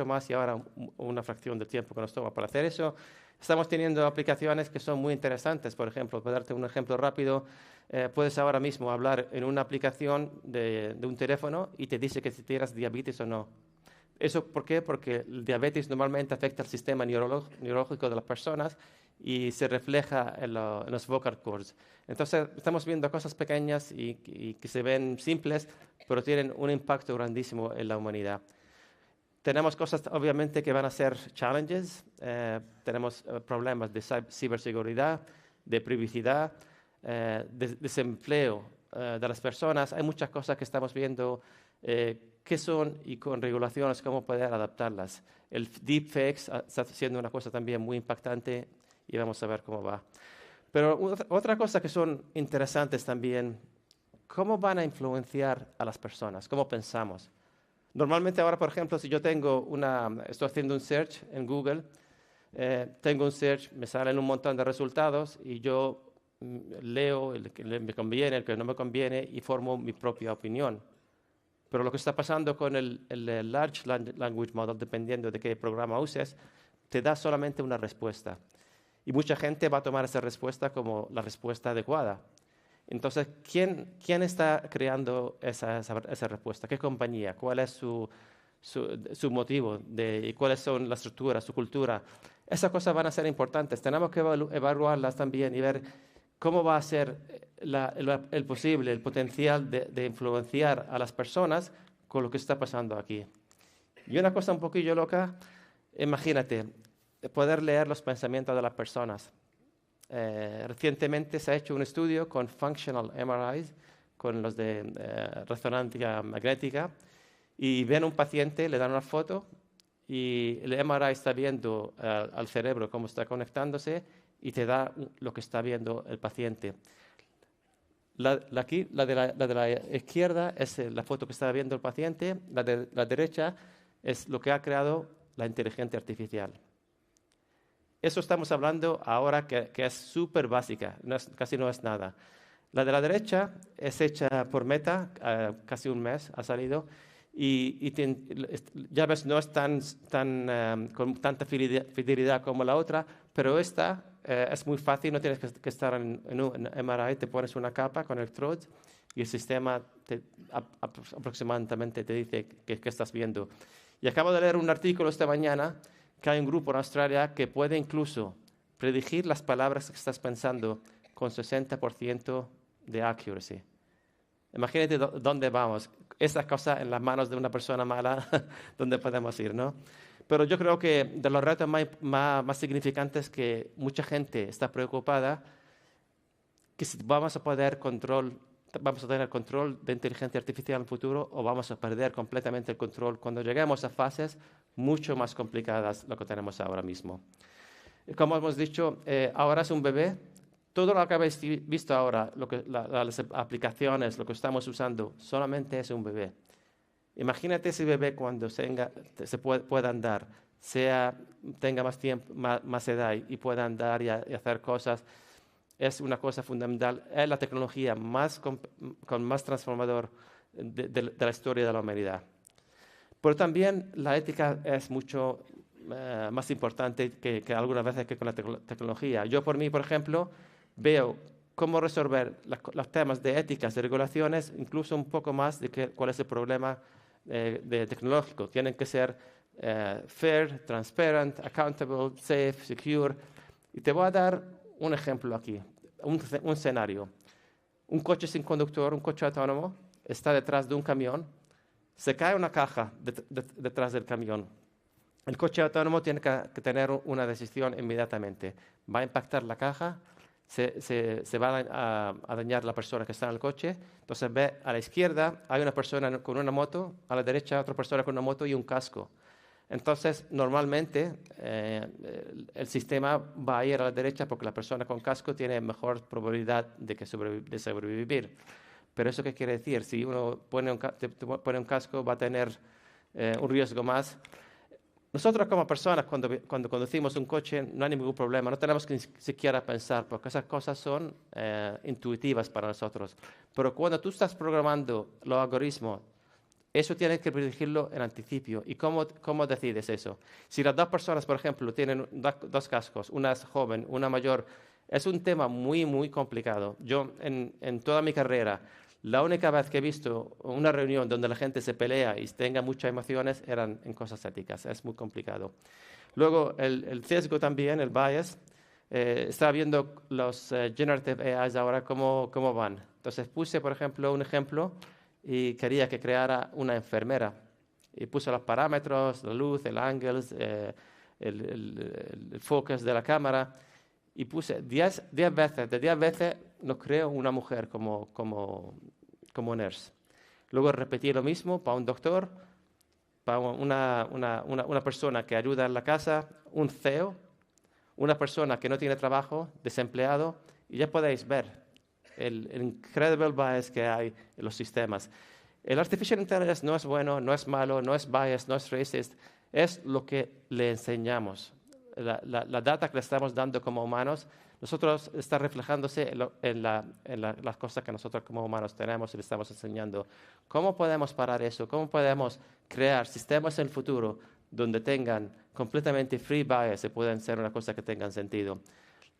P: más y ahora una fracción del tiempo que nos toma para hacer eso. Estamos teniendo aplicaciones que son muy interesantes. Por ejemplo, para darte un ejemplo rápido, puedes ahora mismo hablar en una aplicación de un teléfono y te dice que si tienes diabetes o no. ¿Eso por qué? Porque el diabetes normalmente afecta al sistema neurológico de las personas y se refleja en los vocal cords. Entonces, estamos viendo cosas pequeñas y que se ven simples, pero tienen un impacto grandísimo en la humanidad. Tenemos cosas, obviamente, que van a ser challenges. Tenemos problemas de ciberseguridad, de privacidad, de desempleo de las personas. Hay muchas cosas que estamos viendo qué son y con regulaciones cómo poder adaptarlas. El deepfakes está siendo una cosa también muy impactante y vamos a ver cómo va. Pero otra cosa que son interesantes también, ¿cómo van a influenciar a las personas? ¿Cómo pensamos? Normalmente ahora, por ejemplo, si yo estoy haciendo un search en Google, tengo un search, me salen un montón de resultados y yo leo el que me conviene, el que no me conviene y formo mi propia opinión. Pero lo que está pasando con el Large Language Model, dependiendo de qué programa uses, te da solamente una respuesta. Y mucha gente va a tomar esa respuesta como la respuesta adecuada. Entonces, ¿quién está creando esa respuesta? ¿Qué compañía? ¿Cuál es su motivo? ¿Y cuáles son las estructuras, su cultura? Esas cosas van a ser importantes. Tenemos que evaluarlas también y ver cómo va a ser el posible, el potencial de influenciar a las personas con lo que está pasando aquí. Y una cosa un poquillo loca, imagínate, poder leer los pensamientos de las personas. Recientemente se ha hecho un estudio con Functional MRIs, con los de resonancia magnética, y ven a un paciente, le dan una foto, y el MRI está viendo al cerebro cómo está conectándose, y te da lo que está viendo el paciente. La de la izquierda es la foto que está viendo el paciente, la de la derecha es lo que ha creado la inteligencia artificial. Eso estamos hablando ahora que es súper básica, casi no es nada. La de la derecha es hecha por Meta, casi un mes ha salido, y ya ves, no es con tanta fidelidad como la otra, pero esta es muy fácil, no tienes que estar en un MRI, te pones una capa con electrodes y el sistema aproximadamente te dice qué estás viendo. Y acabo de leer un artículo esta mañana que hay un grupo en Australia que puede incluso predecir las palabras que estás pensando con 60% de accuracy. Imagínate dónde vamos. Esa cosa en las manos de una persona mala, ¿dónde podemos ir, no? Pero yo creo que de los retos más significantes que mucha gente está preocupada, que si vamos a tener control de inteligencia artificial en el futuro o vamos a perder completamente el control cuando lleguemos a fases mucho más complicadas de lo que tenemos ahora mismo. Como hemos dicho, ahora es un bebé. Todo lo que habéis visto ahora, las aplicaciones, lo que estamos usando, solamente es un bebé. Imagínate ese bebé cuando se pueda andar, tenga más tiempo, más edad y pueda andar y hacer cosas. Es una cosa fundamental. Es la tecnología más transformadora de la historia de la humanidad. Pero también la ética es mucho más importante que algunas veces que con la tecnología. Yo por ejemplo, veo cómo resolver los temas de éticas, de regulaciones, incluso un poco más de cuál es el problema tecnológico. Tienen que ser fair, transparent, accountable, safe, secure. Y te voy a dar un ejemplo aquí, un escenario. Un coche sin conductor, un coche autónomo, está detrás de un camión, se cae una caja detrás del camión. El coche autónomo tiene que tener una decisión inmediatamente. ¿Va a impactar la caja? ¿Se va a dañar la persona que está en el coche? Entonces ve a la izquierda, hay una persona con una moto, a la derecha otra persona con una moto y un casco. Entonces, normalmente, el sistema va a ir a la derecha porque la persona con casco tiene mejor probabilidad de sobrevivir. Pero ¿eso qué quiere decir? Si uno pone un casco, va a tener un riesgo más. Nosotros como personas, cuando conducimos un coche, no hay ningún problema, no tenemos que ni siquiera pensar, porque esas cosas son intuitivas para nosotros. Pero cuando tú estás programando los algoritmos, eso tienes que predecirlo en anticipio. ¿Y cómo decides eso? Si las dos personas, por ejemplo, tienen dos cascos, una es joven, una mayor, es un tema muy, muy complicado. Yo, en toda mi carrera, la única vez que he visto una reunión donde la gente se pelea y tenga muchas emociones eran en cosas éticas. Es muy complicado. Luego, el sesgo también, el bias. Estaba viendo los generative AIs ahora cómo van. Entonces, puse, por ejemplo, un ejemplo y quería que creara una enfermera. Y puse los parámetros, la luz, el ángulo, el focus de la cámara. Y puse 10 veces, de 10 veces no creo una mujer como nurse. Luego repetí lo mismo para un doctor, para una persona que ayuda en la casa, un CEO, una persona que no tiene trabajo, desempleado, y ya podéis ver el incredible bias que hay en los sistemas. El artificial intelligence no es bueno, no es malo, no es bias, no es racist, es lo que le enseñamos. la data que le estamos dando como humanos, nosotros está reflejándose en las cosas que nosotros como humanos tenemos y le estamos enseñando. ¿Cómo podemos parar eso? ¿Cómo podemos crear sistemas en el futuro donde tengan completamente free bias y puedan ser una cosa que tengan sentido?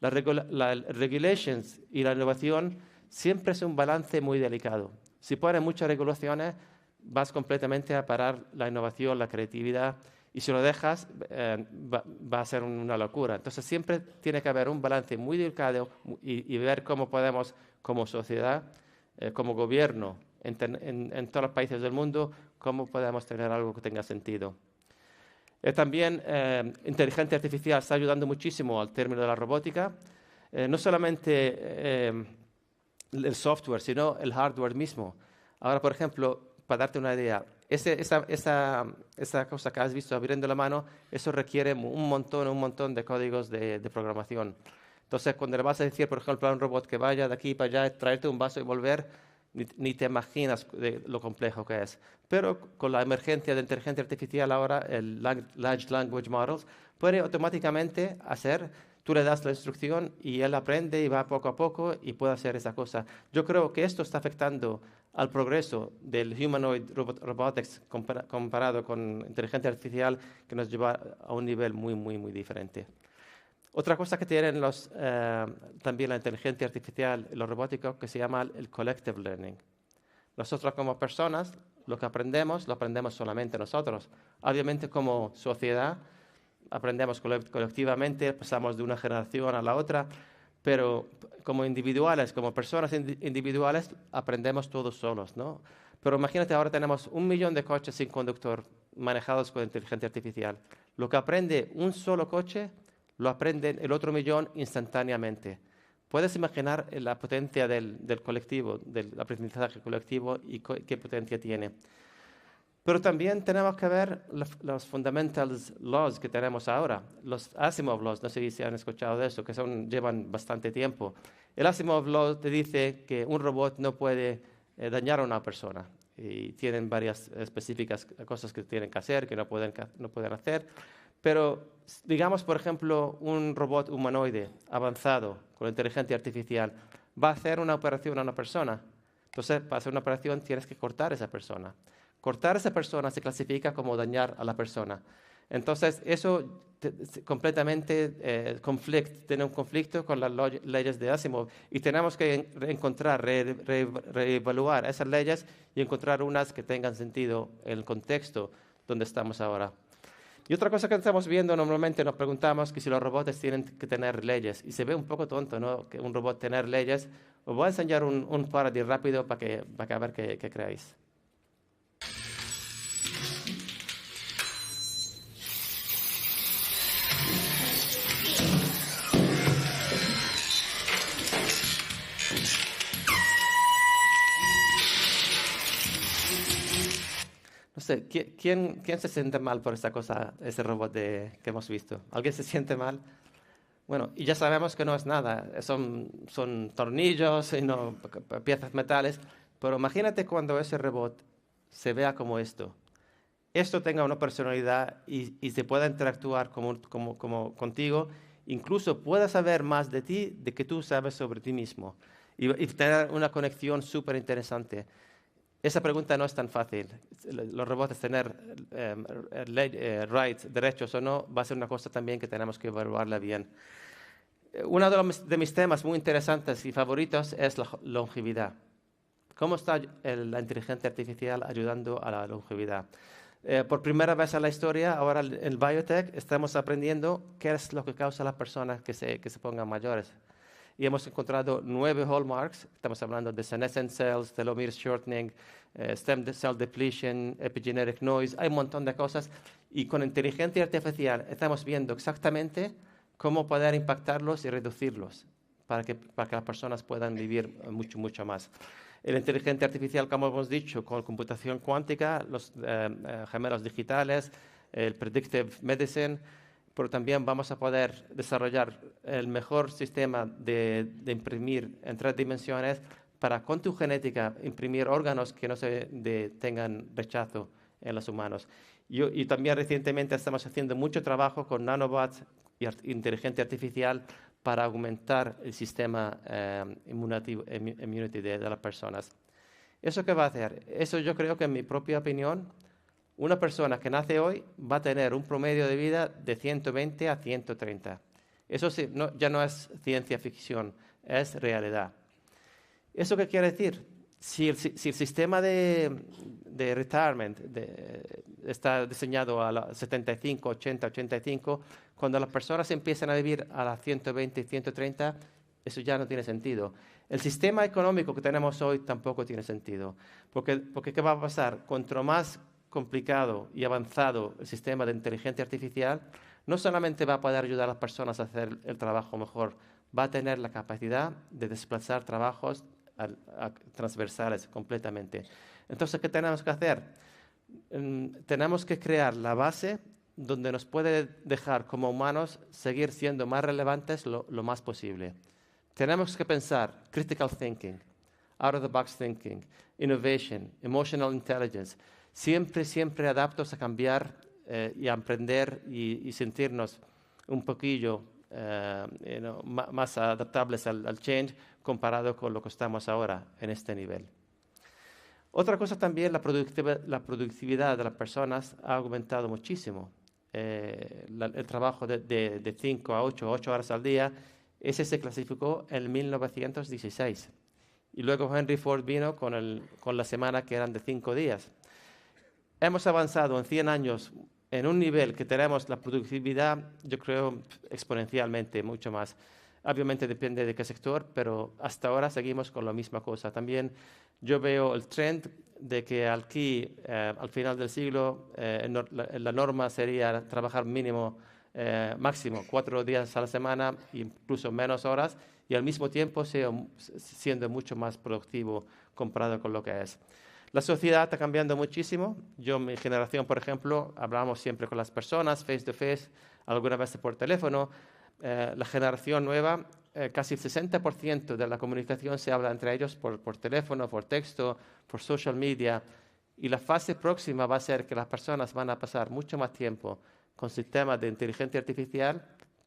P: Las regulations y la innovación siempre es un balance muy delicado. Si pones muchas regulaciones, vas completamente a parar la innovación, la creatividad, y si lo dejas, va a ser una locura. Entonces, siempre tiene que haber un balance muy delicado y ver cómo podemos, como sociedad, como gobierno, en todos los países del mundo, cómo podemos tener algo que tenga sentido. También, inteligencia artificial está ayudando muchísimo al término de la robótica. No solamente el software, sino el hardware mismo. Ahora, por ejemplo, para darte una idea, esa cosa que has visto abriendo la mano, eso requiere un montón de códigos de programación. Entonces, cuando le vas a decir, por ejemplo, a un robot que vaya de aquí para allá, traerte un vaso y volver, ni te imaginas de lo complejo que es. Pero con la emergencia de inteligencia artificial ahora, el Large Language Models, puede automáticamente hacer, tú le das la instrucción y él aprende y va poco a poco y puede hacer esa cosa. Yo creo que esto está afectando al progreso del humanoid robotics comparado con inteligencia artificial, que nos lleva a un nivel muy diferente. Otra cosa que tienen también la inteligencia artificial y lo robótico, que se llama el collective learning. Nosotros como personas, lo que aprendemos, lo aprendemos solamente nosotros. Obviamente como sociedad, aprendemos colectivamente, pasamos de una generación a la otra, pero como individuales, como personas individuales, aprendemos todos solos, ¿no? Pero imagínate, ahora tenemos 1 millón de coches sin conductor manejados con inteligencia artificial. Lo que aprende un solo coche, lo aprende el otro millón instantáneamente. Puedes imaginar la potencia del colectivo, del aprendizaje colectivo y qué potencia tiene. Pero también tenemos que ver los fundamental laws que tenemos ahora, los Asimov laws, no sé si han escuchado de eso, que llevan bastante tiempo. El Asimov law te dice que un robot no puede dañar a una persona y tienen varias específicas cosas que tienen que hacer, que no pueden hacer. Pero digamos, por ejemplo, un robot humanoide avanzado con inteligencia artificial va a hacer una operación a una persona. Entonces, para hacer una operación tienes que cortar a esa persona. Cortar a esa persona se clasifica como dañar a la persona. Entonces, eso completamente tiene un conflicto con las leyes de Asimov y tenemos que reevaluar esas leyes y encontrar unas que tengan sentido en el contexto donde estamos ahora. Y otra cosa que estamos viendo, normalmente nos preguntamos que si los robots tienen que tener leyes. Y se ve un poco tonto, ¿no?, que un robot tener leyes. Os voy a enseñar un paradis rápido para que a ver qué creáis. No sé, ¿quién se siente mal por esta cosa, ese robot que hemos visto? ¿Alguien se siente mal? Bueno, y ya sabemos que no es nada, son tornillos y no piezas metales, pero imagínate cuando ese robot se vea como esto tenga una personalidad y se pueda interactuar como contigo, incluso pueda saber más de ti de que tú sabes sobre ti mismo y tener una conexión súper interesante. Esa pregunta no es tan fácil. Los robots tener rights, derechos o no, va a ser una cosa también que tenemos que evaluarla bien. Uno de mis temas muy interesantes y favoritos es la longevidad. ¿Cómo está la inteligencia artificial ayudando a la longevidad? Por primera vez en la historia, ahora en biotech, estamos aprendiendo qué es lo que causa a las personas que se pongan mayores. Y hemos encontrado 9 hallmarks. Estamos hablando de senescent cells, telomere shortening, stem cell depletion, epigenetic noise. Hay un montón de cosas. Y con inteligencia artificial estamos viendo exactamente cómo poder impactarlos y reducirlos para que las personas puedan vivir mucho más. La inteligencia artificial, como hemos dicho, con computación cuántica, los gemelos digitales, el predictive medicine, pero también vamos a poder desarrollar el mejor sistema de imprimir en 3 dimensiones para, con tu genética, imprimir órganos que no tengan rechazo en los humanos. Y también recientemente estamos haciendo mucho trabajo con nanobots y inteligencia artificial para aumentar el sistema inmunity de las personas. ¿Eso qué va a hacer? Eso yo creo que, en mi propia opinión, una persona que nace hoy va a tener un promedio de vida de 120 a 130. Eso sí, ya no es ciencia ficción, es realidad. ¿Eso qué quiere decir? Si el sistema de retirement está diseñado a los 75, 80, 85, cuando las personas empiezan a vivir a las 120, 130, eso ya no tiene sentido. El sistema económico que tenemos hoy tampoco tiene sentido. Porque ¿qué va a pasar? Cuanto más complicado y avanzado el sistema de inteligencia artificial, no solamente va a poder ayudar a las personas a hacer el trabajo mejor, va a tener la capacidad de desplazar trabajos transversales completamente. Entonces, ¿qué tenemos que hacer? Tenemos que crear la base donde nos puede dejar como humanos seguir siendo más relevantes lo más posible. Tenemos que pensar critical thinking, out of the box thinking, innovation, emotional intelligence, siempre adaptos a cambiar y a aprender y sentirnos un poquillo más adaptables al change comparado con lo que estamos ahora en este nivel. Otra cosa también, la productividad de las personas ha aumentado muchísimo. El trabajo de 5 a 8 horas al día, ese se clasificó en 1916. Y luego Henry Ford vino con la semana que eran de 5 días. Hemos avanzado en 100 años en un nivel que tenemos la productividad, yo creo, exponencialmente, mucho más. Obviamente depende de qué sector, pero hasta ahora seguimos con la misma cosa. También yo veo el trend de que aquí, al final del siglo, la norma sería trabajar máximo 4 días a la semana, incluso menos horas, y al mismo tiempo siendo mucho más productivo comparado con lo que es. La sociedad está cambiando muchísimo. Yo, mi generación, por ejemplo, hablamos siempre con las personas, face to face, algunas veces por teléfono. La generación nueva, casi el 60% de la comunicación se habla entre ellos por teléfono, por texto, por social media. Y la fase próxima va a ser que las personas van a pasar mucho más tiempo con sistemas de inteligencia artificial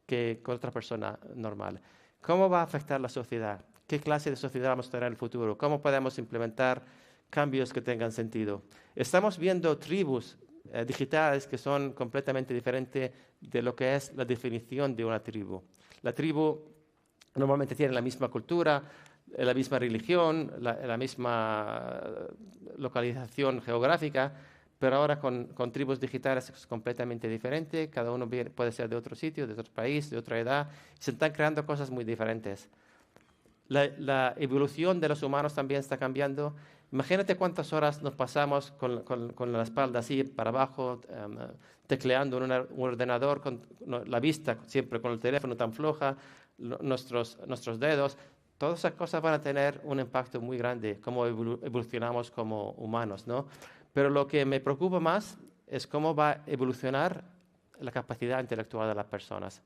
P: que con otra persona normal. ¿Cómo va a afectar la sociedad? ¿Qué clase de sociedad vamos a tener en el futuro? ¿Cómo podemos implementar cambios que tengan sentido? Estamos viendo tribus digitales que son completamente diferentes de lo que es la definición de una tribu. La tribu normalmente tiene la misma cultura, la misma religión, la misma localización geográfica, pero ahora con tribus digitales es completamente diferente. Cada uno puede ser de otro sitio, de otro país, de otra edad. Se están creando cosas muy diferentes. La evolución de los humanos también está cambiando. Imagínate cuántas horas nos pasamos con la espalda así para abajo, tecleando en un ordenador, con la vista siempre con el teléfono tan floja, nuestros dedos. Todas esas cosas van a tener un impacto muy grande, cómo evolucionamos como humanos, ¿no? Pero lo que me preocupa más es cómo va a evolucionar la capacidad intelectual de las personas.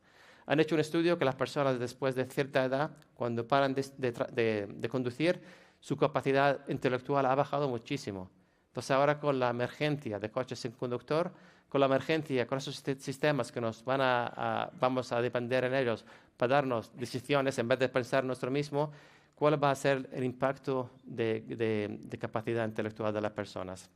P: Han hecho un estudio que las personas después de cierta edad, cuando paran de conducir, su capacidad intelectual ha bajado muchísimo. Entonces ahora con la emergencia de coches sin conductor, con la emergencia, con esos sistemas que vamos a depender en ellos para darnos decisiones en vez de pensar nosotros mismos, ¿cuál va a ser el impacto de capacidad intelectual de las personas?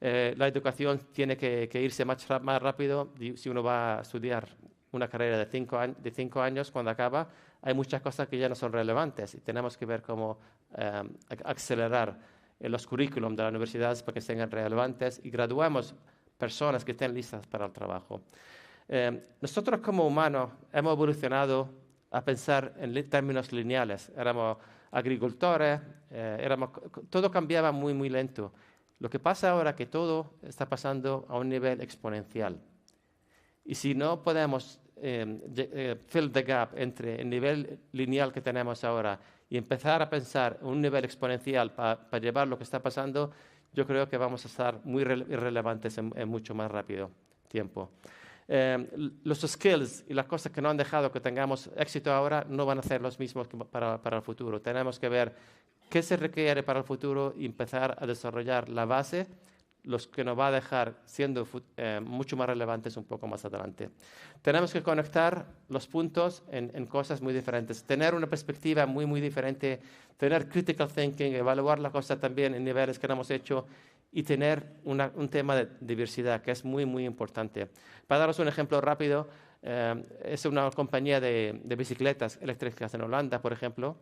P: La educación tiene que irse más rápido. Si uno va a estudiar una carrera de 5 años, cuando acaba, hay muchas cosas que ya no son relevantes y tenemos que ver cómo acelerar los currículum de las universidades para que sean relevantes y graduemos personas que estén listas para el trabajo. Nosotros como humanos hemos evolucionado a pensar en términos lineales. Éramos agricultores, todo cambiaba muy, muy lento. Lo que pasa ahora es que todo está pasando a un nivel exponencial. Y si no podemos fill the gap entre el nivel lineal que tenemos ahora y empezar a pensar en un nivel exponencial para llevar lo que está pasando, yo creo que vamos a estar muy irrelevantes en mucho más rápido tiempo. Los skills y las cosas que no han dejado que tengamos éxito ahora no van a ser los mismos que para el futuro. Tenemos que ver qué se requiere para el futuro y empezar a desarrollar la base los que nos va a dejar siendo mucho más relevantes un poco más adelante. Tenemos que conectar los puntos en cosas muy diferentes, tener una perspectiva muy, muy diferente, tener critical thinking, evaluar la cosa también en niveles que no hemos hecho y tener un tema de diversidad que es muy, muy importante. Para daros un ejemplo rápido, es una compañía de bicicletas eléctricas en Holanda, por ejemplo,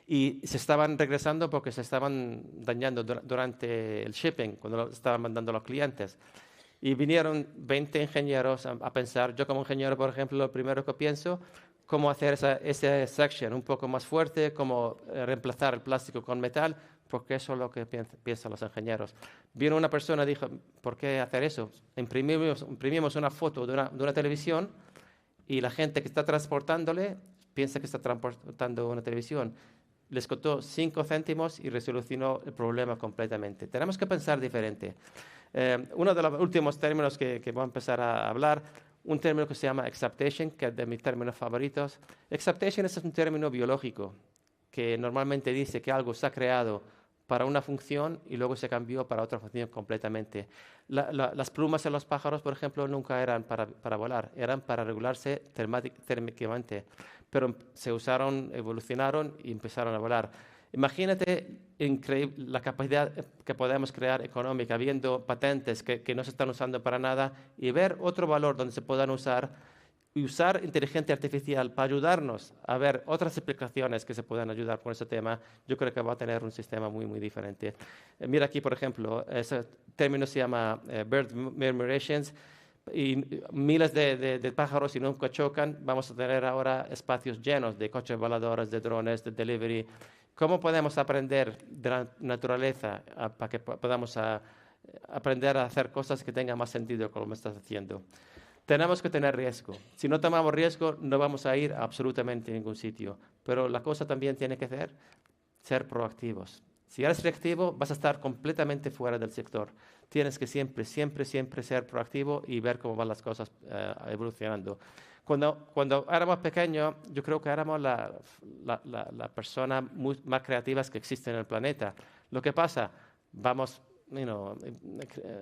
P: y se estaban regresando porque se estaban dañando durante el shipping, cuando lo estaban mandando a los clientes. Y vinieron 20 ingenieros a pensar, yo como ingeniero, por ejemplo, lo primero que pienso, cómo hacer esa section un poco más fuerte, cómo reemplazar el plástico con metal, porque eso es lo que piensan los ingenieros. Vino una persona y dijo, ¿por qué hacer eso? Imprimimos una foto de una televisión y la gente que está transportándole piensa que está transportando una televisión. Les costó 5 céntimos y resolucionó el problema completamente. Tenemos que pensar diferente. Uno de los últimos términos que voy a empezar a hablar, un término que se llama acceptation, que es de mis términos favoritos. Acceptation es un término biológico que normalmente dice que algo se ha creado para una función y luego se cambió para otra función completamente. Las plumas en los pájaros, por ejemplo, nunca eran para volar, eran para regularse térmicamente, pero se usaron, evolucionaron y empezaron a volar. Imagínate la capacidad que podemos crear económica viendo patentes que no se están usando para nada y ver otro valor donde se puedan usar y usar inteligencia artificial para ayudarnos a ver otras aplicaciones que se puedan ayudar con ese tema. Yo creo que va a tener un sistema muy, muy diferente. Mira aquí, por ejemplo, ese término se llama bird murmurations, y miles de pájaros y nunca chocan. Vamos a tener ahora espacios llenos de coches voladores, de drones, de delivery. ¿Cómo podemos aprender de la naturaleza para que podamos aprender a hacer cosas que tengan más sentido como me estás haciendo? Tenemos que tener riesgo. Si no tomamos riesgo, no vamos a ir a absolutamente ningún sitio. Pero la cosa también tiene que ser proactivos. Si eres reactivo, vas a estar completamente fuera del sector. Tienes que siempre ser proactivo y ver cómo van las cosas evolucionando. Cuando éramos pequeños, yo creo que éramos la persona más creativas que existe en el planeta. Lo que pasa, vamos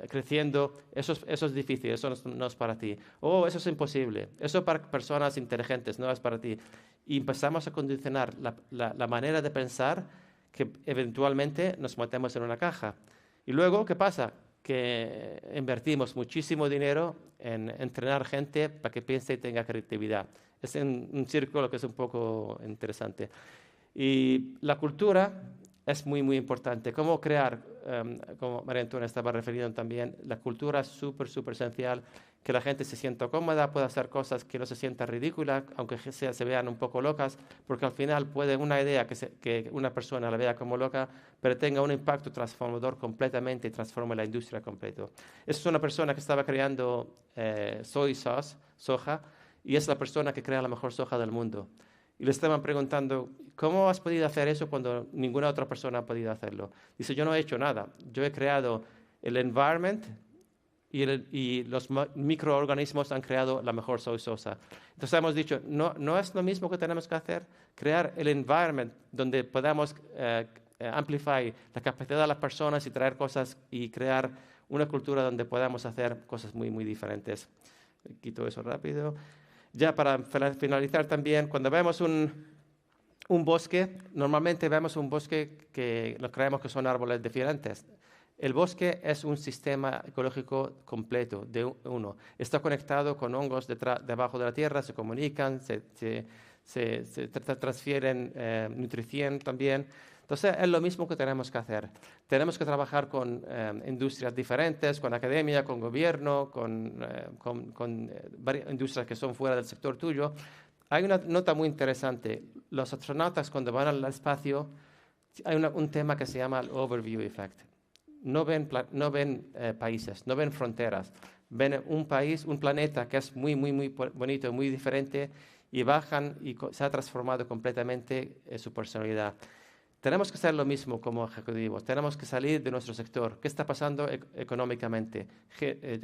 P: creciendo, eso es difícil, eso no es para ti. Oh, eso es imposible, eso para personas inteligentes, no es para ti. Y empezamos a condicionar la manera de pensar que eventualmente nos metemos en una caja. Y luego, ¿qué pasa? Que invertimos muchísimo dinero en entrenar gente para que piense y tenga creatividad. Es un círculo que es un poco interesante. Y la cultura es muy, muy importante. Cómo crear, como María Antonia estaba refiriendo también, la cultura es súper esencial, que la gente se sienta cómoda, pueda hacer cosas que no se sienta ridícula, aunque se vean un poco locas, porque al final puede una idea que una persona la vea como loca, pero tenga un impacto transformador completamente y transforme la industria completo. Esa es una persona que estaba creando soy sauce, soja, y es la persona que crea la mejor soja del mundo. Y le estaban preguntando, ¿cómo has podido hacer eso cuando ninguna otra persona ha podido hacerlo? Dice, yo no he hecho nada. Yo he creado el environment y los microorganismos han creado la mejor soy sosa. Entonces hemos dicho, no es lo mismo que tenemos que hacer, crear el environment donde podamos amplificar la capacidad de las personas y traer cosas y crear una cultura donde podamos hacer cosas muy, muy diferentes. Quito eso rápido. Ya para finalizar también, cuando vemos un bosque, normalmente vemos un bosque que nos creemos que son árboles diferentes. El bosque es un sistema ecológico completo de uno. Está conectado con hongos debajo de la tierra, se comunican, se transfieren nutrición también. Entonces, es lo mismo que tenemos que hacer. Tenemos que trabajar con industrias diferentes, con academia, con gobierno, con varias industrias que son fuera del sector tuyo. Hay una nota muy interesante. Los astronautas, cuando van al espacio, hay un tema que se llama el overview effect. No ven países, no ven fronteras. Ven un país, un planeta que es muy, muy, muy bonito, muy diferente, y bajan y se ha transformado completamente su personalidad. Tenemos que hacer lo mismo como ejecutivos. Tenemos que salir de nuestro sector. ¿Qué está pasando económicamente,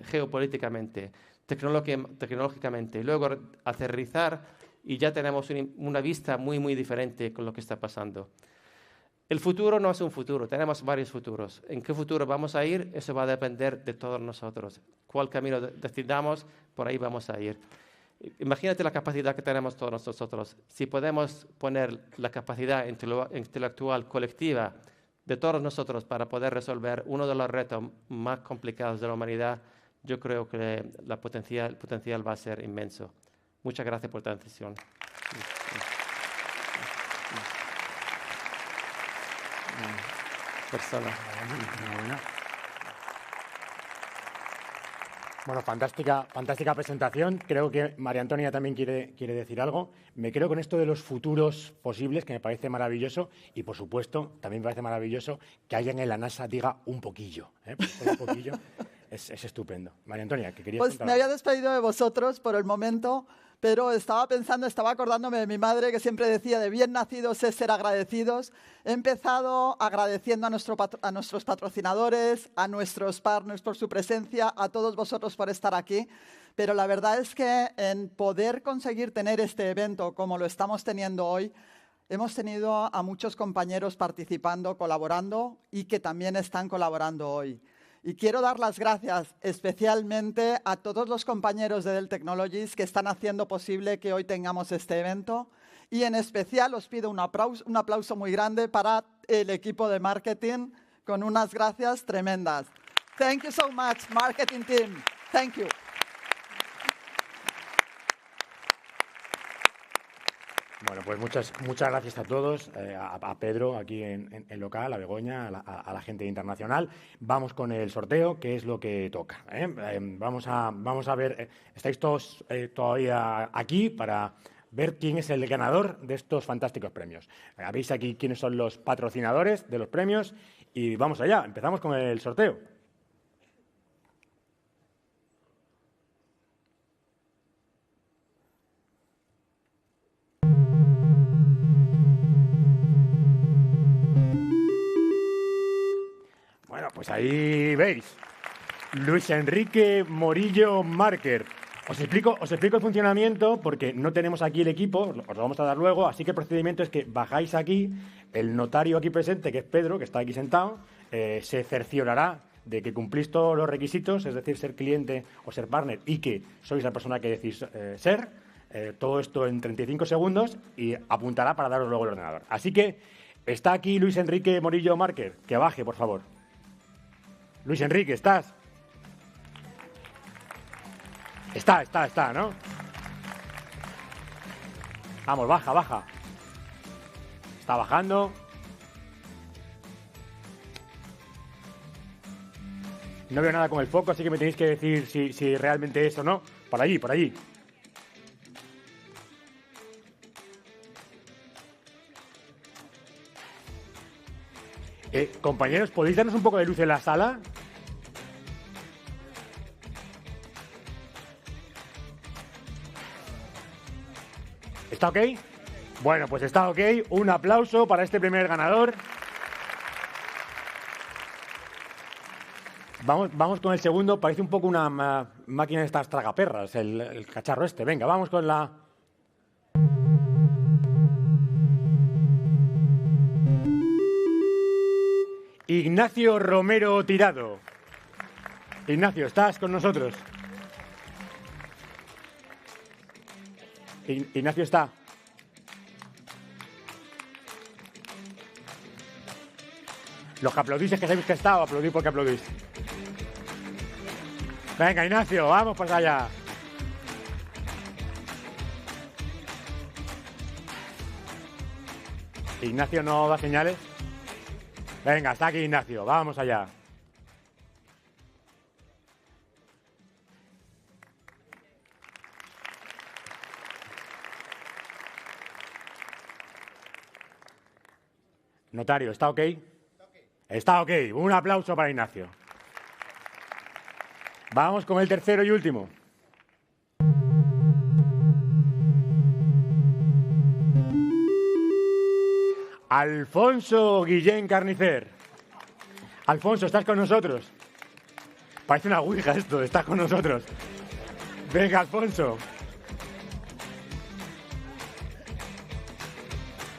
P: geopolíticamente, tecnológicamente? Y luego aterrizar y ya tenemos una vista muy, muy diferente con lo que está pasando. El futuro no es un futuro, tenemos varios futuros. ¿En qué futuro vamos a ir? Eso va a depender de todos nosotros. ¿Cuál camino decidamos? Por ahí vamos a ir. Imagínate la capacidad que tenemos todos nosotros. Si podemos poner la capacidad intelectual colectiva de todos nosotros para poder resolver uno de los retos más complicados de la humanidad, yo creo que el potencial va a ser inmenso. Muchas gracias por tu atención.
G: Bueno, fantástica presentación. Creo que María Antonia también quiere decir algo. Me quedo con esto de los futuros posibles, que me parece maravilloso. Y, por supuesto, también me parece maravilloso que alguien en la NASA diga un poquillo. Un poquillo es estupendo. María Antonia, ¿qué querías contar?
D: Pues me había despedido de vosotros por el momento, pero estaba acordándome de mi madre, que siempre decía de bien nacidos es ser agradecidos. He empezado agradeciendo a nuestros patrocinadores, a nuestros partners por su presencia, a todos vosotros por estar aquí. Pero la verdad es que en poder conseguir tener este evento como lo estamos teniendo hoy, hemos tenido a muchos compañeros participando, colaborando y que también están colaborando hoy. Y quiero dar las gracias especialmente a todos los compañeros de Dell Technologies que están haciendo posible que hoy tengamos este evento. Y en especial os pido un aplauso muy grande para el equipo de marketing con unas gracias tremendas. Thank you so much, marketing team. Thank you.
G: Bueno, pues muchas gracias a todos, a Pedro aquí en local, a Begoña, a la gente internacional. Vamos con el sorteo, que es lo que toca. Vamos a ver, estáis todos todavía aquí para ver quién es el ganador de estos fantásticos premios. Veis aquí quiénes son los patrocinadores de los premios y vamos allá, empezamos con el sorteo. Bueno, pues ahí veis, Luis Enrique Morillo Marker. Os explico el funcionamiento porque no tenemos aquí el equipo, os lo vamos a dar luego, así que el procedimiento es que bajáis aquí, el notario aquí presente, que es Pedro, que está aquí sentado, se cerciorará de que cumplís todos los requisitos, es decir, ser cliente o ser partner y que sois la persona que decís ser, todo esto en 35 segundos y apuntará para daros luego el ordenador. Así que está aquí Luis Enrique Morillo Marker, que baje, por favor. Luis Enrique, ¿estás? Está, ¿no? Vamos, baja. Está bajando. No veo nada con el foco, así que me tenéis que decir si realmente es o no. Por allí. Compañeros, ¿podéis darnos un poco de luz en la sala? ¿Está ok? Bueno, pues está ok. Un aplauso para este primer ganador. Vamos con el segundo. Parece un poco una máquina de estas tragaperras, el cacharro este. Venga, vamos con la... Ignacio Romero Tirado. Ignacio, ¿estás con nosotros? Ignacio está. Los que aplaudís es que sabéis que está, o aplaudís porque aplaudís. Venga, Ignacio, vamos para allá. Ignacio no da señales. Venga, está aquí Ignacio, vamos allá. Notario, ¿está ok? Está ok. Un aplauso para Ignacio. Vamos con el tercero y último. Alfonso Guillén Carnicer. Alfonso, ¿estás con nosotros? Parece una ouija esto, estás con nosotros. Venga, Alfonso.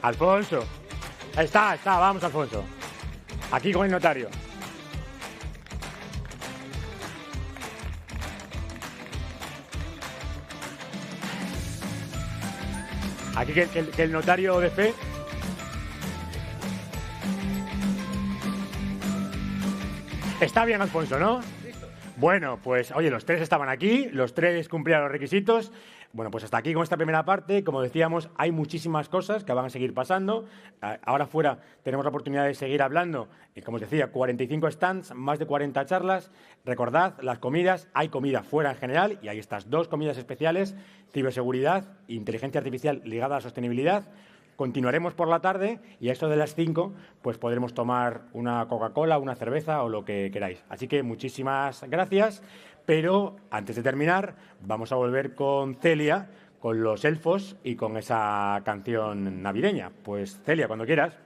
G: Alfonso. Está, vamos, Alfonso. Aquí con el notario. Aquí que el notario de fe. Está bien, Alfonso, ¿no? Bueno, pues oye, los tres estaban aquí, los tres cumplían los requisitos. Bueno, pues hasta aquí con esta primera parte. Como decíamos, hay muchísimas cosas que van a seguir pasando. Ahora fuera tenemos la oportunidad de seguir hablando. Y como os decía, 45 stands, más de 40 charlas. Recordad, las comidas, hay comida fuera en general y hay estas 2 comidas especiales, ciberseguridad e inteligencia artificial ligada a la sostenibilidad. Continuaremos por la tarde y a eso de las 5 pues podremos tomar una Coca-Cola, una cerveza o lo que queráis. Así que muchísimas gracias, pero antes de terminar vamos a volver con Celia, con los elfos y con esa canción navideña. Pues Celia, cuando quieras.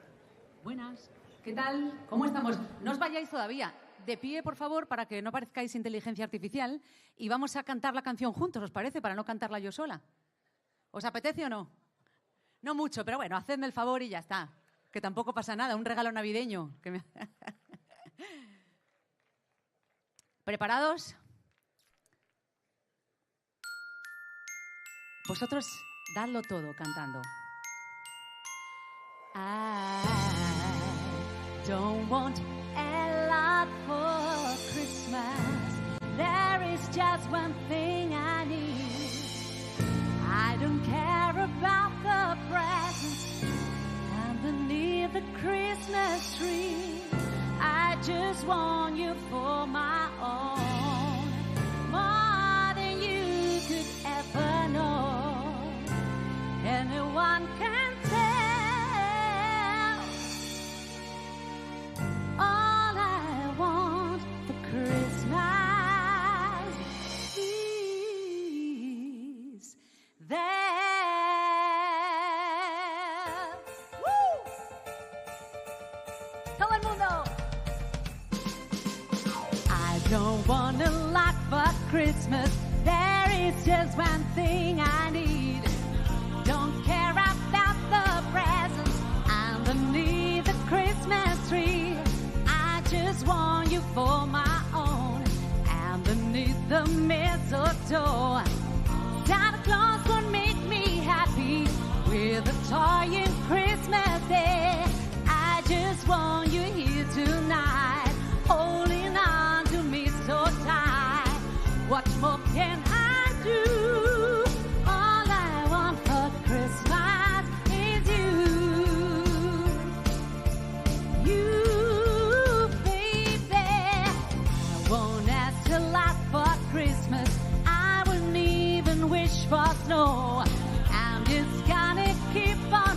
Q: Buenas, ¿qué tal? ¿Cómo estamos? No os vayáis todavía. De pie, por favor, para que no parezcáis inteligencia artificial y vamos a cantar la canción juntos, ¿os parece? Para no cantarla yo sola. ¿Os apetece o no? No mucho, pero bueno, hacedme el favor y ya está. Que tampoco pasa nada, un regalo navideño. ¿Preparados? Vosotros dadlo todo cantando.
K: I don't want a lot for Christmas. There is just one thing I need. I don't care about the presents underneath the Christmas tree. I just want you for my own, more than you could ever know. Anyone can tell. All I want for Christmas is there. ¡Woo! Todo el mundo. I don't want a lot for Christmas. There is just one thing I need. Don't care about the presents underneath the Christmas tree. I just want you for my own. Underneath the mistletoe, Santa Claus would make me happy with a toy in Christmas Day. I just want you here tonight, holding on to me so tight. What more can I do? All I want for Christmas is you. You, baby. I won't ask a lot for Christmas. I wouldn't even wish for snow. I'm just gonna keep on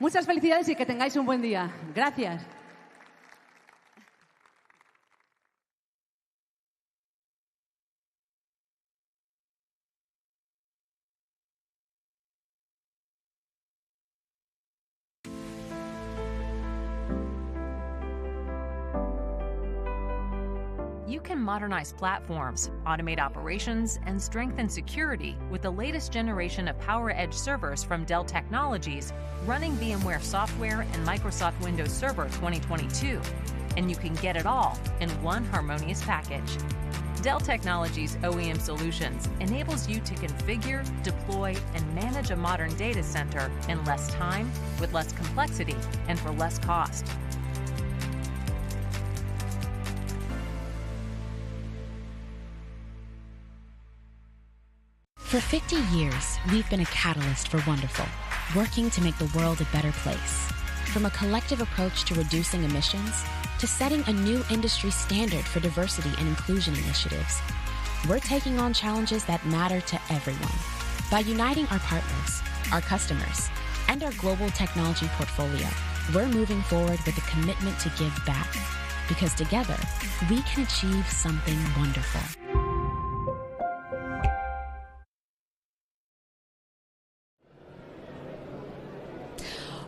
Q: Muchas felicidades y que tengáis un buen día. Gracias.
R: You can modernize platforms, automate operations, and strengthen security with the latest generation of PowerEdge servers from Dell Technologies, running VMware software and Microsoft Windows Server 2022. And you can get it all in one harmonious package. Dell Technologies OEM Solutions enables you to configure, deploy, and manage a modern data center in less time, with less complexity, and for less cost.
S: For 50 years, we've been a catalyst for Wonderful, working to make the world a better place. From a collective approach to reducing emissions, to setting a new industry standard for diversity and inclusion initiatives, we're taking on challenges that matter to everyone. By uniting our partners, our customers, and our global technology portfolio, we're moving forward with a commitment to give back. Because together, we can achieve something wonderful.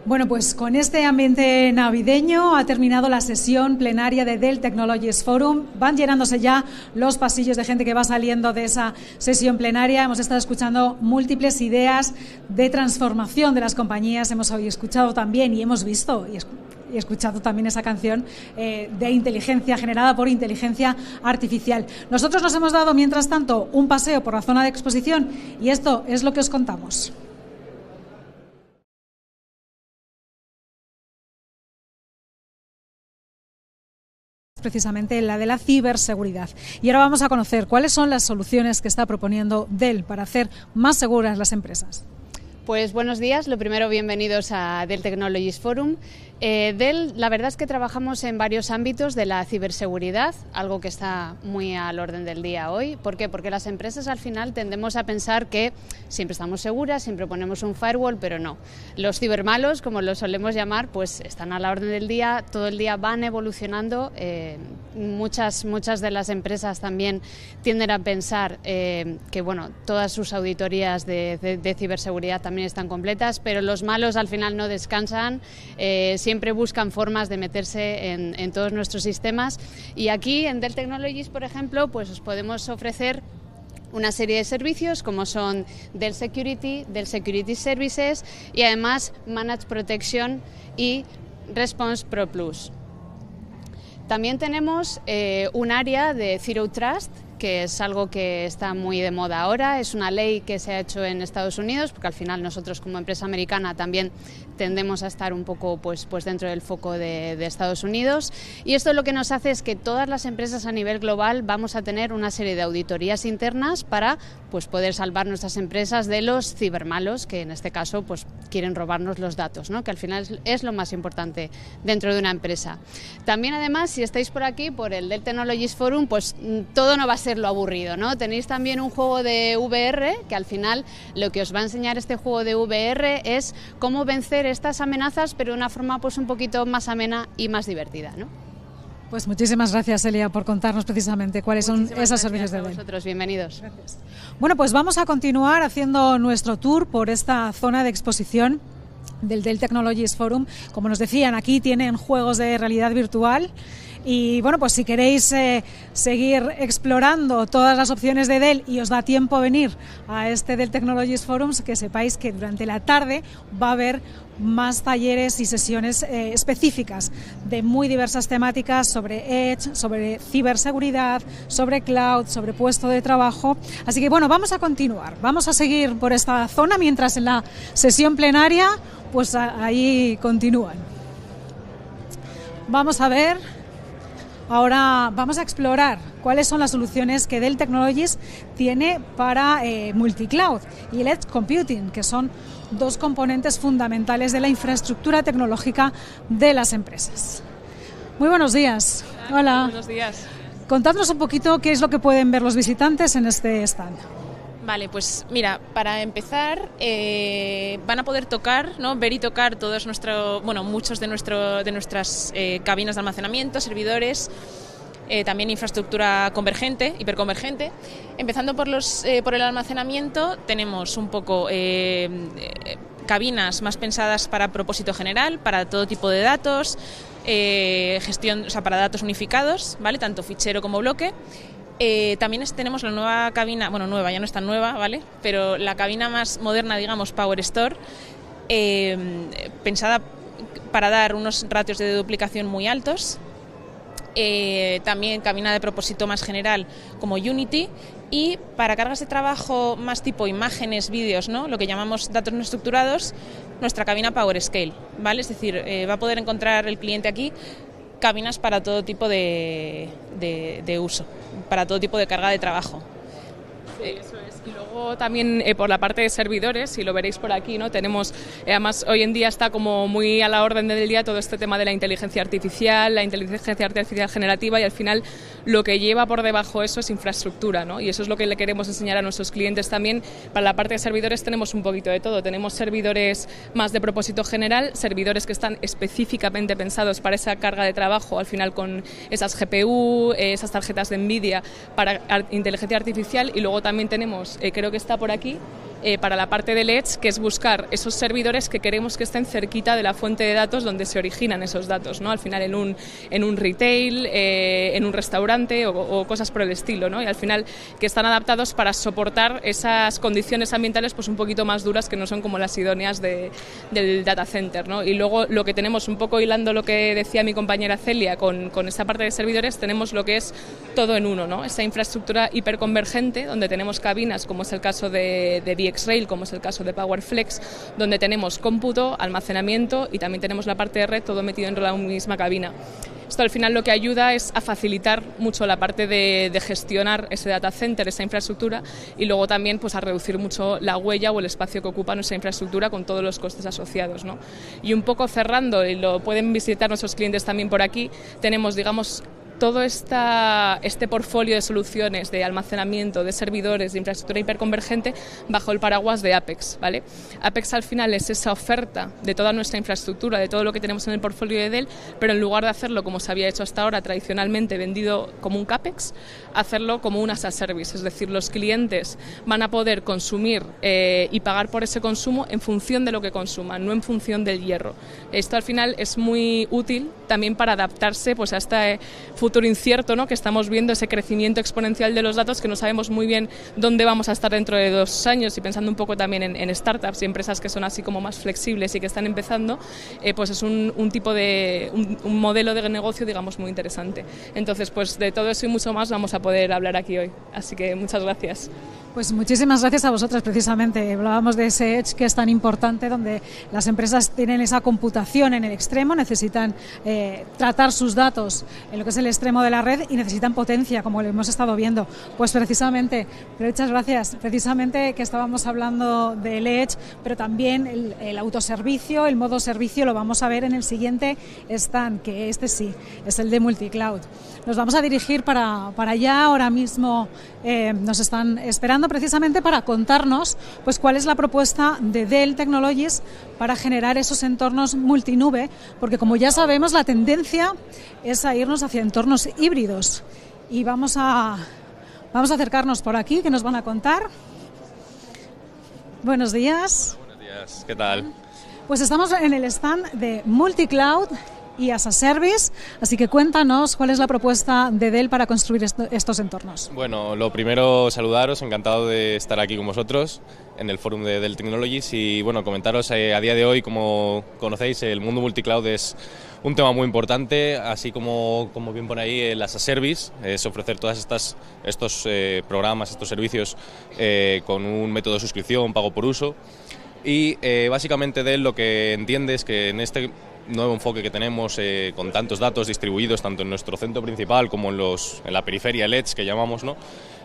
A: Bueno, pues con este ambiente navideño ha terminado la sesión plenaria de Dell Technologies Forum. Van llenándose ya los pasillos de gente que va saliendo de esa sesión plenaria. Hemos estado escuchando múltiples ideas de transformación de las compañías. Hemos hoy escuchado también y hemos visto y escuchado también esa canción de inteligencia generada por inteligencia artificial. Nosotros nos hemos dado, mientras tanto, un paseo por la zona de exposición y esto es lo que os contamos. Precisamente la de la ciberseguridad. Y ahora vamos a conocer cuáles son las soluciones que está proponiendo Dell para hacer más seguras las empresas.
T: Pues buenos días, lo primero, bienvenidos a Dell Technologies Forum. Dell, la verdad es que trabajamos en varios ámbitos de la ciberseguridad, algo que está muy al orden del día hoy. ¿Por qué? Porque las empresas al final tendemos a pensar que siempre estamos seguras, siempre ponemos un firewall, pero no. Los cibermalos, como los solemos llamar, pues están a la orden del día, todo el día van evolucionando. Muchas de las empresas también tienden a pensar que bueno, todas sus auditorías de ciberseguridad también están completas, pero los malos al final no descansan, siempre buscan formas de meterse en todos nuestros sistemas, y aquí en Dell Technologies, por ejemplo, pues os podemos ofrecer una serie de servicios como son Dell Security, Dell Security Services y además Managed Protection y Response Pro Plus. También tenemos un área de Zero Trust, que es algo que está muy de moda ahora. Es una ley que se ha hecho en Estados Unidos, porque al final nosotros como empresa americana también tendemos a estar un poco pues dentro del foco de Estados Unidos. Y esto lo que nos hace es que todas las empresas a nivel global vamos a tener una serie de auditorías internas para pues poder salvar nuestras empresas de los cibermalos, que en este caso pues quieren robarnos los datos, ¿no? Que al final es lo más importante dentro de una empresa. También además, si estáis por aquí, por el Dell Technologies Forum, pues todo no va a ser lo aburrido, ¿no? Tenéis también un juego de VR, que al final lo que os va a enseñar este juego de VR es cómo vencer estas amenazas, pero de una forma pues un poquito más amena y más divertida, ¿no?
A: Pues muchísimas gracias, Elia, por contarnos precisamente cuáles son esos servicios de Dell.
T: Vosotros, bienvenidos.
A: Gracias. Bueno, pues vamos a continuar haciendo nuestro tour por esta zona de exposición del Dell Technologies Forum. Como nos decían, aquí tienen juegos de realidad virtual. Y bueno, pues si queréis seguir explorando todas las opciones de Dell y os da tiempo a venir a este Dell Technologies Forums, que sepáis que durante la tarde va a haber más talleres y sesiones específicas de muy diversas temáticas sobre Edge, sobre ciberseguridad, sobre cloud, sobre puesto de trabajo. Así que bueno, vamos a continuar, vamos a seguir por esta zona mientras en la sesión plenaria pues ahí continúan. Vamos a ver. Ahora vamos a explorar cuáles son las soluciones que Dell Technologies tiene para multicloud y el Edge Computing, que son dos componentes fundamentales de la infraestructura tecnológica de las empresas. Muy buenos días. Hola.
U: Buenos días.
A: Contadnos un poquito qué es lo que pueden ver los visitantes en este stand.
U: Vale, pues mira, para empezar van a poder tocar, ¿no? Ver y tocar todos muchos de nuestras cabinas de almacenamiento, servidores, también infraestructura convergente, hiperconvergente. Empezando por el almacenamiento, tenemos un poco cabinas más pensadas para propósito general, para todo tipo de datos, gestión, o sea, para datos unificados, ¿vale? Tanto fichero como bloque. También tenemos la nueva cabina, bueno, nueva, ya no es tan nueva, ¿vale? Pero la cabina más moderna, digamos, Power Store, pensada para dar unos ratios de duplicación muy altos. También cabina de propósito más general como Unity, y para cargas de trabajo más tipo imágenes, vídeos, ¿no? Lo que llamamos datos no estructurados, nuestra cabina PowerScale, ¿vale? Es decir, va a poder encontrar el cliente aquí cabinas para todo tipo de uso, para todo tipo de carga de trabajo.
V: Sí, eso es. Y luego también por la parte de servidores, y lo veréis por aquí, ¿no? Tenemos, además hoy en día está como muy a la orden del día todo este tema de la inteligencia artificial generativa, y al final lo que lleva por debajo eso es infraestructura, ¿no? Y eso es lo que le queremos enseñar a nuestros clientes también. Para la parte de servidores tenemos un poquito de todo. Tenemos servidores más de propósito general, servidores que están específicamente pensados para esa carga de trabajo, al final con esas GPU, esas tarjetas de NVIDIA para inteligencia artificial, y luego también tenemos, creo que está por aquí, para la parte del Edge, que es buscar esos servidores que queremos que estén cerquita de la fuente de datos donde se originan esos datos, ¿no? Al final en un retail, en un restaurante o cosas por el estilo, ¿no? Y al final que están adaptados para soportar esas condiciones ambientales pues un poquito más duras, que no son como las idóneas del data center, ¿no? Y luego lo que tenemos, un poco hilando lo que decía mi compañera Celia con esta parte de servidores, tenemos lo que es todo en uno, ¿no? Esa infraestructura hiperconvergente donde tenemos cabinas, como es el caso de VxRail, como es el caso de PowerFlex, donde tenemos cómputo, almacenamiento y también tenemos la parte de red, todo metido en la misma cabina. Esto al final lo que ayuda es a facilitar mucho la parte de gestionar ese data center, esa infraestructura, y luego también pues a reducir mucho la huella o el espacio que ocupa nuestra infraestructura con todos los costes asociados, ¿no? Y un poco cerrando, y lo pueden visitar nuestros clientes también por aquí, tenemos, digamos, todo este portfolio de soluciones de almacenamiento, de servidores, de infraestructura hiperconvergente bajo el paraguas de Apex, ¿vale? Apex al final es esa oferta de toda nuestra infraestructura, de todo lo que tenemos en el portfolio de Dell, pero en lugar de hacerlo como se había hecho hasta ahora, tradicionalmente vendido como un CAPEX, hacerlo como un as a service, es decir, los clientes van a poder consumir y pagar por ese consumo en función de lo que consuman, no en función del hierro. Esto al final es muy útil también para adaptarse pues a este futuro incierto, ¿no? Que estamos viendo, ese crecimiento exponencial de los datos, que no sabemos muy bien dónde vamos a estar dentro de 2 años, y pensando un poco también en startups y empresas que son así como más flexibles y que están empezando, pues es un tipo de un modelo de negocio, digamos, muy interesante. Entonces, pues de todo eso y mucho más vamos a poder hablar aquí hoy. Así que muchas gracias.
A: Pues muchísimas gracias a vosotras, precisamente. Hablábamos de ese edge que es tan importante, donde las empresas tienen esa computación en el extremo, necesitan tratar sus datos en lo que es el extremo de la red y necesitan potencia, como lo hemos estado viendo. Pues precisamente, muchas gracias, precisamente que estábamos hablando del edge, pero también el autoservicio, el modo servicio, lo vamos a ver en el siguiente stand, que este sí, es el de multicloud. Nos vamos a dirigir para allá, ahora mismo nos están esperando precisamente para contarnos pues cuál es la propuesta de Dell Technologies para generar esos entornos multinube, porque como ya sabemos la tendencia es a irnos hacia entornos híbridos, y vamos a acercarnos por aquí, que nos van a contar. Buenos días.
W: Buenos días, ¿qué tal?
A: Pues estamos en el stand de Multicloud y as a Service, así que cuéntanos cuál es la propuesta de Dell para construir estos entornos.
W: Bueno, lo primero, saludaros, encantado de estar aquí con vosotros en el fórum de Dell Technologies, y bueno, comentaros a día de hoy, como conocéis, el mundo multicloud es un tema muy importante, así como bien pone ahí el as a Service, es ofrecer todas estos programas, estos servicios con un método de suscripción, pago por uso, y básicamente Dell lo que entiende es que en este nuevo enfoque que tenemos, con tantos datos distribuidos tanto en nuestro centro principal como en la periferia, el edge que llamamos, ¿no?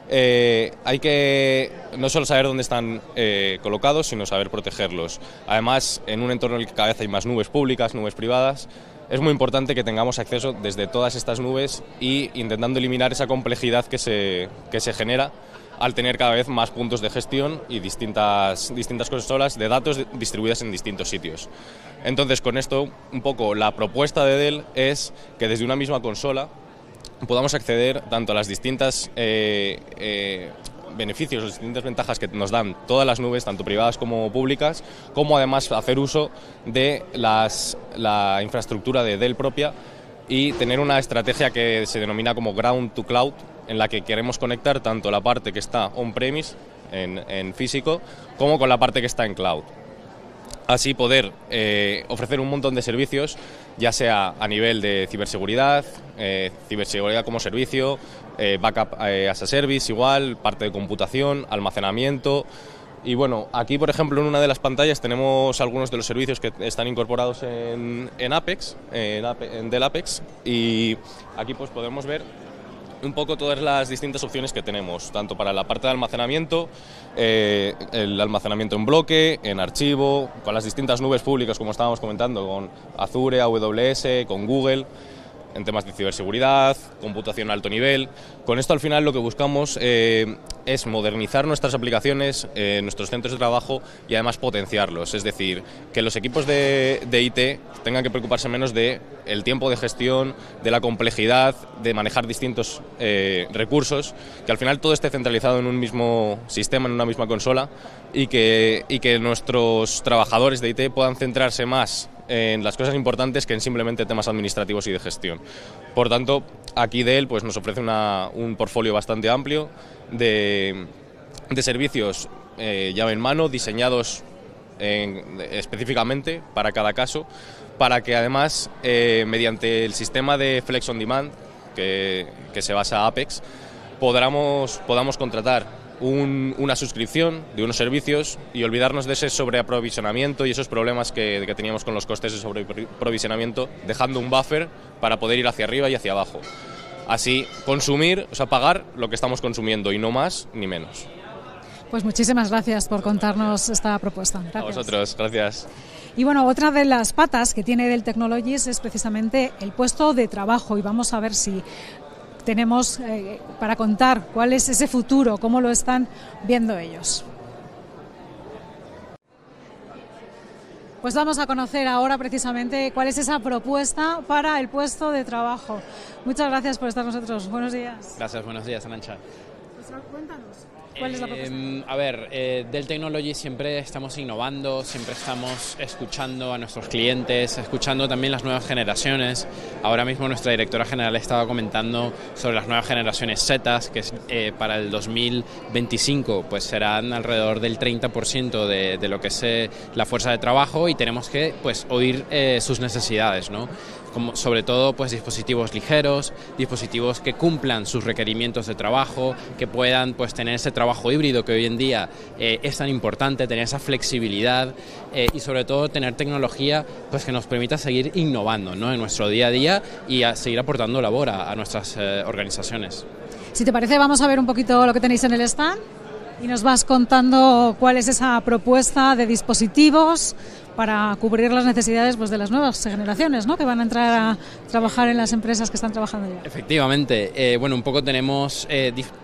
W: Hay que no solo saber dónde están colocados, sino saber protegerlos. Además, en un entorno en el que cada vez hay más nubes públicas, nubes privadas, es muy importante que tengamos acceso desde todas estas nubes, y intentando eliminar esa complejidad que se genera al tener cada vez más puntos de gestión y distintas consolas de datos distribuidas en distintos sitios. Entonces, con esto, un poco la propuesta de Dell es que desde una misma consola podamos acceder tanto a las distintas beneficios, las distintas ventajas que nos dan todas las nubes, tanto privadas como públicas, como además hacer uso de la infraestructura de Dell propia y tener una estrategia que se denomina como Ground to Cloud, en la que queremos conectar tanto la parte que está on-premise, en físico, como con la parte que está en cloud. Así poder ofrecer un montón de servicios, ya sea a nivel de ciberseguridad, ciberseguridad como servicio, backup as a service igual, parte de computación, almacenamiento. Y bueno, aquí por ejemplo en una de las pantallas tenemos algunos de los servicios que están incorporados en Apex, en Dell Apex, y aquí pues podemos ver un poco todas las distintas opciones que tenemos, tanto para la parte de almacenamiento, el almacenamiento en bloque, en archivo, con las distintas nubes públicas como estábamos comentando, con Azure, AWS, con Google, en temas de ciberseguridad, computación a alto nivel. Con esto al final lo que buscamos es modernizar nuestras aplicaciones, nuestros centros de trabajo y además potenciarlos. Es decir, que los equipos de IT tengan que preocuparse menos de el tiempo de gestión, de la complejidad, de manejar distintos recursos, que al final todo esté centralizado en un mismo sistema, en una misma consola y que nuestros trabajadores de IT puedan centrarse más en las cosas importantes que en simplemente temas administrativos y de gestión. Por tanto, aquí Dell pues, nos ofrece un portfolio bastante amplio de servicios llave en mano, diseñados específicamente para cada caso, para que además, mediante el sistema de Flex on Demand, que se basa en Apex, podamos contratar una suscripción de unos servicios y olvidarnos de ese sobreaprovisionamiento y esos problemas que teníamos con los costes de sobreaprovisionamiento, dejando un buffer para poder ir hacia arriba y hacia abajo. Así consumir, o sea, pagar lo que estamos consumiendo y no más ni menos.
A: Pues muchísimas gracias por contarnos esta propuesta. Gracias.
W: A vosotros, gracias.
A: Y bueno, otra de las patas que tiene Dell Technologies es precisamente el puesto de trabajo y vamos a ver si tenemos para contar cuál es ese futuro, cómo lo están viendo ellos. Pues vamos a conocer ahora precisamente cuál es esa propuesta para el puesto de trabajo. Muchas gracias por estar con nosotros. Buenos días.
B: Gracias, buenos días, Arantxa.
A: Pues cuéntanos. ¿Cuál es la propuesta?
B: A ver, Dell Technologies siempre estamos innovando, siempre estamos escuchando a nuestros clientes, escuchando también las nuevas generaciones. Ahora mismo nuestra directora general estaba comentando sobre las nuevas generaciones Z, que para el 2025 pues serán alrededor del 30% de lo que es la fuerza de trabajo y tenemos que pues oír sus necesidades, ¿no? Como sobre todo pues dispositivos ligeros, dispositivos que cumplan sus requerimientos de trabajo, que puedan pues tener ese trabajo híbrido que hoy en día es tan importante, tener esa flexibilidad y sobre todo tener tecnología pues que nos permita seguir innovando, ¿no? En nuestro día a día y a seguir aportando labor a nuestras organizaciones.
A: Si te parece, vamos a ver un poquito lo que tenéis en el stand y nos vas contando cuál es esa propuesta de dispositivos para cubrir las necesidades pues, de las nuevas generaciones, ¿no? Que van a entrar a trabajar en las empresas que están trabajando ya.
B: Efectivamente, bueno, un poco tenemos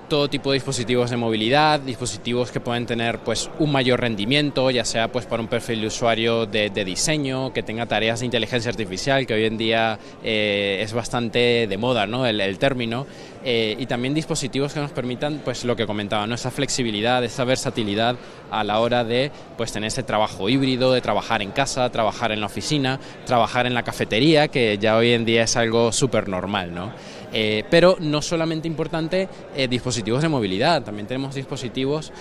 B: todo tipo de dispositivos de movilidad, dispositivos que pueden tener pues un mayor rendimiento, ya sea pues para un perfil de usuario de diseño, que tenga tareas de inteligencia artificial, que hoy en día es bastante de moda, ¿no? El término, y también dispositivos que nos permitan pues lo que comentaba, ¿no? Esa flexibilidad, esa versatilidad a la hora de pues tener ese trabajo híbrido, de trabajar en casa, trabajar en la oficina, trabajar en la cafetería, que ya hoy en día es algo súper normal, ¿no? Pero no solamente importante dispositivos de movilidad, también tenemos dispositivos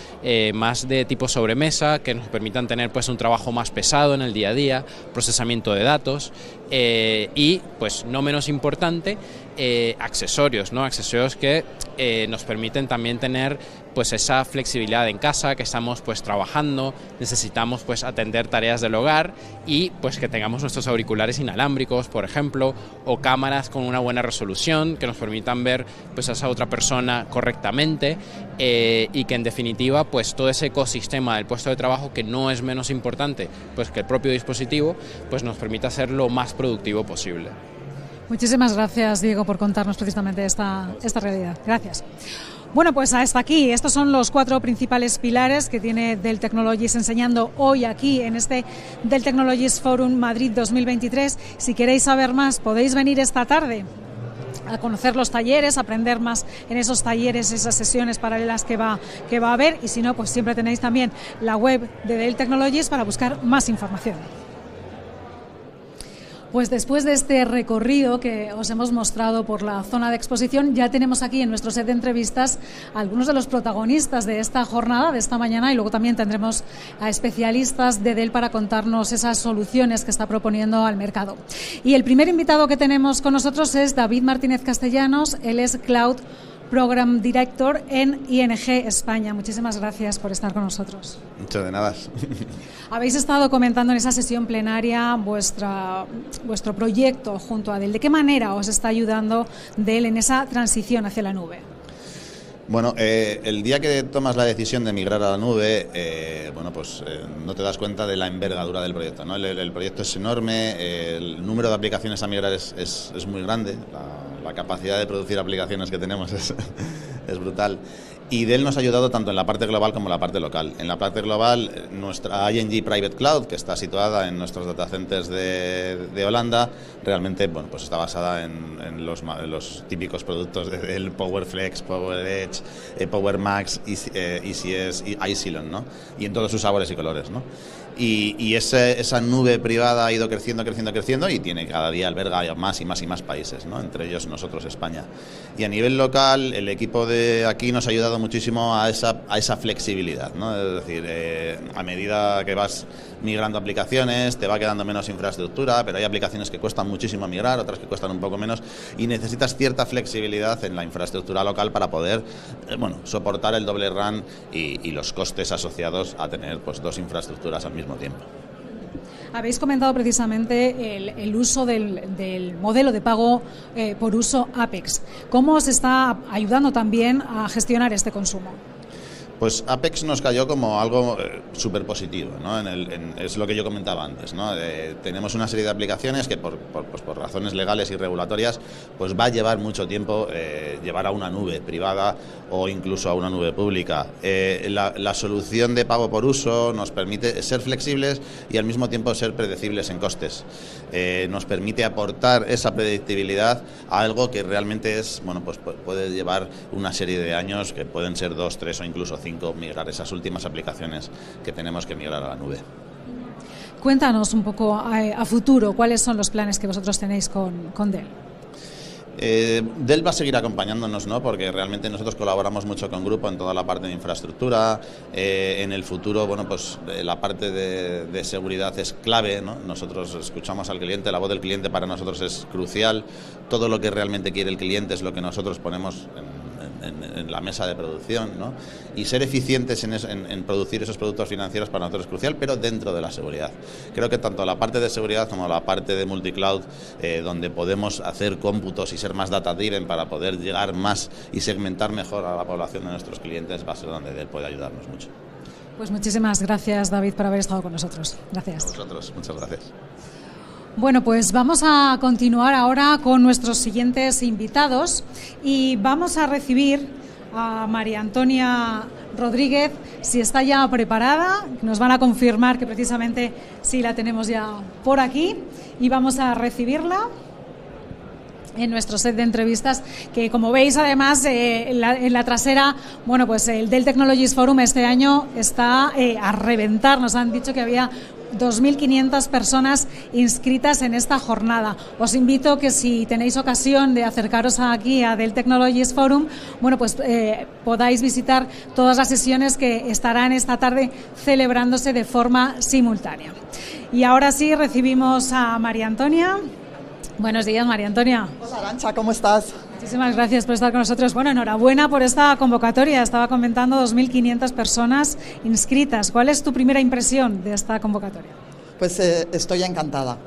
B: más de tipo sobremesa que nos permitan tener pues un trabajo más pesado en el día a día, procesamiento de datos y pues no menos importante accesorios, ¿no? Accesorios que nos permiten también tener pues esa flexibilidad en casa, que estamos pues trabajando, necesitamos pues atender tareas del hogar y pues que tengamos nuestros auriculares inalámbricos, por ejemplo, o cámaras con una buena resolución que nos permitan ver pues a esa otra persona correctamente y que en definitiva pues todo ese ecosistema del puesto de trabajo, que no es menos importante pues que el propio dispositivo, pues nos permita ser lo más productivo posible.
A: Muchísimas gracias, Diego, por contarnos precisamente esta realidad. Gracias. Bueno, pues hasta aquí. Estos son los 4 principales pilares que tiene Dell Technologies enseñando hoy aquí en este Dell Technologies Forum Madrid 2023. Si queréis saber más, podéis venir esta tarde a conocer los talleres, aprender más en esos talleres, esas sesiones paralelas que va a haber, y si no, pues siempre tenéis también la web de Dell Technologies para buscar más información. Pues después de este recorrido que os hemos mostrado por la zona de exposición, ya tenemos aquí en nuestro set de entrevistas a algunos de los protagonistas de esta jornada, de esta mañana, y luego también tendremos a especialistas de Dell para contarnos esas soluciones que está proponiendo al mercado. Y el primer invitado que tenemos con nosotros es David Martínez Castellanos. Él es Cloud Program Director en ING España. Muchísimas gracias por estar con nosotros.
O: Muchas de nada.
A: Habéis estado comentando en esa sesión plenaria vuestro proyecto junto a Dell. ¿De qué manera os está ayudando Dell en esa transición hacia la nube?
O: Bueno, el día que tomas la decisión de migrar a la nube, no te das cuenta de la envergadura del proyecto, ¿no? El proyecto es enorme, el número de aplicaciones a migrar es muy grande, la capacidad de producir aplicaciones que tenemos es brutal. Y Dell nos ha ayudado tanto en la parte global como en la parte local. En la parte global, nuestra ING Private Cloud, que está situada en nuestros data centers de Holanda, realmente está basada en los típicos productos de Dell, PowerFlex, PowerEdge, PowerMax, ECS y Isilon, ¿no? Y en todos sus sabores y colores, ¿no? Y esa nube privada ha ido creciendo y cada día alberga más y más países, ¿no? Entre ellos nosotros, España. Y a nivel local, el equipo de aquí nos ha ayudado muchísimo a esa flexibilidad, ¿no? Es decir, a medida que vas migrando aplicaciones, te va quedando menos infraestructura, pero hay aplicaciones que cuestan muchísimo migrar, otras que cuestan un poco menos, y necesitas cierta flexibilidad en la infraestructura local para poder soportar el doble run y los costes asociados a tener 2 infraestructuras al mismo tiempo.
A: Habéis comentado precisamente el uso del modelo de pago por uso Apex. ¿Cómo os está ayudando también a gestionar este consumo?
O: Pues Apex nos cayó como algo súper positivo, ¿no? Es lo que yo comentaba antes, ¿no? Tenemos una serie de aplicaciones que por razones legales y regulatorias pues va a llevar mucho tiempo llevar a una nube privada o incluso a una nube pública. La solución de pago por uso nos permite ser flexibles y al mismo tiempo ser predecibles en costes. Nos permite aportar esa predictibilidad a algo que realmente puede llevar una serie de años, que pueden ser 2, 3 o incluso 5, migrar esas últimas aplicaciones que tenemos que migrar a la nube.
A: Cuéntanos un poco a futuro, ¿cuáles son los planes que vosotros tenéis con Dell?
O: Dell va a seguir acompañándonos, ¿no? Porque realmente nosotros colaboramos mucho con Grupo en toda la parte de infraestructura. En el futuro, la parte de seguridad es clave, ¿no? Nosotros escuchamos al cliente, la voz del cliente para nosotros es crucial. Todo lo que realmente quiere el cliente es lo que nosotros ponemos en la mesa de producción, ¿no? Y ser eficientes en producir esos productos financieros para nosotros es crucial, pero dentro de la seguridad. Creo que tanto la parte de seguridad como la parte de multicloud, donde podemos hacer cómputos y ser más data-driven para poder llegar más y segmentar mejor a la población de nuestros clientes, va a ser donde Dell puede ayudarnos mucho.
A: Pues muchísimas gracias, David, por haber estado con nosotros. Gracias.
O: A vosotros, muchas gracias.
A: Bueno, pues vamos a continuar ahora con nuestros siguientes invitados y vamos a recibir a María Antonia Rodríguez, si está ya preparada. Nos van a confirmar que precisamente sí la tenemos ya por aquí y vamos a recibirla en nuestro set de entrevistas, que como veis además en la trasera, el Dell Technologies Forum este año está a reventar. Nos han dicho que había 2.500 personas inscritas en esta jornada. Os invito que si tenéis ocasión de acercaros aquí a Dell Technologies Forum, podáis visitar todas las sesiones que estarán esta tarde celebrándose de forma simultánea. Y ahora sí recibimos a María Antonia. Buenos días, María Antonia.
D: Hola, Arantxa, ¿cómo estás?
A: Muchísimas gracias por estar con nosotros. Bueno, enhorabuena por esta convocatoria. Estaba comentando 2.500 personas inscritas. ¿Cuál es tu primera impresión de esta convocatoria?
D: Pues estoy encantada,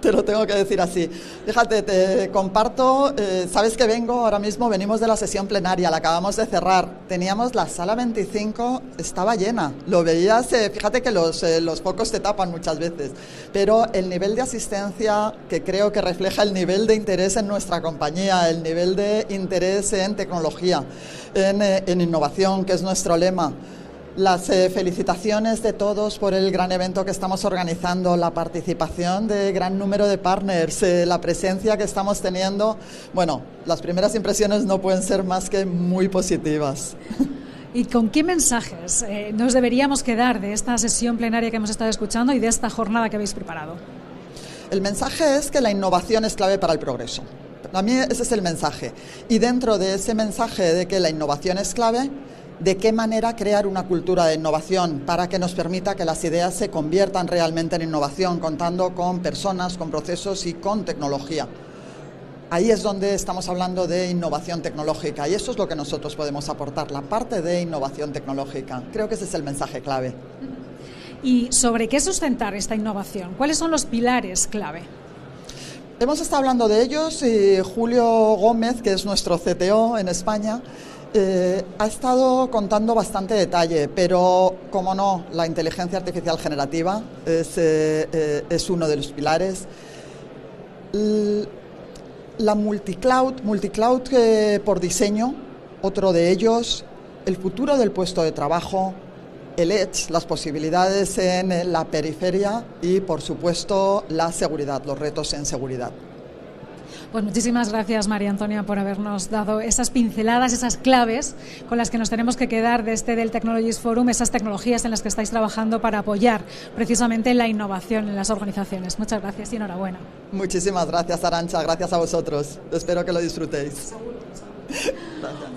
D: te lo tengo que decir así. Fíjate, te comparto, sabes que venimos de la sesión plenaria, la acabamos de cerrar. Teníamos la sala 25, estaba llena. Lo veías, fíjate que los focos te tapan muchas veces, pero el nivel de asistencia que creo que refleja el nivel de interés en nuestra compañía, el nivel de interés en tecnología, en innovación, que es nuestro lema. Las felicitaciones de todos por el gran evento que estamos organizando, la participación de gran número de partners, la presencia que estamos teniendo. Bueno, las primeras impresiones no pueden ser más que muy positivas.
A: ¿Y con qué mensajes nos deberíamos quedar de esta sesión plenaria que hemos estado escuchando y de esta jornada que habéis preparado?
D: El mensaje es que la innovación es clave para el progreso. A mí ese es el mensaje. Y dentro de ese mensaje de que la innovación es clave, ¿de qué manera crear una cultura de innovación para que nos permita que las ideas se conviertan realmente en innovación, contando con personas, con procesos y con tecnología? Ahí es donde estamos hablando de innovación tecnológica y eso es lo que nosotros podemos aportar, la parte de innovación tecnológica. Creo que ese es el mensaje clave.
A: ¿Y sobre qué sustentar esta innovación? ¿Cuáles son los pilares clave?
D: Hemos estado hablando de ellos y Julio Gómez, que es nuestro CTO en España, ha estado contando bastante detalle, pero, como no, la inteligencia artificial generativa es uno de los pilares. La multicloud por diseño, otro de ellos, el futuro del puesto de trabajo, el edge, las posibilidades en la periferia y, por supuesto, la seguridad, los retos en seguridad.
A: Pues muchísimas gracias, María Antonia, por habernos dado esas pinceladas, esas claves con las que nos tenemos que quedar de Dell Technologies Forum, esas tecnologías en las que estáis trabajando para apoyar precisamente la innovación en las organizaciones. Muchas gracias y enhorabuena.
D: Muchísimas gracias, Arantxa, gracias a vosotros. Espero que lo disfrutéis.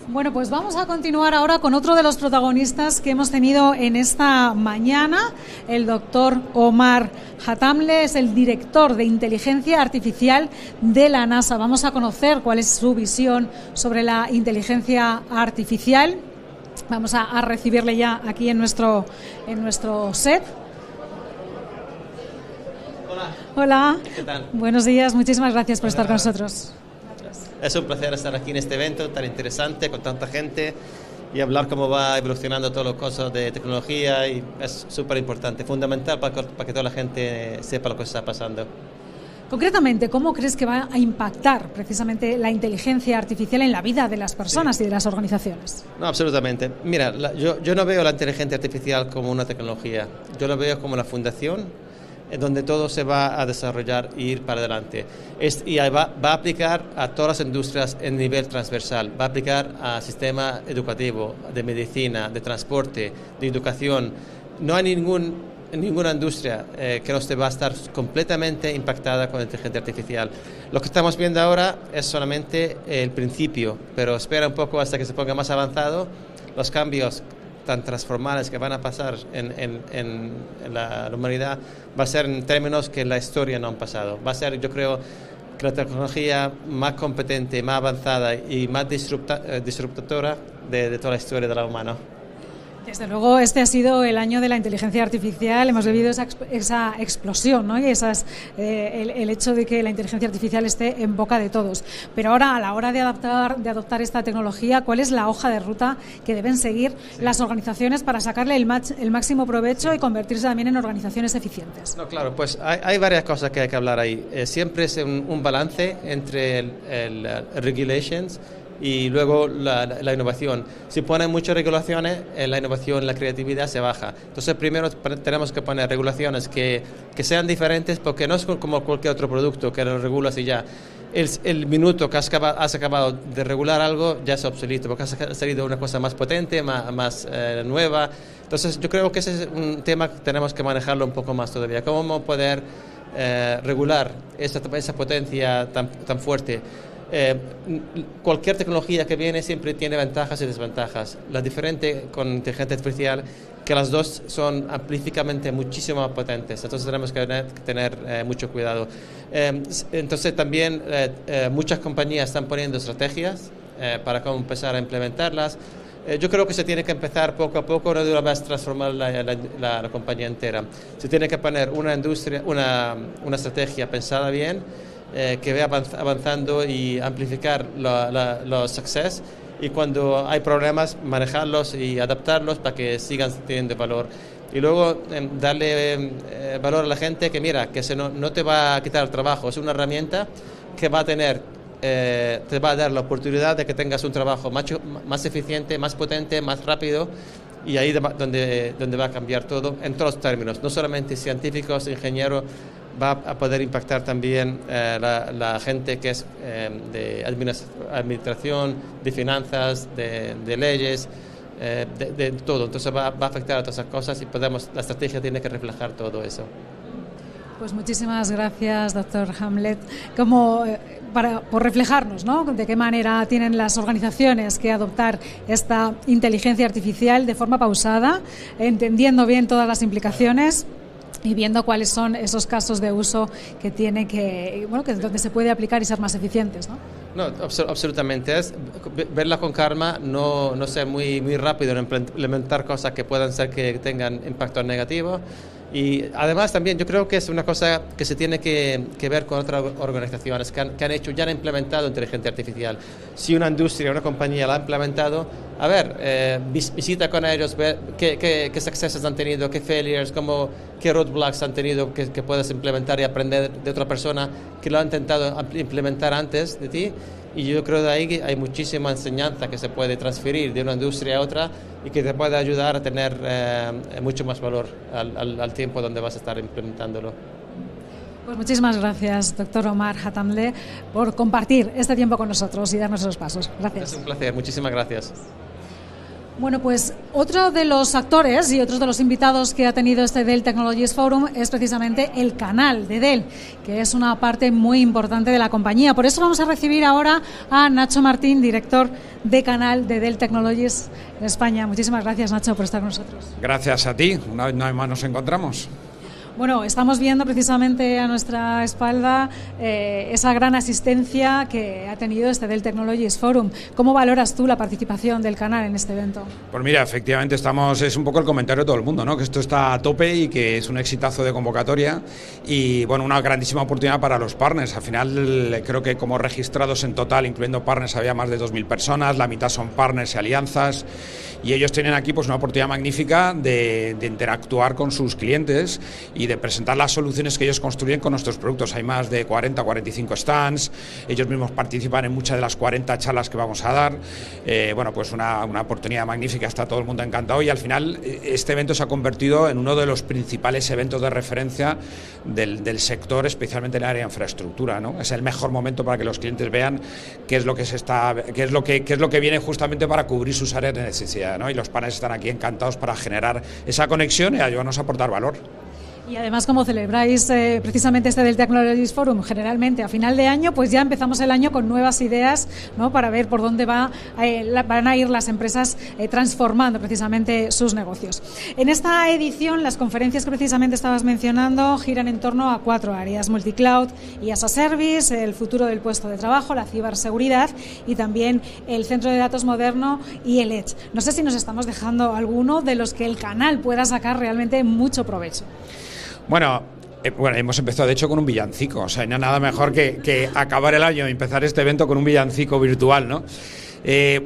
A: Bueno, pues vamos a continuar ahora con otro de los protagonistas que hemos tenido en esta mañana. El doctor Omar Hatamle es el director de inteligencia artificial de la NASA. Vamos a conocer cuál es su visión sobre la inteligencia artificial. Vamos a recibirle ya aquí en nuestro set. Hola.
C: ¿Qué tal?
A: Buenos días, muchísimas gracias por estar con nosotros.
C: Es un placer estar aquí en este evento tan interesante, con tanta gente, y hablar cómo va evolucionando todas las cosas de tecnología, y es súper importante, fundamental para que toda la gente sepa lo que está pasando.
A: Concretamente, ¿cómo crees que va a impactar precisamente la inteligencia artificial en la vida de las personas y de las organizaciones?
C: No, absolutamente. Mira, yo no veo la inteligencia artificial como una tecnología, yo lo veo como la fundación en donde todo se va a desarrollar e ir para adelante. Y va a aplicar a todas las industrias en nivel transversal, va a aplicar al sistema educativo, de medicina, de transporte, de educación. No hay ninguna industria que no va a estar completamente impactada con la inteligencia artificial. Lo que estamos viendo ahora es solamente el principio, pero espera un poco hasta que se ponga más avanzado. Los cambios tan transformables que van a pasar en la humanidad va a ser en términos que la historia no han pasado. Va a ser, yo creo, que la tecnología más competente, más avanzada y más disruptora de toda la historia de la humanidad.
A: Desde luego, este ha sido el año de la inteligencia artificial. Hemos vivido esa explosión, ¿no? Y el hecho de que la inteligencia artificial esté en boca de todos. Pero ahora, a la hora de adoptar esta tecnología, ¿cuál es la hoja de ruta que deben seguir las organizaciones para sacarle el máximo provecho y convertirse también en organizaciones eficientes?
C: No, claro, pues hay varias cosas que hay que hablar ahí. Siempre es un balance entre el regulations y luego la innovación. Si ponen muchas regulaciones, la innovación, la creatividad se baja. Entonces, primero tenemos que poner regulaciones que sean diferentes, porque no es como cualquier otro producto que lo regulas y ya. El minuto que has acabado de regular algo ya es obsoleto, porque ha salido una cosa más potente, más nueva. Entonces, yo creo que ese es un tema que tenemos que manejarlo un poco más todavía. ¿Cómo poder regular esa potencia tan fuerte? Cualquier tecnología que viene siempre tiene ventajas y desventajas. La diferente con inteligencia artificial, que las dos son amplíficamente muchísimo más potentes, entonces tenemos que tener mucho cuidado. Entonces también muchas compañías están poniendo estrategias para cómo empezar a implementarlas. Yo creo que se tiene que empezar poco a poco, no de una vez transformar la compañía entera. Se tiene que poner una industria, una estrategia pensada bien, que vaya avanzando y amplificar los success, y cuando hay problemas manejarlos y adaptarlos para que sigan teniendo valor. Y luego darle valor a la gente, que mira, que no te va a quitar el trabajo, es una herramienta que va a tener, te va a dar la oportunidad de que tengas un trabajo más eficiente, más potente, más rápido, y ahí donde va a cambiar todo en todos los términos, no solamente científicos, ingenieros, va a poder impactar también la gente que es de administración, de finanzas, de leyes, de todo. Entonces va a afectar a todas esas cosas, y la estrategia tiene que reflejar todo eso.
A: Pues muchísimas gracias, doctor Hamlet, por reflejarnos, ¿no?, de qué manera tienen las organizaciones que adoptar esta inteligencia artificial de forma pausada, entendiendo bien todas las implicaciones y viendo cuáles son esos casos de uso que tiene que donde se puede aplicar y ser más eficientes, ¿no?
C: No, absolutamente. Es verla con calma, no ser muy rápido en implementar cosas que puedan ser que tengan impacto negativo. Y además también yo creo que es una cosa que se tiene que ver con otras organizaciones que han implementado inteligencia artificial. Si una industria, una compañía la ha implementado, a ver, visita con ellos, ver qué successes han tenido, qué failures, qué roadblocks han tenido que puedes implementar y aprender de otra persona que lo ha intentado implementar antes de ti. Y yo creo de ahí que hay muchísima enseñanza que se puede transferir de una industria a otra y que te puede ayudar a tener mucho más valor al tiempo donde vas a estar implementándolo.
A: Pues muchísimas gracias, doctor Omar Hatamle, por compartir este tiempo con nosotros y darnos esos pasos. Gracias.
C: Es un placer, muchísimas gracias.
A: Bueno, pues otro de los actores y otros de los invitados que ha tenido este Dell Technologies Forum es precisamente el canal de Dell, que es una parte muy importante de la compañía. Por eso vamos a recibir ahora a Nacho Martín, director de canal de Dell Technologies en España. Muchísimas gracias, Nacho, por estar con nosotros.
E: Gracias a ti, una vez más nos encontramos.
A: Bueno, estamos viendo precisamente a nuestra espalda esa gran asistencia que ha tenido este Dell Technologies Forum. ¿Cómo valoras tú la participación del canal en este evento?
E: Pues mira, efectivamente es un poco el comentario de todo el mundo, ¿no? Que esto está a tope y que es un exitazo de convocatoria y bueno, una grandísima oportunidad para los partners. Al final creo que como registrados en total, incluyendo partners, había más de 2.000 personas, la mitad son partners y alianzas, y ellos tienen aquí pues una oportunidad magnífica de interactuar con sus clientes y de presentar las soluciones que ellos construyen con nuestros productos. Hay más de 45 stands, ellos mismos participan en muchas de las 40 charlas que vamos a dar. Bueno, pues una oportunidad magnífica, está todo el mundo encantado, y al final este evento se ha convertido en uno de los principales eventos de referencia del sector, especialmente en el área de infraestructura, ¿no? Es el mejor momento para que los clientes vean qué es lo que viene justamente para cubrir sus áreas de necesidad, ¿no? Y los paneles están aquí encantados para generar esa conexión y ayudarnos a aportar valor.
A: Y además, como celebráis precisamente este Dell Technologies Forum generalmente a final de año, pues ya empezamos el año con nuevas ideas, ¿no?, para ver por dónde van a ir las empresas transformando precisamente sus negocios. En esta edición, las conferencias que precisamente estabas mencionando giran en torno a 4 áreas: multicloud y as a service, el futuro del puesto de trabajo, la ciberseguridad y también el centro de datos moderno y el Edge. No sé si nos estamos dejando alguno de los que el canal pueda sacar realmente mucho provecho.
E: Bueno, hemos empezado de hecho con un villancico, o sea, no hay nada mejor que acabar el año y empezar este evento con un villancico virtual, ¿no?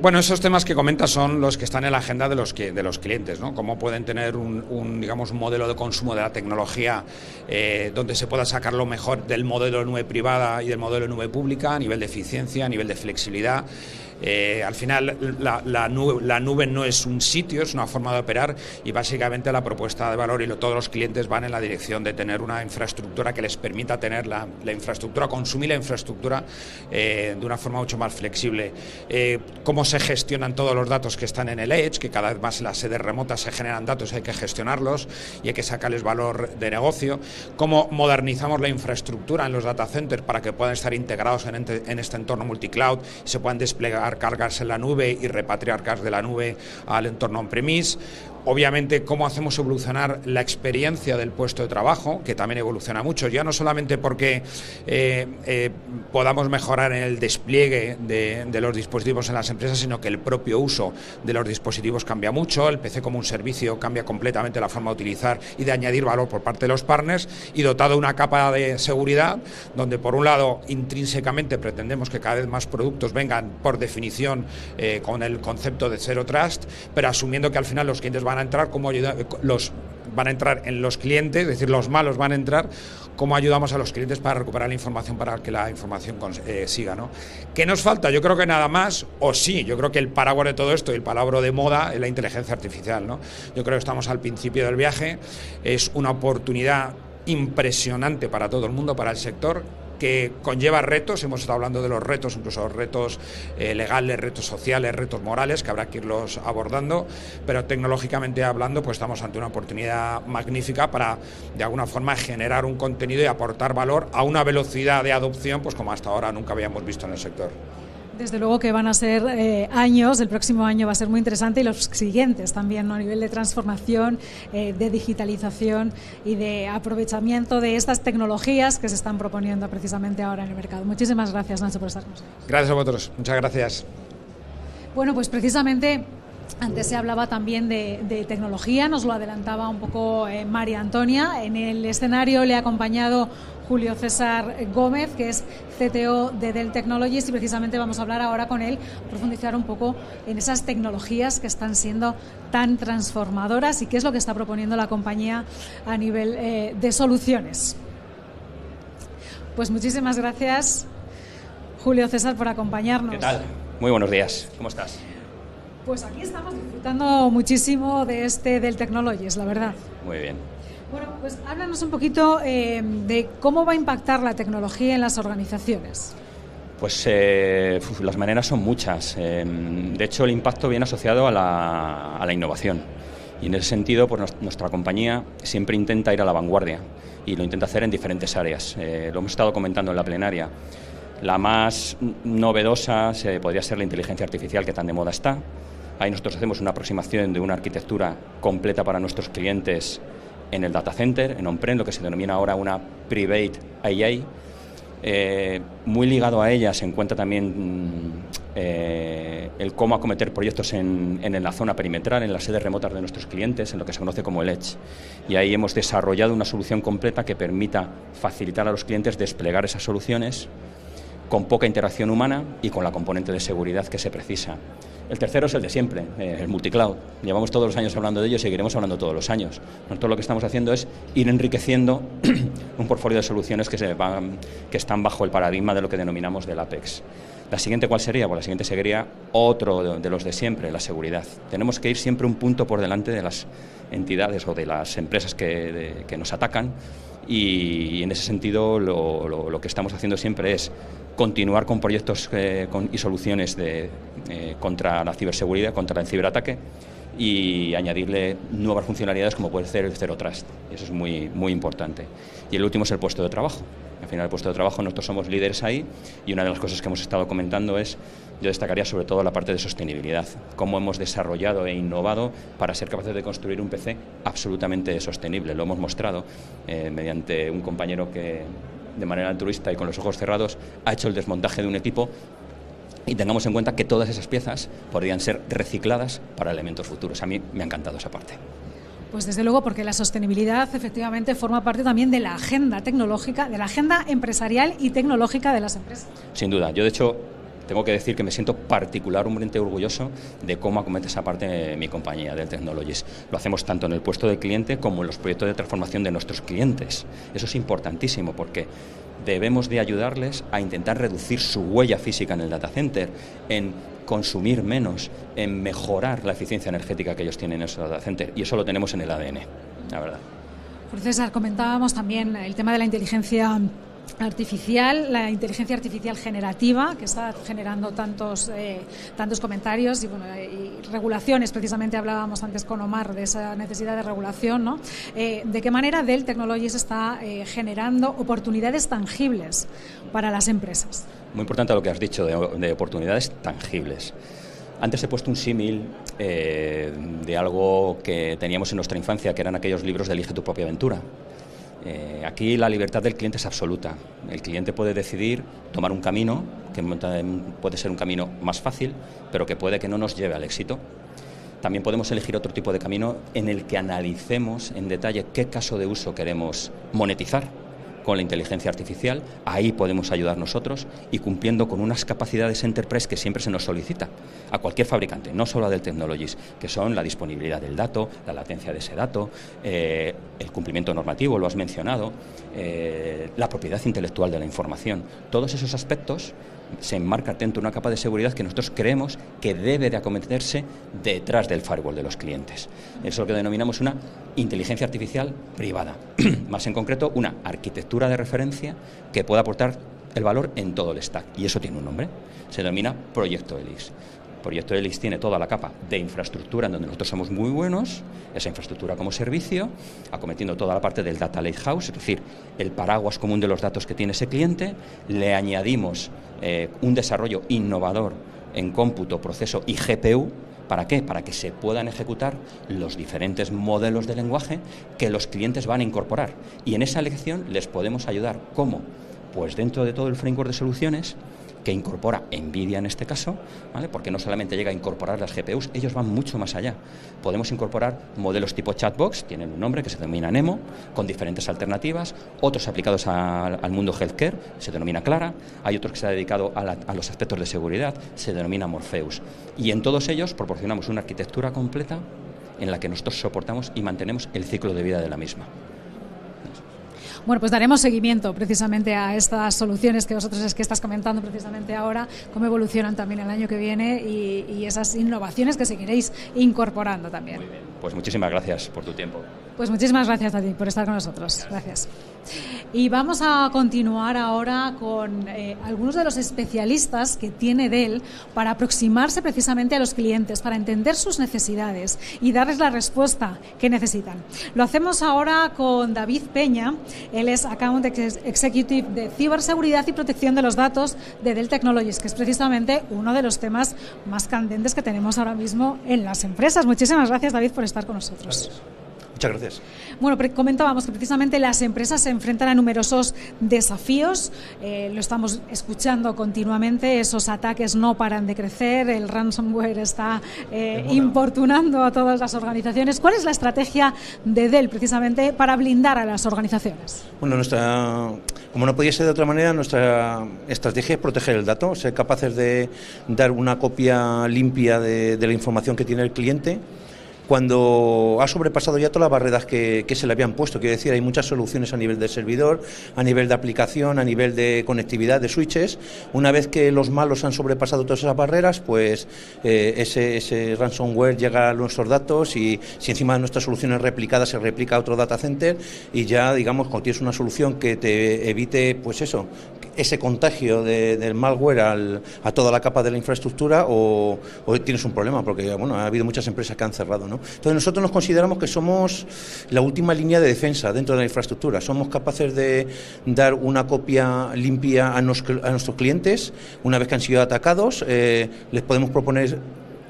E: Bueno, esos temas que comentas son los que están en la agenda de los clientes, ¿no? Cómo pueden tener un modelo de consumo de la tecnología donde se pueda sacar lo mejor del modelo de nube privada y del modelo de nube pública a nivel de eficiencia, a nivel de flexibilidad. Al final la nube no es un sitio, es una forma de operar, y básicamente la propuesta de valor y todos los clientes van en la dirección de tener una infraestructura que les permita tener la infraestructura, consumir la infraestructura de una forma mucho más flexible. Cómo se gestionan todos los datos que están en el Edge, que cada vez más en las sedes remotas se generan datos, hay que gestionarlos y hay que sacarles valor de negocio. Cómo modernizamos la infraestructura en los data centers para que puedan estar integrados en este entorno multicloud y se puedan desplegar cargas en la nube y repatriar cargas de la nube al entorno on-premise. obviamente cómo hacemos evolucionar la experiencia del puesto de trabajo, que también evoluciona mucho, ya no solamente porque podamos mejorar en el despliegue de los dispositivos en las empresas, sino que el propio uso de los dispositivos cambia mucho, el PC como un servicio cambia completamente la forma de utilizar y de añadir valor por parte de los partners, y dotado de una capa de seguridad donde por un lado intrínsecamente pretendemos que cada vez más productos vengan por definición con el concepto de Zero Trust, pero asumiendo que al final los clientes van a entrar, van a entrar en los clientes, es decir, los malos van a entrar, cómo ayudamos a los clientes para recuperar la información, para que la información siga, ¿no? ¿Qué nos falta? Yo creo que nada más, o sí, yo creo que el paraguas de todo esto y el palabra de moda es la inteligencia artificial, ¿no? Yo creo que estamos al principio del viaje, es una oportunidad impresionante para todo el mundo, para el sector, que conlleva retos, hemos estado hablando de los retos, incluso retos legales, retos sociales, retos morales, que habrá que irlos abordando, pero tecnológicamente hablando, pues estamos ante una oportunidad magnífica para, de alguna forma, generar un contenido y aportar valor a una velocidad de adopción, pues como hasta ahora nunca habíamos visto en el sector.
A: Desde luego que van a ser años, el próximo año va a ser muy interesante y los siguientes también, ¿no? A nivel de transformación, de digitalización y de aprovechamiento de estas tecnologías que se están proponiendo precisamente ahora en el mercado. Muchísimas gracias, Nacho, por estar con nosotros.
E: Gracias a vosotros, muchas gracias.
A: Bueno, pues precisamente antes se hablaba también de tecnología, nos lo adelantaba un poco María Antonia. En el escenario le ha acompañado Julio César Gómez, que es CTO de Dell Technologies, y precisamente vamos a hablar ahora con él, profundizar un poco en esas tecnologías que están siendo tan transformadoras y qué es lo que está proponiendo la compañía a nivel de soluciones. Pues muchísimas gracias, Julio César, por acompañarnos.
L: ¿Qué tal? Muy buenos días, ¿cómo estás?
A: Pues aquí estamos disfrutando muchísimo de Dell Technologies, la verdad.
L: Muy bien.
A: Bueno, pues háblanos un poquito de cómo va a impactar la tecnología en las organizaciones.
L: Pues las maneras son muchas. De hecho, el impacto viene asociado a la innovación. Y en ese sentido, pues nuestra compañía siempre intenta ir a la vanguardia y lo intenta hacer en diferentes áreas. Lo hemos estado comentando en la plenaria. La más novedosa podría ser la inteligencia artificial, que tan de moda está. Ahí nosotros hacemos una aproximación de una arquitectura completa para nuestros clientes en el data center, en on-prem, lo que se denomina ahora una private AI. Muy ligado a ella se encuentra también el cómo acometer proyectos en la zona perimetral, en las sedes remotas de nuestros clientes, en lo que se conoce como el Edge. Y ahí hemos desarrollado una solución completa que permita facilitar a los clientes desplegar esas soluciones con poca interacción humana y con la componente de seguridad que se precisa. El tercero es el de siempre, el multicloud. Llevamos todos los años hablando de ello y seguiremos hablando todos los años. Nosotros lo que estamos haciendo es ir enriqueciendo un portfolio de soluciones que están bajo el paradigma de lo que denominamos del Apex. ¿La siguiente cuál sería? Pues la siguiente sería otro de los de siempre, la seguridad. Tenemos que ir siempre un punto por delante de las entidades o de las empresas que nos atacan, y en ese sentido lo que estamos haciendo siempre es continuar con proyectos y soluciones contra la ciberseguridad, contra el ciberataque, y añadirle nuevas funcionalidades como puede ser el Zero Trust. Eso es muy, muy importante. Y el último es el puesto de trabajo. Al final, el puesto de trabajo, nosotros somos líderes ahí, y una de las cosas que hemos estado comentando es, yo destacaría sobre todo la parte de sostenibilidad, cómo hemos desarrollado e innovado para ser capaces de construir un PC absolutamente sostenible. Lo hemos mostrado mediante un compañero que, de manera altruista y con los ojos cerrados, ha hecho el desmontaje de un equipo, y tengamos en cuenta que todas esas piezas podrían ser recicladas para elementos futuros. A mí me ha encantado esa parte.
A: Pues desde luego, porque la sostenibilidad efectivamente forma parte también de la agenda tecnológica, de la agenda empresarial y tecnológica de las empresas.
L: Sin duda. Yo, de hecho, tengo que decir que me siento particularmente orgulloso de cómo acomete esa parte mi compañía, Dell Technologies. Lo hacemos tanto en el puesto del cliente como en los proyectos de transformación de nuestros clientes. Eso es importantísimo, porque debemos de ayudarles a intentar reducir su huella física en el data center, en consumir menos, en mejorar la eficiencia energética que ellos tienen en su data center, y eso lo tenemos en el ADN, la verdad.
A: Por César, comentábamos también el tema de la inteligencia artificial, la inteligencia artificial generativa, que está generando tantos comentarios y regulaciones. Precisamente hablábamos antes con Omar de esa necesidad de regulación, ¿no? ¿De qué manera Dell Technologies está generando oportunidades tangibles para las empresas?
L: Muy importante lo que has dicho de oportunidades tangibles. Antes he puesto un símil de algo que teníamos en nuestra infancia, que eran aquellos libros de Elige tu propia aventura. Aquí la libertad del cliente es absoluta. El cliente puede decidir tomar un camino, que puede ser un camino más fácil, pero que puede que no nos lleve al éxito. También podemos elegir otro tipo de camino en el que analicemos en detalle qué caso de uso queremos monetizar con la inteligencia artificial. Ahí podemos ayudar nosotros y cumpliendo con unas capacidades enterprise que siempre se nos solicita a cualquier fabricante, no solo a Dell Technologies, que son la disponibilidad del dato, la latencia de ese dato, el cumplimiento normativo, lo has mencionado, la propiedad intelectual de la información. Todos esos aspectos se enmarcan dentro de una capa de seguridad que nosotros creemos que debe de acometerse detrás del firewall de los clientes. Eso es lo que denominamos una inteligencia artificial privada. Más en concreto, una arquitectura de referencia que pueda aportar el valor en todo el stack. Y eso tiene un nombre. Se denomina Proyecto Helix. Proyecto Helix tiene toda la capa de infraestructura en donde nosotros somos muy buenos, esa infraestructura como servicio, acometiendo toda la parte del Data Lakehouse, es decir, el paraguas común de los datos que tiene ese cliente. Le añadimos un desarrollo innovador en cómputo, proceso y GPU. ¿Para qué? Para que se puedan ejecutar los diferentes modelos de lenguaje que los clientes van a incorporar. Y en esa elección les podemos ayudar. ¿Cómo? Pues dentro de todo el framework de soluciones que incorpora NVIDIA en este caso, ¿vale? Porque no solamente llega a incorporar las GPUs, ellos van mucho más allá. Podemos incorporar modelos tipo chatbox, tienen un nombre que se denomina Nemo, con diferentes alternativas, otros aplicados al mundo healthcare, se denomina Clara, hay otros que se han dedicado a los aspectos de seguridad, se denomina Morpheus. Y en todos ellos proporcionamos una arquitectura completa en la que nosotros soportamos y mantenemos el ciclo de vida de la misma.
A: Bueno, pues daremos seguimiento precisamente a estas soluciones que vosotros es que estás comentando precisamente ahora, cómo evolucionan también el año que viene y esas innovaciones que seguiréis incorporando también.
L: Muy bien. Pues muchísimas gracias por tu tiempo.
A: Pues muchísimas gracias a ti por estar con nosotros. Gracias. Y vamos a continuar ahora con algunos de los especialistas que tiene Dell para aproximarse precisamente a los clientes, para entender sus necesidades y darles la respuesta que necesitan. Lo hacemos ahora con David Peña. Él es Account Executive de Ciberseguridad y Protección de los Datos de Dell Technologies, que es precisamente uno de los temas más candentes que tenemos ahora mismo en las empresas. Muchísimas gracias, David, por estar con nosotros.
F: Gracias. Muchas gracias.
A: Bueno, comentábamos que precisamente las empresas se enfrentan a numerosos desafíos, lo estamos escuchando continuamente, esos ataques no paran de crecer, el ransomware está importunando a todas las organizaciones. ¿Cuál es la estrategia de Dell precisamente para blindar a las organizaciones?
F: Bueno, como no podía ser de otra manera, nuestra estrategia es proteger el dato, ser capaces de dar una copia limpia de la información que tiene el cliente cuando ha sobrepasado ya todas las barreras que se le habían puesto. Quiero decir, hay muchas soluciones a nivel de servidor, a nivel de aplicación, a nivel de conectividad, de switches. Una vez que los malos han sobrepasado todas esas barreras, pues ese ransomware llega a nuestros datos y si encima de nuestras soluciones replicadas se replica a otro data center y ya, digamos, cuando tienes una solución que te evite, pues eso, ese contagio del malware a toda la capa de la infraestructura o tienes un problema, porque bueno, ha habido muchas empresas que han cerrado, ¿no? Entonces nosotros nos consideramos que somos la última línea de defensa dentro de la infraestructura. Somos capaces de dar una copia limpia a nuestros clientes una vez que han sido atacados. Les podemos proponer...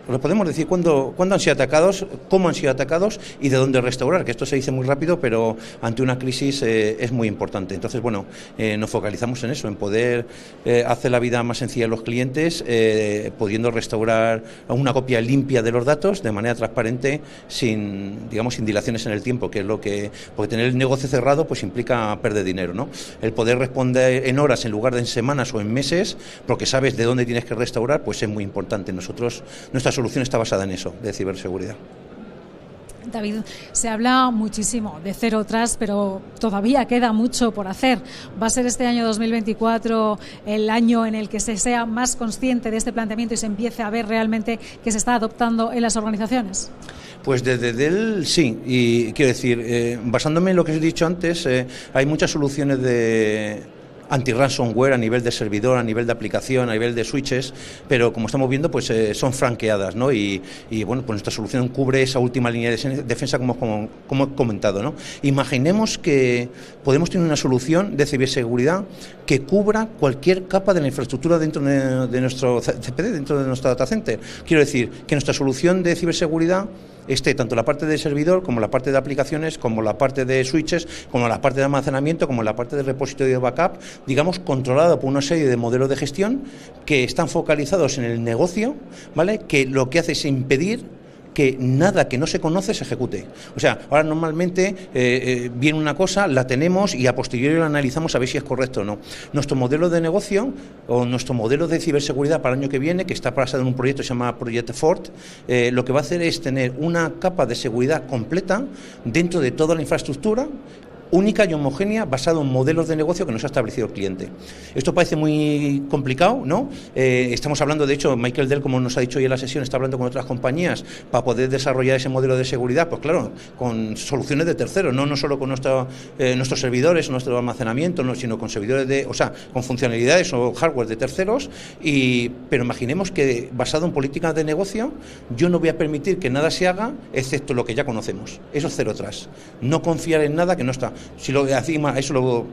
F: Les podemos decir cuándo han sido atacados, cómo han sido atacados y de dónde restaurar, que esto se dice muy rápido, pero ante una crisis es muy importante. Entonces, bueno, nos focalizamos en eso, en poder hacer la vida más sencilla a los clientes, pudiendo restaurar una copia limpia de los datos de manera transparente, sin dilaciones en el tiempo, que es lo que... Porque tener el negocio cerrado pues implica perder dinero, ¿no? El poder responder en horas en lugar de en semanas o en meses, porque sabes de dónde tienes que restaurar, pues es muy importante. Nuestra solución está basada en eso, de ciberseguridad.
A: David, se habla muchísimo de Zero Trust, pero todavía queda mucho por hacer. ¿Va a ser este año 2024 el año en el que se sea más consciente de este planteamiento y se empiece a ver realmente que se está adoptando en las organizaciones?
F: Pues desde Dell sí, y quiero decir, basándome en lo que os he dicho antes, hay muchas soluciones anti-ransomware a nivel de servidor, a nivel de aplicación, a nivel de switches, pero como estamos viendo, pues son franqueadas, ¿no? Y bueno, pues nuestra solución cubre esa última línea de defensa como he comentado, ¿no? Imaginemos que podemos tener una solución de ciberseguridad que cubra cualquier capa de la infraestructura dentro de nuestro CPD, dentro de nuestro data center. Quiero decir que nuestra solución de ciberseguridad esté tanto la parte de servidor, como la parte de aplicaciones, como la parte de switches, como la parte de almacenamiento, como la parte de repositorio de backup, digamos, controlada por una serie de modelos de gestión que están focalizados en el negocio, ¿vale? Que lo que hace es impedir que nada que no se conoce se ejecute. O sea, ahora normalmente viene una cosa, la tenemos y a posteriori la analizamos a ver si es correcto o no. Nuestro modelo de negocio o nuestro modelo de ciberseguridad para el año que viene, que está basado en un proyecto que se llama Project Fort, lo que va a hacer es tener una capa de seguridad completa dentro de toda la infraestructura, única y homogénea, basado en modelos de negocio que nos ha establecido el cliente. Esto parece muy complicado, ¿no? Estamos hablando, de hecho, Michael Dell, como nos ha dicho hoy en la sesión, está hablando con otras compañías para poder desarrollar ese modelo de seguridad, pues claro, con soluciones de terceros, no solo con nuestros servidores, nuestro almacenamiento, sino con servidores con funcionalidades o hardware de terceros, pero imaginemos que basado en políticas de negocio, yo no voy a permitir que nada se haga excepto lo que ya conocemos. Eso es cero atrás. No confiar en nada que no está. Si lo encima,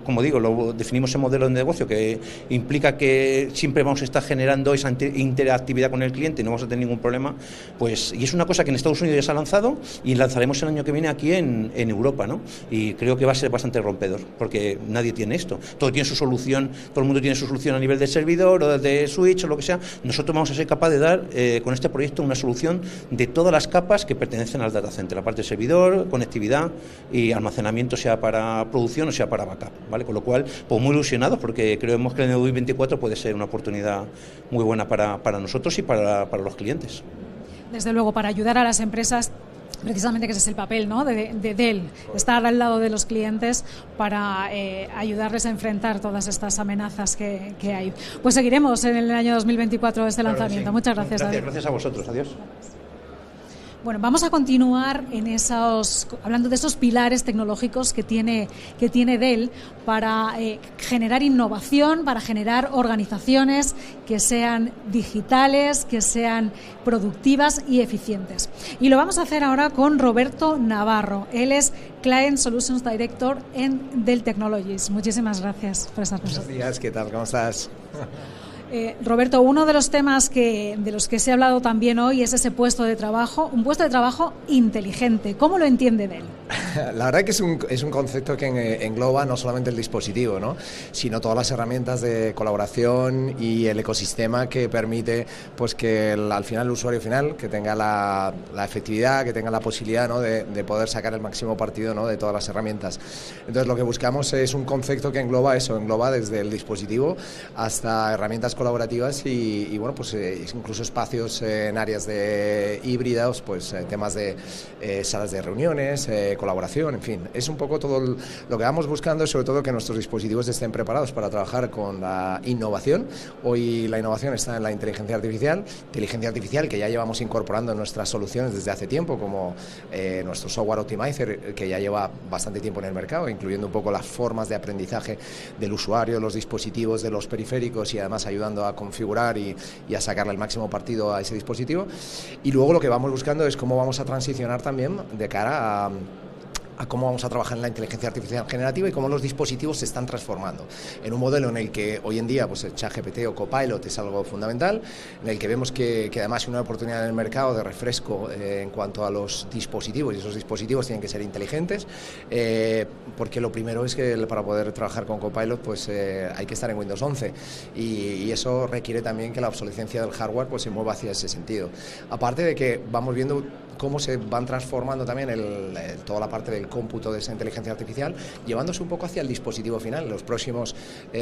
F: como digo, lo definimos en modelo de negocio, que implica que siempre vamos a estar generando esa interactividad con el cliente y no vamos a tener ningún problema, pues, y es una cosa que en Estados Unidos ya se ha lanzado y lanzaremos el año que viene aquí en Europa, ¿no? Y creo que va a ser bastante rompedor, porque nadie tiene esto. Todo tiene su solución, todo el mundo tiene su solución a nivel de servidor o de switch o lo que sea. Nosotros vamos a ser capaces de dar con este proyecto una solución de todas las capas que pertenecen al data center, la parte de servidor, conectividad y almacenamiento, sea para producción o sea para backup, ¿vale? Con lo cual, pues muy ilusionados, porque creemos que el 2024 puede ser una oportunidad muy buena para nosotros y para los clientes.
A: Desde luego, para ayudar a las empresas, precisamente que ese es el papel, ¿no?, de Dell, estar al lado de los clientes para ayudarles a enfrentar todas estas amenazas que hay. Pues seguiremos en el año 2024 este lanzamiento. Sí. Muchas gracias.
F: Gracias a vosotros. Adiós.
A: Bueno, vamos a continuar hablando de esos pilares tecnológicos que tiene Dell para generar innovación, para generar organizaciones que sean digitales, que sean productivas y eficientes. Y lo vamos a hacer ahora con Roberto Navarro. Él es Client Solutions Director en Dell Technologies. Muchísimas gracias por estar con nosotros.
H: Buenos días, ¿qué tal? ¿Cómo estás?
A: Roberto, uno de los temas de los que se ha hablado también hoy es ese puesto de trabajo, un puesto de trabajo inteligente. ¿Cómo lo entiende Dell?
H: La verdad que es un concepto que engloba no solamente el dispositivo, ¿no?, sino todas las herramientas de colaboración y el ecosistema que permite, pues, que al final el usuario final que tenga la efectividad, que tenga la posibilidad, ¿no?, de poder sacar el máximo partido, ¿no?, de todas las herramientas. Entonces lo que buscamos es un concepto que engloba desde el dispositivo hasta herramientas colaborativas y bueno, pues incluso espacios en áreas de híbridos, pues temas de salas de reuniones, colaboración, en fin, es un poco todo lo que vamos buscando, sobre todo que nuestros dispositivos estén preparados para trabajar con la innovación. Hoy la innovación está en la inteligencia artificial que ya llevamos incorporando en nuestras soluciones desde hace tiempo, como nuestro software optimizer, que ya lleva bastante tiempo en el mercado, incluyendo un poco las formas de aprendizaje del usuario, los dispositivos, de los periféricos, y además ayudando a configurar y a sacarle el máximo partido a ese dispositivo. Y luego lo que vamos buscando es cómo vamos a transicionar también de cara a cómo vamos a trabajar en la inteligencia artificial generativa y cómo los dispositivos se están transformando en un modelo en el que hoy en día, pues, el ChatGPT o Copilot es algo fundamental, en el que vemos que además hay una oportunidad en el mercado de refresco en cuanto a los dispositivos, y esos dispositivos tienen que ser inteligentes, porque lo primero es que para poder trabajar con Copilot, pues hay que estar en Windows 11 y eso requiere también que la obsolescencia del hardware, pues, se mueva hacia ese sentido. Aparte de que vamos viendo cómo se van transformando también toda la parte del cómputo de esa inteligencia artificial, llevándose un poco hacia el dispositivo final. Los próximos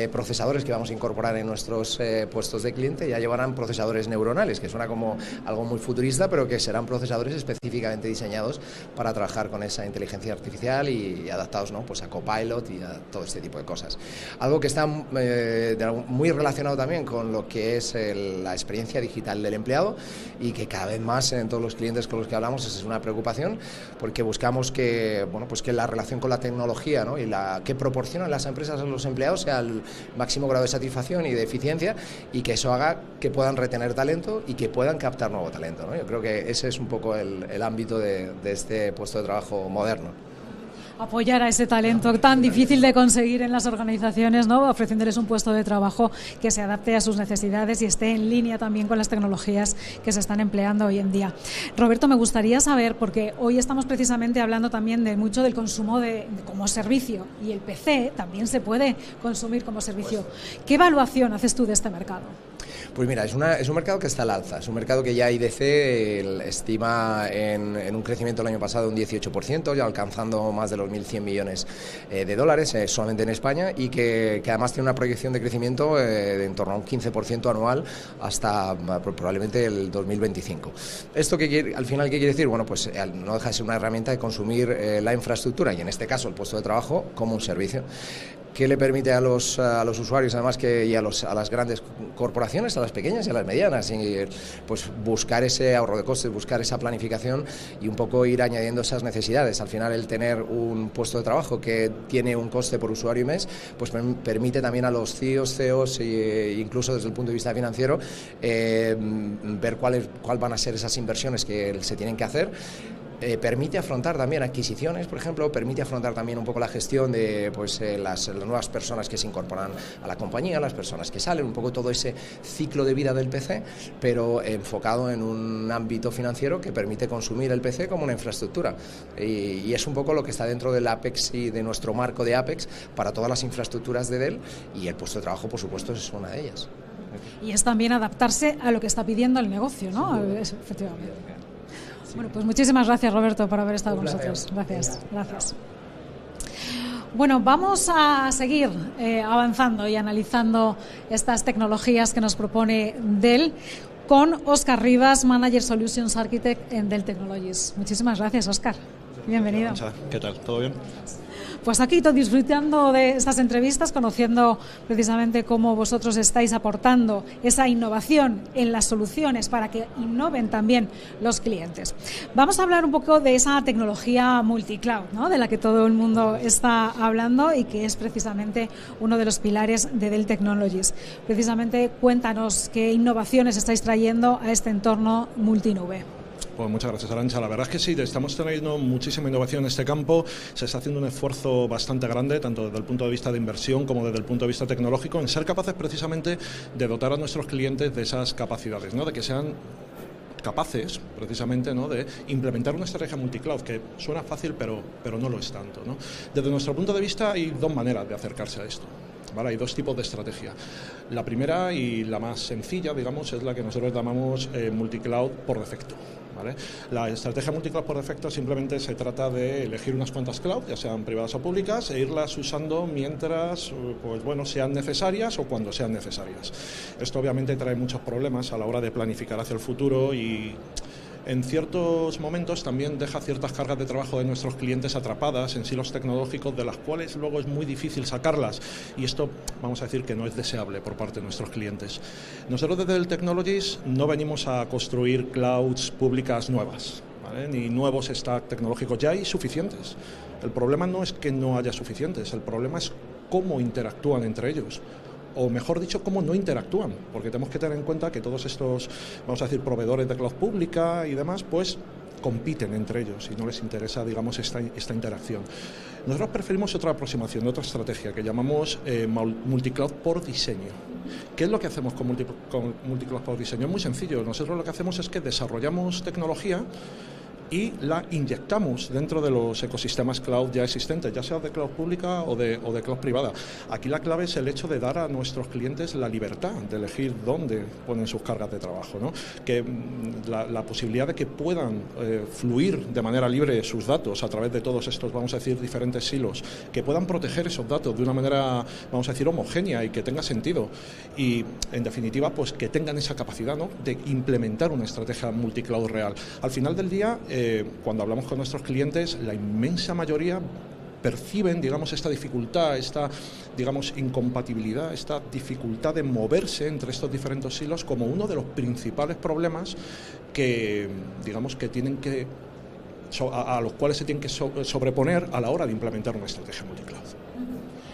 H: procesadores que vamos a incorporar en nuestros puestos de cliente ya llevarán procesadores neuronales, que suena como algo muy futurista, pero que serán procesadores específicamente diseñados para trabajar con esa inteligencia artificial y adaptados, ¿no?, pues a Copilot y a todo este tipo de cosas. Algo que está muy relacionado también con lo que es la experiencia digital del empleado, y que cada vez más en todos los clientes con los que hablamos es una preocupación, porque buscamos que bueno, pues que la relación con la tecnología, ¿no? Y que proporcionan las empresas a los empleados sea el máximo grado de satisfacción y de eficiencia, y que eso haga que puedan retener talento y que puedan captar nuevo talento, ¿no? Yo creo que ese es un poco el ámbito de este puesto de trabajo moderno.
A: Apoyar a ese talento tan difícil de conseguir en las organizaciones, ¿no? Ofreciéndoles un puesto de trabajo que se adapte a sus necesidades y esté en línea también con las tecnologías que se están empleando hoy en día. Roberto, me gustaría saber, porque hoy estamos precisamente hablando también de mucho del consumo como servicio, y el PC también se puede consumir como servicio. ¿Qué evaluación haces tú de este mercado?
H: Pues mira, es un mercado que está al alza, es un mercado que ya IDC estima en un crecimiento el año pasado de un 18%, ya alcanzando más de los 1.100 millones de dólares solamente en España, y que además tiene una proyección de crecimiento de en torno a un 15% anual hasta probablemente el 2025. ¿Esto al final qué quiere decir? Bueno, pues no deja de ser una herramienta de consumir la infraestructura, y en este caso el puesto de trabajo, como un servicio. ¿Qué le permite a los usuarios, además, y a las grandes corporaciones, a las pequeñas y a las medianas, y pues buscar ese ahorro de costes, buscar esa planificación y un poco ir añadiendo esas necesidades? Al final, el tener un puesto de trabajo que tiene un coste por usuario y mes, pues permite también a los CEOs e incluso desde el punto de vista financiero ver cuál van a ser esas inversiones que se tienen que hacer. Permite afrontar también adquisiciones, por ejemplo, permite afrontar también un poco la gestión de las nuevas personas que se incorporan a la compañía, las personas que salen, un poco todo ese ciclo de vida del PC, pero enfocado en un ámbito financiero que permite consumir el PC como una infraestructura. Y es un poco lo que está dentro del Apex y de nuestro marco de Apex para todas las infraestructuras de Dell, y el puesto de trabajo, por supuesto, es una de ellas.
A: Y es también adaptarse a lo que está pidiendo el negocio, ¿no? Efectivamente. Bueno, pues muchísimas gracias, Roberto, por haber estado con nosotros. Gracias. Bueno, vamos a seguir avanzando y analizando estas tecnologías que nos propone Dell con Óscar Rivas, Manager Solutions Architect en Dell Technologies. Muchísimas gracias, Óscar. Bienvenido.
I: ¿Qué tal? ¿Todo bien?
A: Pues aquí disfrutando de estas entrevistas, conociendo precisamente cómo vosotros estáis aportando esa innovación en las soluciones para que innoven también los clientes. Vamos a hablar un poco de esa tecnología multicloud, ¿no? De la que todo el mundo está hablando y que es precisamente uno de los pilares de Dell Technologies. Precisamente cuéntanos qué innovaciones estáis trayendo a este entorno multinube.
I: Pues muchas gracias, Arantxa. La verdad es que sí, estamos teniendo muchísima innovación en este campo. Se está haciendo un esfuerzo bastante grande, tanto desde el punto de vista de inversión como desde el punto de vista tecnológico, en ser capaces precisamente de dotar a nuestros clientes de esas capacidades, ¿no? De que sean capaces, precisamente, ¿no? De implementar una estrategia multicloud, que suena fácil, pero no lo es tanto, ¿no? Desde nuestro punto de vista hay dos maneras de acercarse a esto. ¿Vale? Hay dos tipos de estrategia. La primera y la más sencilla, digamos, es la que nosotros llamamos multicloud por defecto. ¿Vale? La estrategia multicloud por defecto simplemente se trata de elegir unas cuantas cloud, ya sean privadas o públicas, e irlas usando mientras sean necesarias o cuando sean necesarias. Esto obviamente trae muchos problemas a la hora de planificar hacia el futuro, y en ciertos momentos también deja ciertas cargas de trabajo de nuestros clientes atrapadas en silos tecnológicos, de las cuales luego es muy difícil sacarlas, y esto vamos a decir que no es deseable por parte de nuestros clientes. Nosotros desde Dell Technologies no venimos a construir clouds públicas nuevas, ¿vale? Ni nuevos stacks tecnológicos, ya hay suficientes. El problema no es que no haya suficientes, el problema es cómo interactúan entre ellos. O mejor dicho, cómo no interactúan, porque tenemos que tener en cuenta que todos estos, vamos a decir, proveedores de cloud pública y demás, pues compiten entre ellos y no les interesa, digamos, esta interacción. Nosotros preferimos otra aproximación, otra estrategia que llamamos multicloud por diseño. ¿Qué es lo que hacemos con multicloud por diseño? Es muy sencillo. Nosotros lo que hacemos es que desarrollamos tecnología y la inyectamos dentro de los ecosistemas cloud ya existentes, ya sea de cloud pública o de cloud privada. Aquí la clave es el hecho de dar a nuestros clientes la libertad de elegir dónde ponen sus cargas de trabajo, ¿no? Que la posibilidad de que puedan fluir de manera libre sus datos a través de todos estos, vamos a decir, diferentes silos, que puedan proteger esos datos de una manera, vamos a decir, homogénea y que tenga sentido, y en definitiva pues que tengan esa capacidad, ¿no? De implementar una estrategia multicloud real. Al final del día, cuando hablamos con nuestros clientes, la inmensa mayoría perciben, digamos, esta dificultad, esta, digamos, incompatibilidad, esta dificultad de moverse entre estos diferentes silos como uno de los principales problemas que, digamos, que tienen que a los cuales se tienen que sobreponer a la hora de implementar una estrategia multicloud.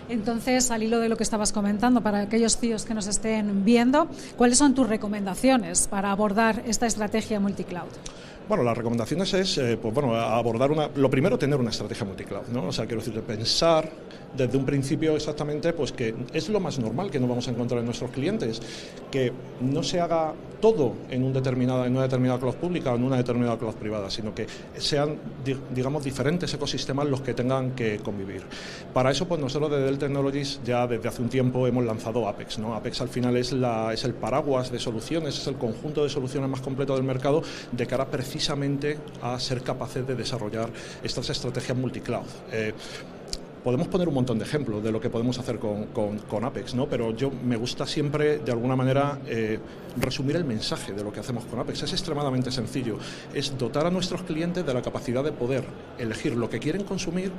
A: Entonces, al hilo de lo que estabas comentando, para aquellos CIOs que nos estén viendo, ¿cuáles son tus recomendaciones para abordar esta estrategia multicloud?
I: Bueno, las recomendaciones es, abordar lo primero, tener una estrategia multicloud, ¿no? O sea, quiero decir, pensar desde un principio exactamente, pues que es lo más normal que nos vamos a encontrar en nuestros clientes, que no se haga todo en una determinada cloud pública o en una determinada cloud privada, sino que sean, digamos, diferentes ecosistemas los que tengan que convivir. Para eso, pues nosotros de Dell Technologies ya desde hace un tiempo hemos lanzado Apex, ¿no? Apex al final es el paraguas de soluciones, es el conjunto de soluciones más completo del mercado de cara precisamente a ser capaces de desarrollar estas estrategias multicloud. Podemos poner un montón de ejemplos de lo que podemos hacer con Apex, ¿no? Pero yo me gusta siempre, de alguna manera, resumir el mensaje de lo que hacemos con Apex. Es extremadamente sencillo. Es dotar a nuestros clientes de la capacidad de poder elegir lo que quieren consumir,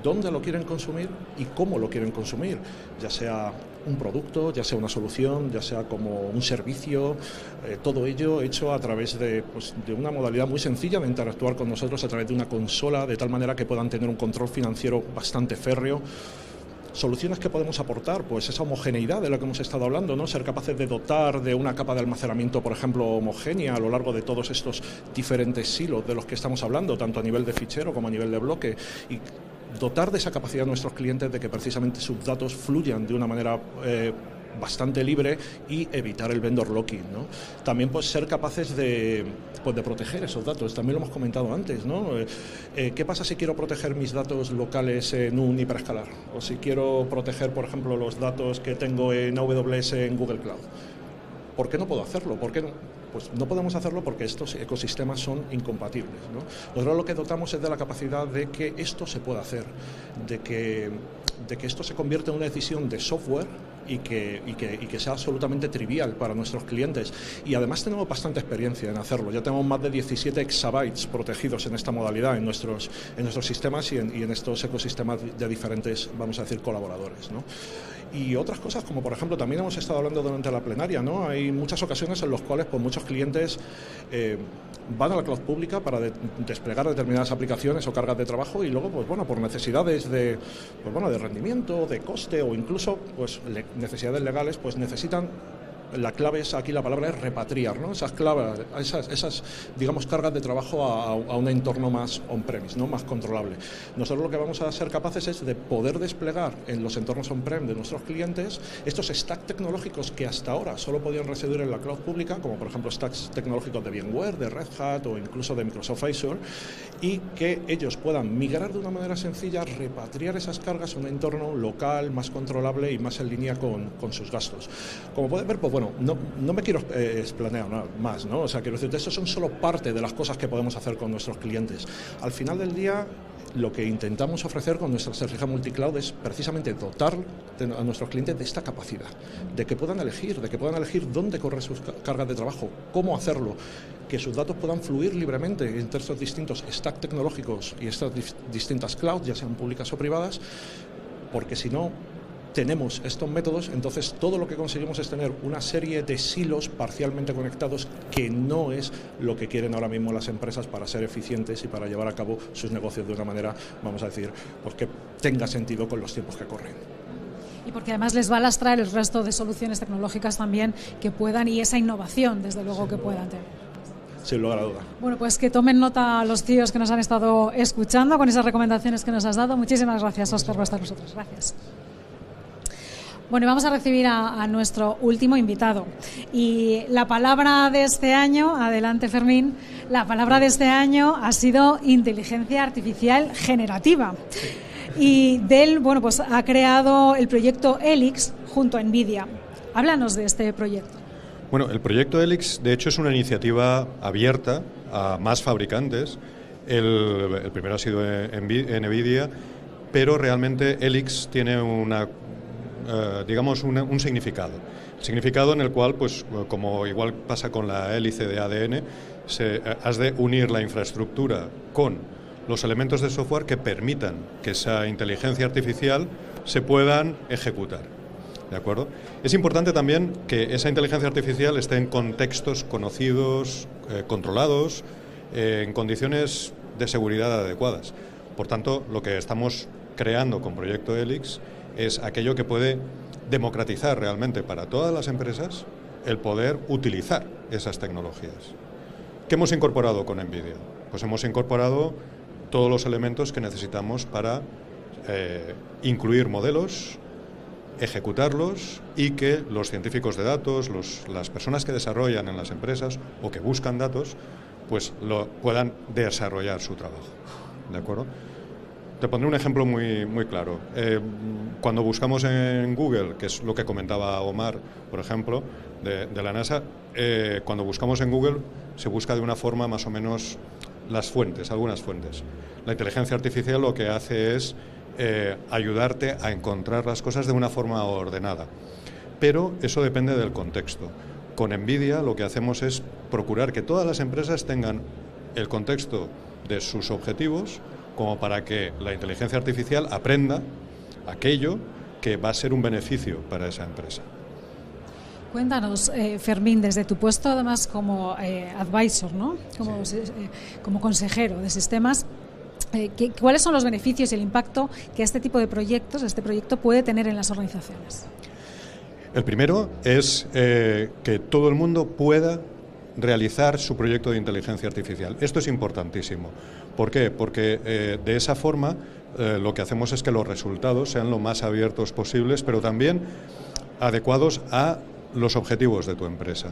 I: dónde lo quieren consumir y cómo lo quieren consumir, ya sea un producto, ya sea una solución, ya sea como un servicio, todo ello hecho a través de una modalidad muy sencilla de interactuar con nosotros a través de una consola, de tal manera que puedan tener un control financiero bastante férreo. Soluciones que podemos aportar, pues esa homogeneidad de la que hemos estado hablando, ¿no? Ser capaces de dotar de una capa de almacenamiento, por ejemplo, homogénea a lo largo de todos estos diferentes silos de los que estamos hablando, tanto a nivel de fichero como a nivel de bloque, y dotar de esa capacidad a nuestros clientes de que precisamente sus datos fluyan de una manera bastante libre y evitar el vendor locking, ¿no? También pues ser capaces de proteger esos datos, también lo hemos comentado antes, ¿no? ¿Qué pasa si quiero proteger mis datos locales en un hiperescalar? O si quiero proteger, por ejemplo, los datos que tengo en AWS en Google Cloud. ¿Por qué no puedo hacerlo? ¿Por qué no? Pues no podemos hacerlo porque estos ecosistemas son incompatibles, ¿no? Nosotros lo que dotamos es de la capacidad de que esto se pueda hacer, de que esto se convierta en una decisión de software y que sea absolutamente trivial para nuestros clientes. Y además tenemos bastante experiencia en hacerlo. Ya tenemos más de 17 exabytes protegidos en esta modalidad, en nuestros sistemas y en estos ecosistemas de diferentes, vamos a decir, colaboradores, ¿no? Y otras cosas, como por ejemplo, también hemos estado hablando durante la plenaria, ¿no? Hay muchas ocasiones en las cuales pues, muchos clientes van a la cloud pública para desplegar determinadas aplicaciones o cargas de trabajo y luego, pues bueno, por necesidades de rendimiento, de coste o incluso pues necesidades legales, pues necesitan. La clave es aquí, la palabra es repatriar, ¿no? Esas digamos, cargas de trabajo a un entorno más on-premise, ¿no? Más controlable. Nosotros lo que vamos a ser capaces es de poder desplegar en los entornos on-prem de nuestros clientes estos stacks tecnológicos que hasta ahora solo podían residir en la cloud pública, como por ejemplo stacks tecnológicos de VMware, de Red Hat o incluso de Microsoft Azure, y que ellos puedan migrar de una manera sencilla, repatriar esas cargas a un entorno local, más controlable y más en línea con sus gastos. Como pueden ver, pues bueno, no me quiero explanear nada más, ¿no? O sea, quiero decir, estos son solo parte de las cosas que podemos hacer con nuestros clientes. Al final del día, lo que intentamos ofrecer con nuestra estrategia multicloud es precisamente dotar a nuestros clientes de esta capacidad, de que puedan elegir dónde correr sus cargas de trabajo, cómo hacerlo, que sus datos puedan fluir libremente entre estos distintos stacks tecnológicos y estas distintas clouds, ya sean públicas o privadas, porque si no tenemos estos métodos, entonces todo lo que conseguimos es tener una serie de silos parcialmente conectados, que no es lo que quieren ahora mismo las empresas para ser eficientes y para llevar a cabo sus negocios de una manera, vamos a decir, pues que tenga sentido con los tiempos que corren.
A: Y porque además les va a lastrar el resto de soluciones tecnológicas también que puedan, y esa innovación, desde luego, que puedan tener.
I: Sin lugar a duda.
A: Bueno, pues que tomen nota los CIOs que nos han estado escuchando con esas recomendaciones que nos has dado. Muchísimas gracias, Óscar, por estar con nosotros. Gracias. Bueno, y vamos a recibir a nuestro último invitado. Y la palabra de este año, adelante Fermín, la palabra de este año ha sido inteligencia artificial generativa. Y Dell, bueno, pues ha creado el proyecto Helix junto a NVIDIA. Háblanos de este proyecto.
J: Bueno, el proyecto Helix, de hecho, es una iniciativa abierta a más fabricantes. El primero ha sido NVIDIA, pero realmente Helix tiene un significado. Significado en el cual, pues como igual pasa con la hélice de ADN, has de unir la infraestructura con los elementos de software que permitan que esa inteligencia artificial se puedan ejecutar. ¿De acuerdo? Es importante también que esa inteligencia artificial esté en contextos conocidos, controlados, en condiciones de seguridad adecuadas. Por tanto, lo que estamos creando con Proyecto Helix es aquello que puede democratizar realmente para todas las empresas el poder utilizar esas tecnologías. ¿Qué hemos incorporado con NVIDIA? Pues hemos incorporado todos los elementos que necesitamos para incluir modelos, ejecutarlos y que los científicos de datos, las personas que desarrollan en las empresas o que buscan datos, pues puedan desarrollar su trabajo. ¿De acuerdo? Te pondré un ejemplo muy claro. Cuando buscamos en Google, que es lo que comentaba Omar, por ejemplo, de la NASA, cuando buscamos en Google se busca de una forma más o menos las fuentes, algunas fuentes. La inteligencia artificial lo que hace es ayudarte a encontrar las cosas de una forma ordenada. Pero eso depende del contexto. Con NVIDIA lo que hacemos es procurar que todas las empresas tengan el contexto de sus objetivos como para que la inteligencia artificial aprenda aquello que va a ser un beneficio para esa empresa.
A: Cuéntanos, Fermín, desde tu puesto además como advisor, ¿no? Como consejero de sistemas, ¿cuáles son los beneficios y el impacto que este tipo de proyectos, este proyecto puede tener en las organizaciones?
J: El primero es que todo el mundo pueda realizar su proyecto de inteligencia artificial. Esto es importantísimo. ¿Por qué? Porque de esa forma lo que hacemos es que los resultados sean lo más abiertos posibles, pero también adecuados a los objetivos de tu empresa.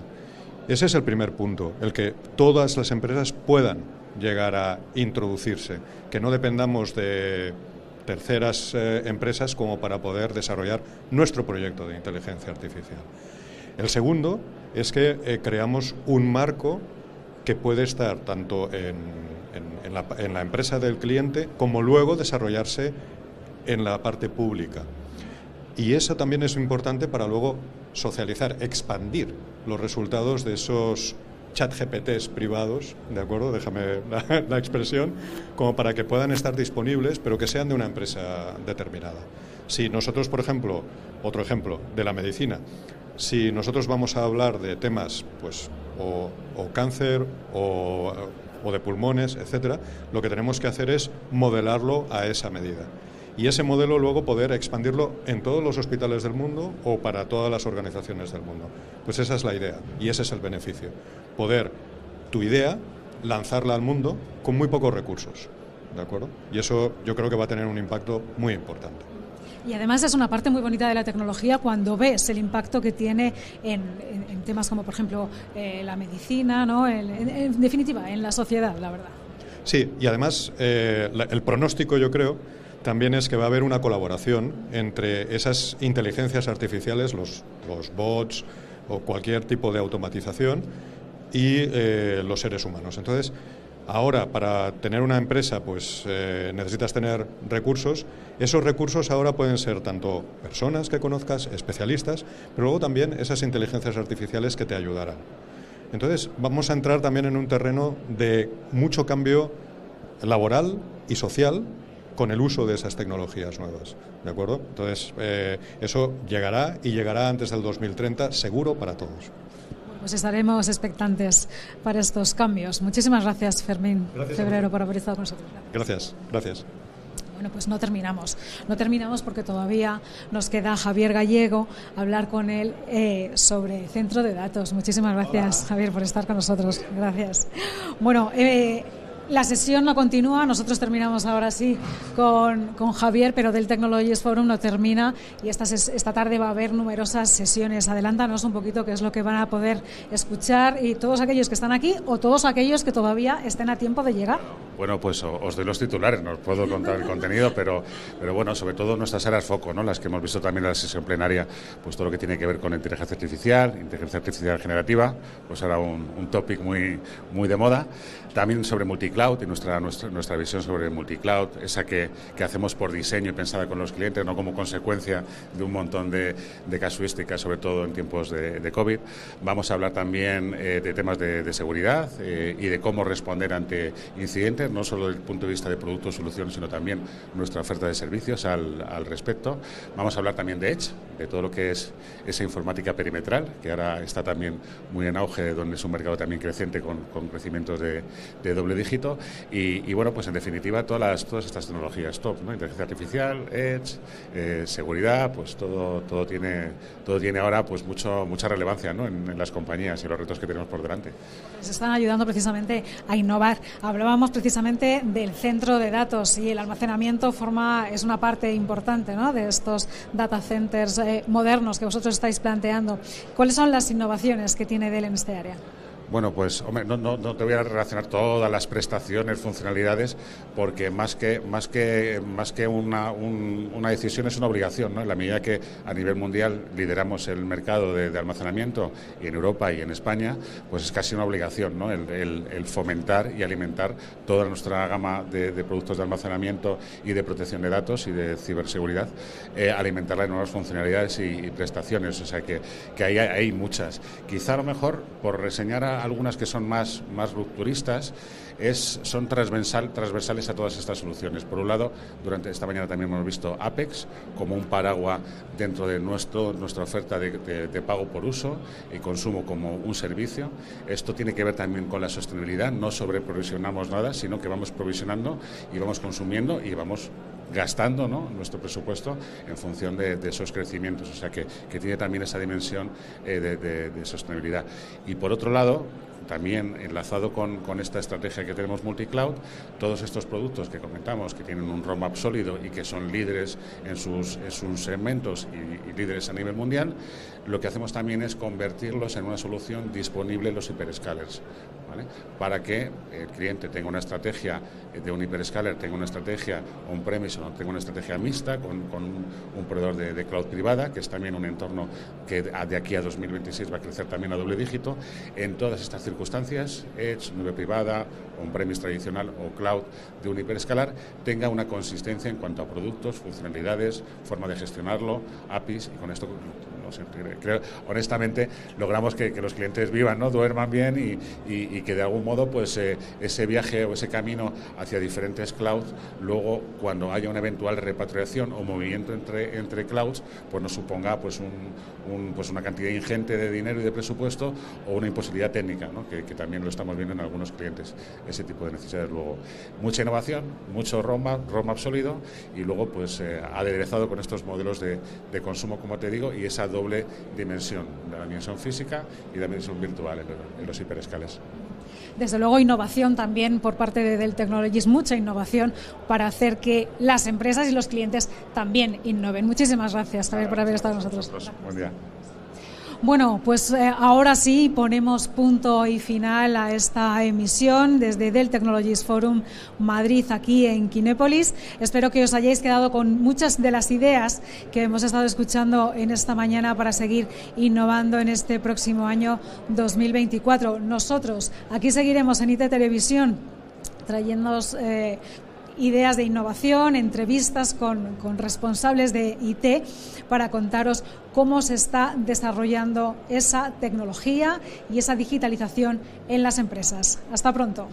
J: Ese es el primer punto, el que todas las empresas puedan llegar a introducirse, que no dependamos de terceras empresas como para poder desarrollar nuestro proyecto de inteligencia artificial. El segundo es que creamos un marco que puede estar tanto en la empresa del cliente como luego desarrollarse en la parte pública. Y eso también es importante para luego socializar, expandir los resultados de esos ChatGPTs privados, ¿de acuerdo? Déjame la expresión, como para que puedan estar disponibles, pero que sean de una empresa determinada. Si nosotros, por ejemplo, otro ejemplo de la medicina, si nosotros vamos a hablar de temas, pues, o cáncer o de pulmones, etcétera, lo que tenemos que hacer es modelarlo a esa medida. Y ese modelo luego poder expandirlo en todos los hospitales del mundo o para todas las organizaciones del mundo. Pues esa es la idea y ese es el beneficio. Poder tu idea lanzarla al mundo con muy pocos recursos, ¿de acuerdo? Y eso yo creo que va a tener un impacto muy importante.
A: Y además es una parte muy bonita de la tecnología cuando ves el impacto que tiene en temas como, por ejemplo, la medicina, ¿no? En definitiva, en la sociedad, la verdad.
J: Sí, y además el pronóstico, yo creo, también es que va a haber una colaboración entre esas inteligencias artificiales, los bots o cualquier tipo de automatización y los seres humanos. Entonces, ahora para tener una empresa pues necesitas tener recursos. Esos recursos ahora pueden ser tanto personas que conozcas, especialistas, pero luego también esas inteligencias artificiales que te ayudarán. Entonces, vamos a entrar también en un terreno de mucho cambio laboral y social con el uso de esas tecnologías nuevas, ¿de acuerdo? Entonces, eso llegará y llegará antes del 2030, seguro para todos.
A: Pues estaremos expectantes para estos cambios. Muchísimas gracias, Fermín Febrero, por haber estado con nosotros.
J: Gracias, gracias.
A: Bueno, pues no terminamos porque todavía nos queda Javier Gallego, hablar con él sobre centro de datos. Muchísimas gracias, hola, Javier, por estar con nosotros. Gracias. Bueno, la sesión no continúa, nosotros terminamos ahora sí con Javier, pero Dell Technologies Forum no termina y esta tarde va a haber numerosas sesiones. Adelántanos un poquito qué es lo que van a poder escuchar y todos aquellos que están aquí o todos aquellos que todavía estén a tiempo de llegar.
M: Bueno, pues os doy los titulares, no os puedo contar el contenido, pero bueno, sobre todo nuestras áreas foco, ¿no? Las que hemos visto también en la sesión plenaria, pues todo lo que tiene que ver con inteligencia artificial generativa, pues ahora un topic muy de moda. También sobre multicloud y nuestra visión sobre multicloud, esa que hacemos por diseño y pensada con los clientes, no como consecuencia de un montón de casuísticas, sobre todo en tiempos de COVID. Vamos a hablar también de temas de seguridad y de cómo responder ante incidentes, no solo desde el punto de vista de productos, soluciones, sino también nuestra oferta de servicios al respecto. Vamos a hablar también de Edge, de todo lo que es esa informática perimetral, que ahora está también muy en auge, donde es un mercado también creciente con crecimientos de doble dígito. almacenamiento y bueno, pues en definitiva todas estas tecnologías top, ¿no? Inteligencia artificial, edge, seguridad, pues todo tiene ahora pues mucha relevancia, ¿no? en las compañías y los retos que tenemos por delante.
A: Se están ayudando precisamente a innovar. Hablábamos precisamente del centro de datos y el almacenamiento es una parte importante, ¿no? de estos data centers modernos que vosotros estáis planteando. ¿Cuáles son las innovaciones que tiene Dell en este área?
M: Bueno, pues hombre, no te voy a relacionar todas las prestaciones, funcionalidades, porque más que una decisión es una obligación, ¿no? En la medida que a nivel mundial lideramos el mercado de almacenamiento y en Europa y en España, pues es casi una obligación, ¿no? El fomentar y alimentar toda nuestra gama de productos de almacenamiento y de protección de datos y de ciberseguridad, alimentarla de nuevas funcionalidades y prestaciones, o sea que hay muchas. Quizá a lo mejor, por reseñar algunas que son más rupturistas, son transversales a todas estas soluciones. Por un lado, durante esta mañana también hemos visto Apex como un paraguas dentro de nuestra oferta de pago por uso y consumo como un servicio. Esto tiene que ver también con la sostenibilidad, no sobreprovisionamos nada, sino que vamos provisionando y vamos consumiendo y vamos gastando, ¿no? nuestro presupuesto en función de esos crecimientos, o sea que tiene también esa dimensión de sostenibilidad. Y por otro lado, también enlazado con esta estrategia que tenemos multicloud, todos estos productos que comentamos que tienen un roadmap sólido y que son líderes en sus segmentos y líderes a nivel mundial, lo que hacemos también es convertirlos en una solución disponible en los hiperscalers, ¿vale? Para que el cliente tenga una estrategia de un hiperscaler, tenga una estrategia on-premise o tenga una estrategia mixta con un proveedor de cloud privada, que es también un entorno que de aquí a 2026 va a crecer también a doble dígito. En todas estas circunstancias, edge, nube privada, on-premise tradicional o cloud de un hiperescalar, tenga una consistencia en cuanto a productos, funcionalidades, forma de gestionarlo, APIs, y con esto creo, honestamente, logramos que los clientes vivan, ¿no? Duerman bien y que de algún modo pues ese viaje o ese camino hacia diferentes clouds, luego cuando haya una eventual repatriación o movimiento entre clouds, pues nos suponga pues una cantidad ingente de dinero y de presupuesto o una imposibilidad técnica, ¿no? que también lo estamos viendo en algunos clientes, ese tipo de necesidades. Luego, mucha innovación, mucho roadmap sólido y luego pues aderezado con estos modelos de consumo, como te digo, y esa doble dimensión, la dimensión física y la dimensión virtual en los hiperescales.
A: Desde luego, innovación también por parte de Dell Technologies, mucha innovación para hacer que las empresas y los clientes también innoven. Muchísimas gracias, Javier, por haber estado con nosotros.
M: Buen día.
A: Bueno, pues ahora sí ponemos punto y final a esta emisión desde Dell Technologies Forum Madrid, aquí en Kinépolis. Espero que os hayáis quedado con muchas de las ideas que hemos estado escuchando en esta mañana para seguir innovando en este próximo año 2024. Nosotros aquí seguiremos en IT Televisión trayéndoos ideas de innovación, entrevistas con responsables de IT para contaros cómo se está desarrollando esa tecnología y esa digitalización en las empresas. Hasta pronto.